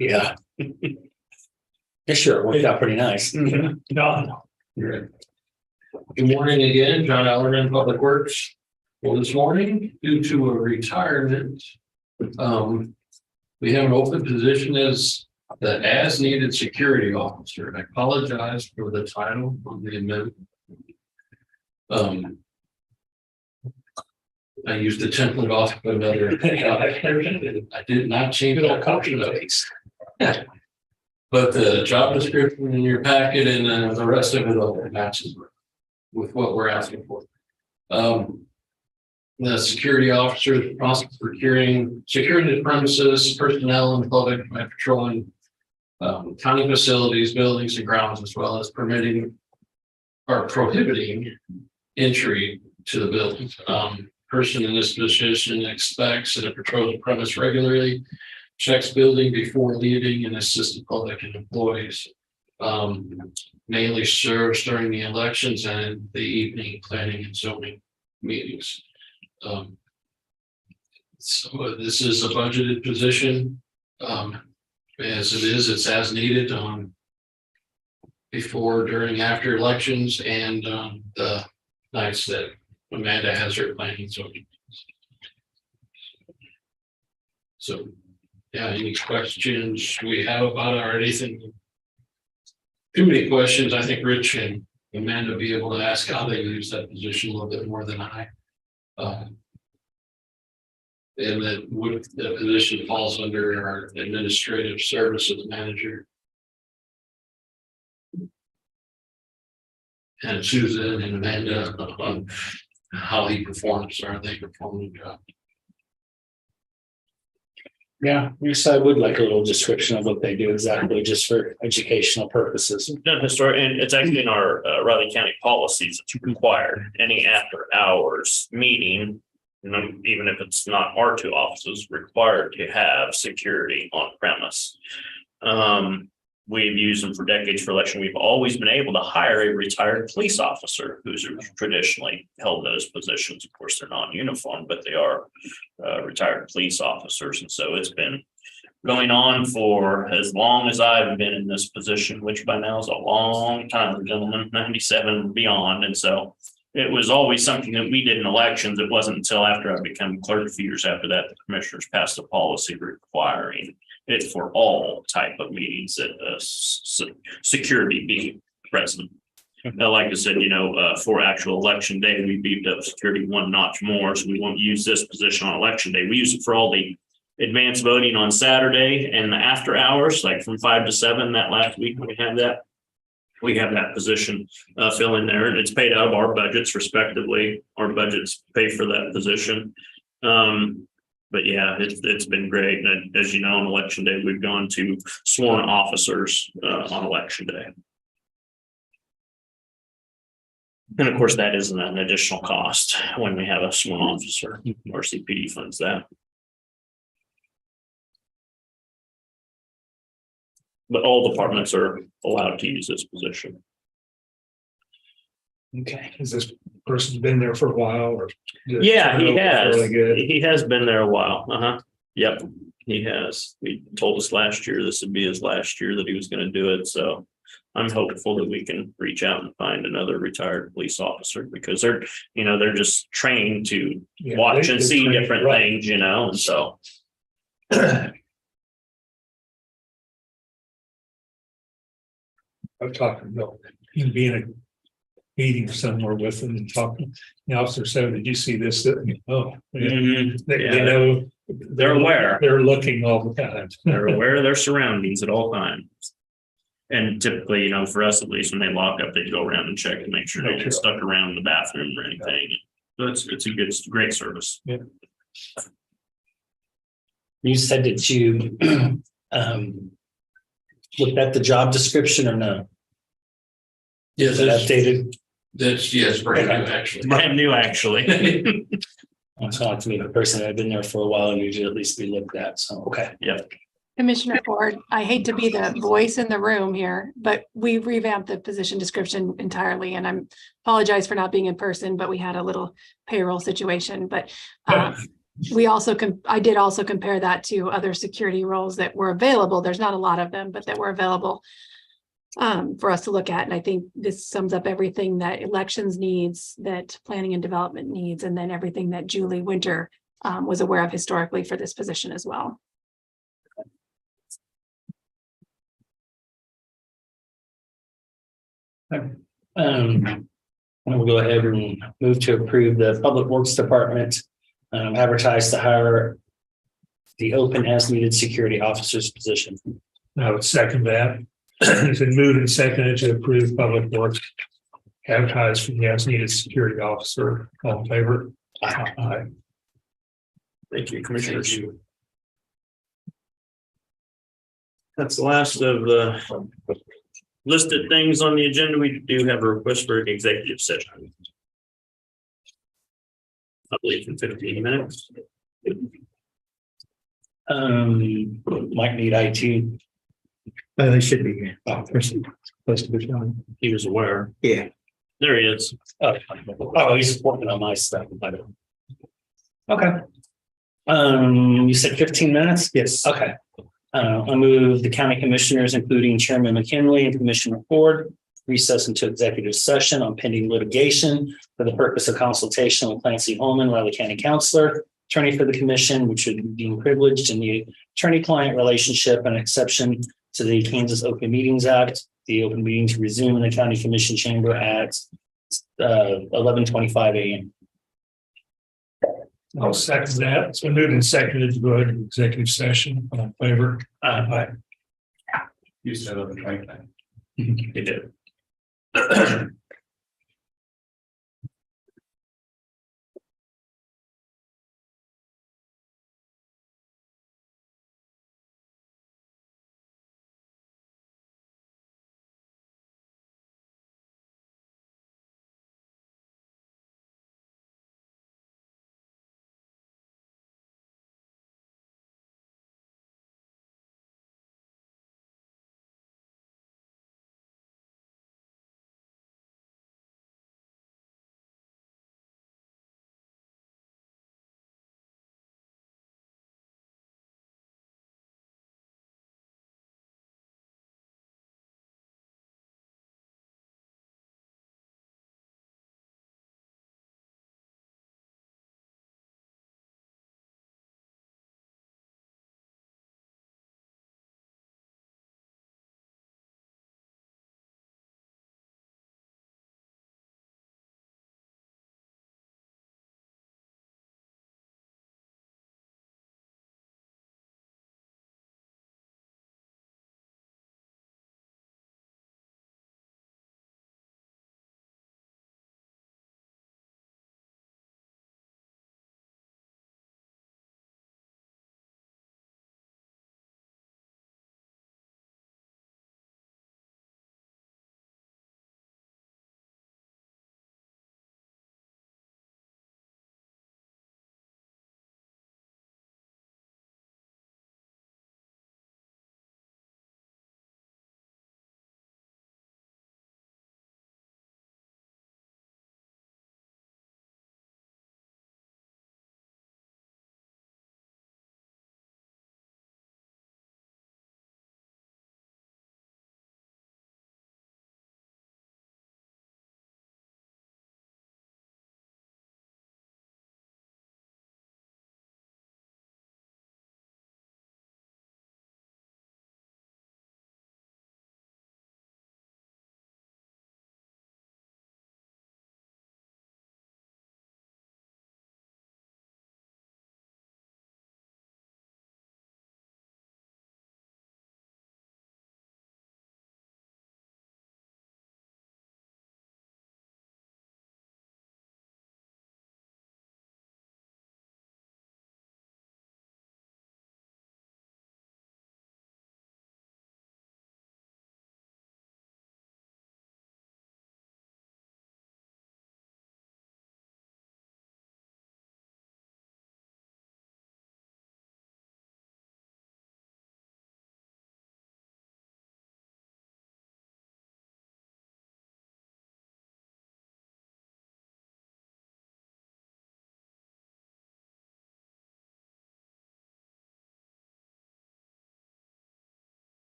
Yeah. Yeah, sure, it worked out pretty nice. Good morning again, John Allerman, Public Works. Well, this morning, due to a retirement, we have an open position as the as-needed security officer. I apologize for the title on the amendment. I used the template off of another. I did not change that copy notes. But the job description in your packet and the rest of it all matches with what we're asking for. The security officer is responsible for securing the premises, personnel, and public by patrolling county facilities, buildings, and grounds, as well as permitting or prohibiting entry to the buildings. Person in this position expects and patrols the premise regularly, checks building before leaving, and assists the public and employees. Mainly serves during the elections and the evening planning and zoning meetings. So this is a budgeted position. As it is, it's as needed before, during, after elections, and the nights that Amanda has her planning zoning. So, yeah, any questions we have about it or anything? Too many questions. I think Rich and Amanda will be able to ask how they use that position a little bit more than I. And that the position falls under our administrative services manager. And Susan and Amanda on how he performs, or they perform the job. Yeah, yes, I would like a little description of what they do exactly, just for educational purposes. Done historic, and it's actually in our Riley County policies. It's required any after hours meeting, even if it's not our two offices, required to have security on premise. We've used them for decades for election. We've always been able to hire a retired police officer who's traditionally held those positions. Of course, they're non-uniform, but they are retired police officers. And so it's been going on for as long as I've been in this position, which by now is a long time, gentlemen, 97 and beyond. And so it was always something that we did in elections. It wasn't until after I became clerk a few years after that, the commissioners passed a policy requiring it for all type of meetings that security be present. Now, like I said, for actual election day, we beefed up security one notch more. So we won't use this position on election day. We use it for all the advanced voting on Saturday and the after hours, like from 5 to 7 that last week we have that. We have that position fill in there, and it's paid out of our budgets respectively. Our budgets pay for that position. But yeah, it's been great. And as you know, on election day, we've gone to sworn officers on election day. And of course, that isn't an additional cost when we have a sworn officer. Our CPD funds that. But all departments are allowed to use this position. Okay. Has this person been there for a while or? Yeah, he has. Really good. He has been there a while. Yep, he has. He told us last year this would be his last year that he was gonna do it, so. I'm hopeful that we can reach out and find another retired police officer because they're, they're just trained to Yeah, watch they- and they're see trained, different right. things, and so. I'm talking about him being a meeting somewhere with them and talking. The officer said, "Did you see this?" Oh, yeah. They Yeah, know. they're aware. They're looking all the time. They're aware of their surroundings at all times. And typically, for us at least, when they lock up, they go around and check to make sure no one's stuck around in the bathroom or anything. So it's a great service. Yeah. You said that you looked at the job description or no? Yes, Is it updated? that's, yes, brand new, actually. Brand new, actually. It's not to me, the person that had been there for a while and usually at least be looked at. So, okay. Yep. Commissioner Ford, I hate to be the voice in the room here, but we revamped the position description entirely and I'm apologize for not being in person, but we had a little payroll situation, but I did also compare that to other security roles that were available. There's not a lot of them, but that were available for us to look at. And I think this sums up everything that elections needs, that planning and development needs, and then everything that Julie Winter was aware of historically for this position as well. We'll go ahead and move to approve the Public Works Department advertise to hire the open as needed security officer's position. I would second that. It's been moved and seconded to approve public works. Advertise for the as needed security officer. All in favor? Aye. Thank you, Commissioners. That's the last of the listed things on the agenda. We do have a request for an executive session. I believe in 15 minutes. Might need IT. They should be here. Oh, They're supposed to be showing. He was aware. Yeah. There he is. oh, he's working on my stuff. I don't. Okay. You said 15 minutes? Yes. Okay. I move the county commissioners, including Chairman McKinley and Commissioner Ford, recess into executive session on pending litigation for the purpose of consultation with Clancy Holman, Riley County Counselor, attorney for the commission, which would be deemed privileged in the attorney-client relationship and exception to the Kansas Open Meetings Act. The open meeting to resume in the county commission chamber at 11:25 a.m. I'll second that. It's been moved and seconded to go ahead to executive session. All in favor? Aye. You said on the train thing. He did.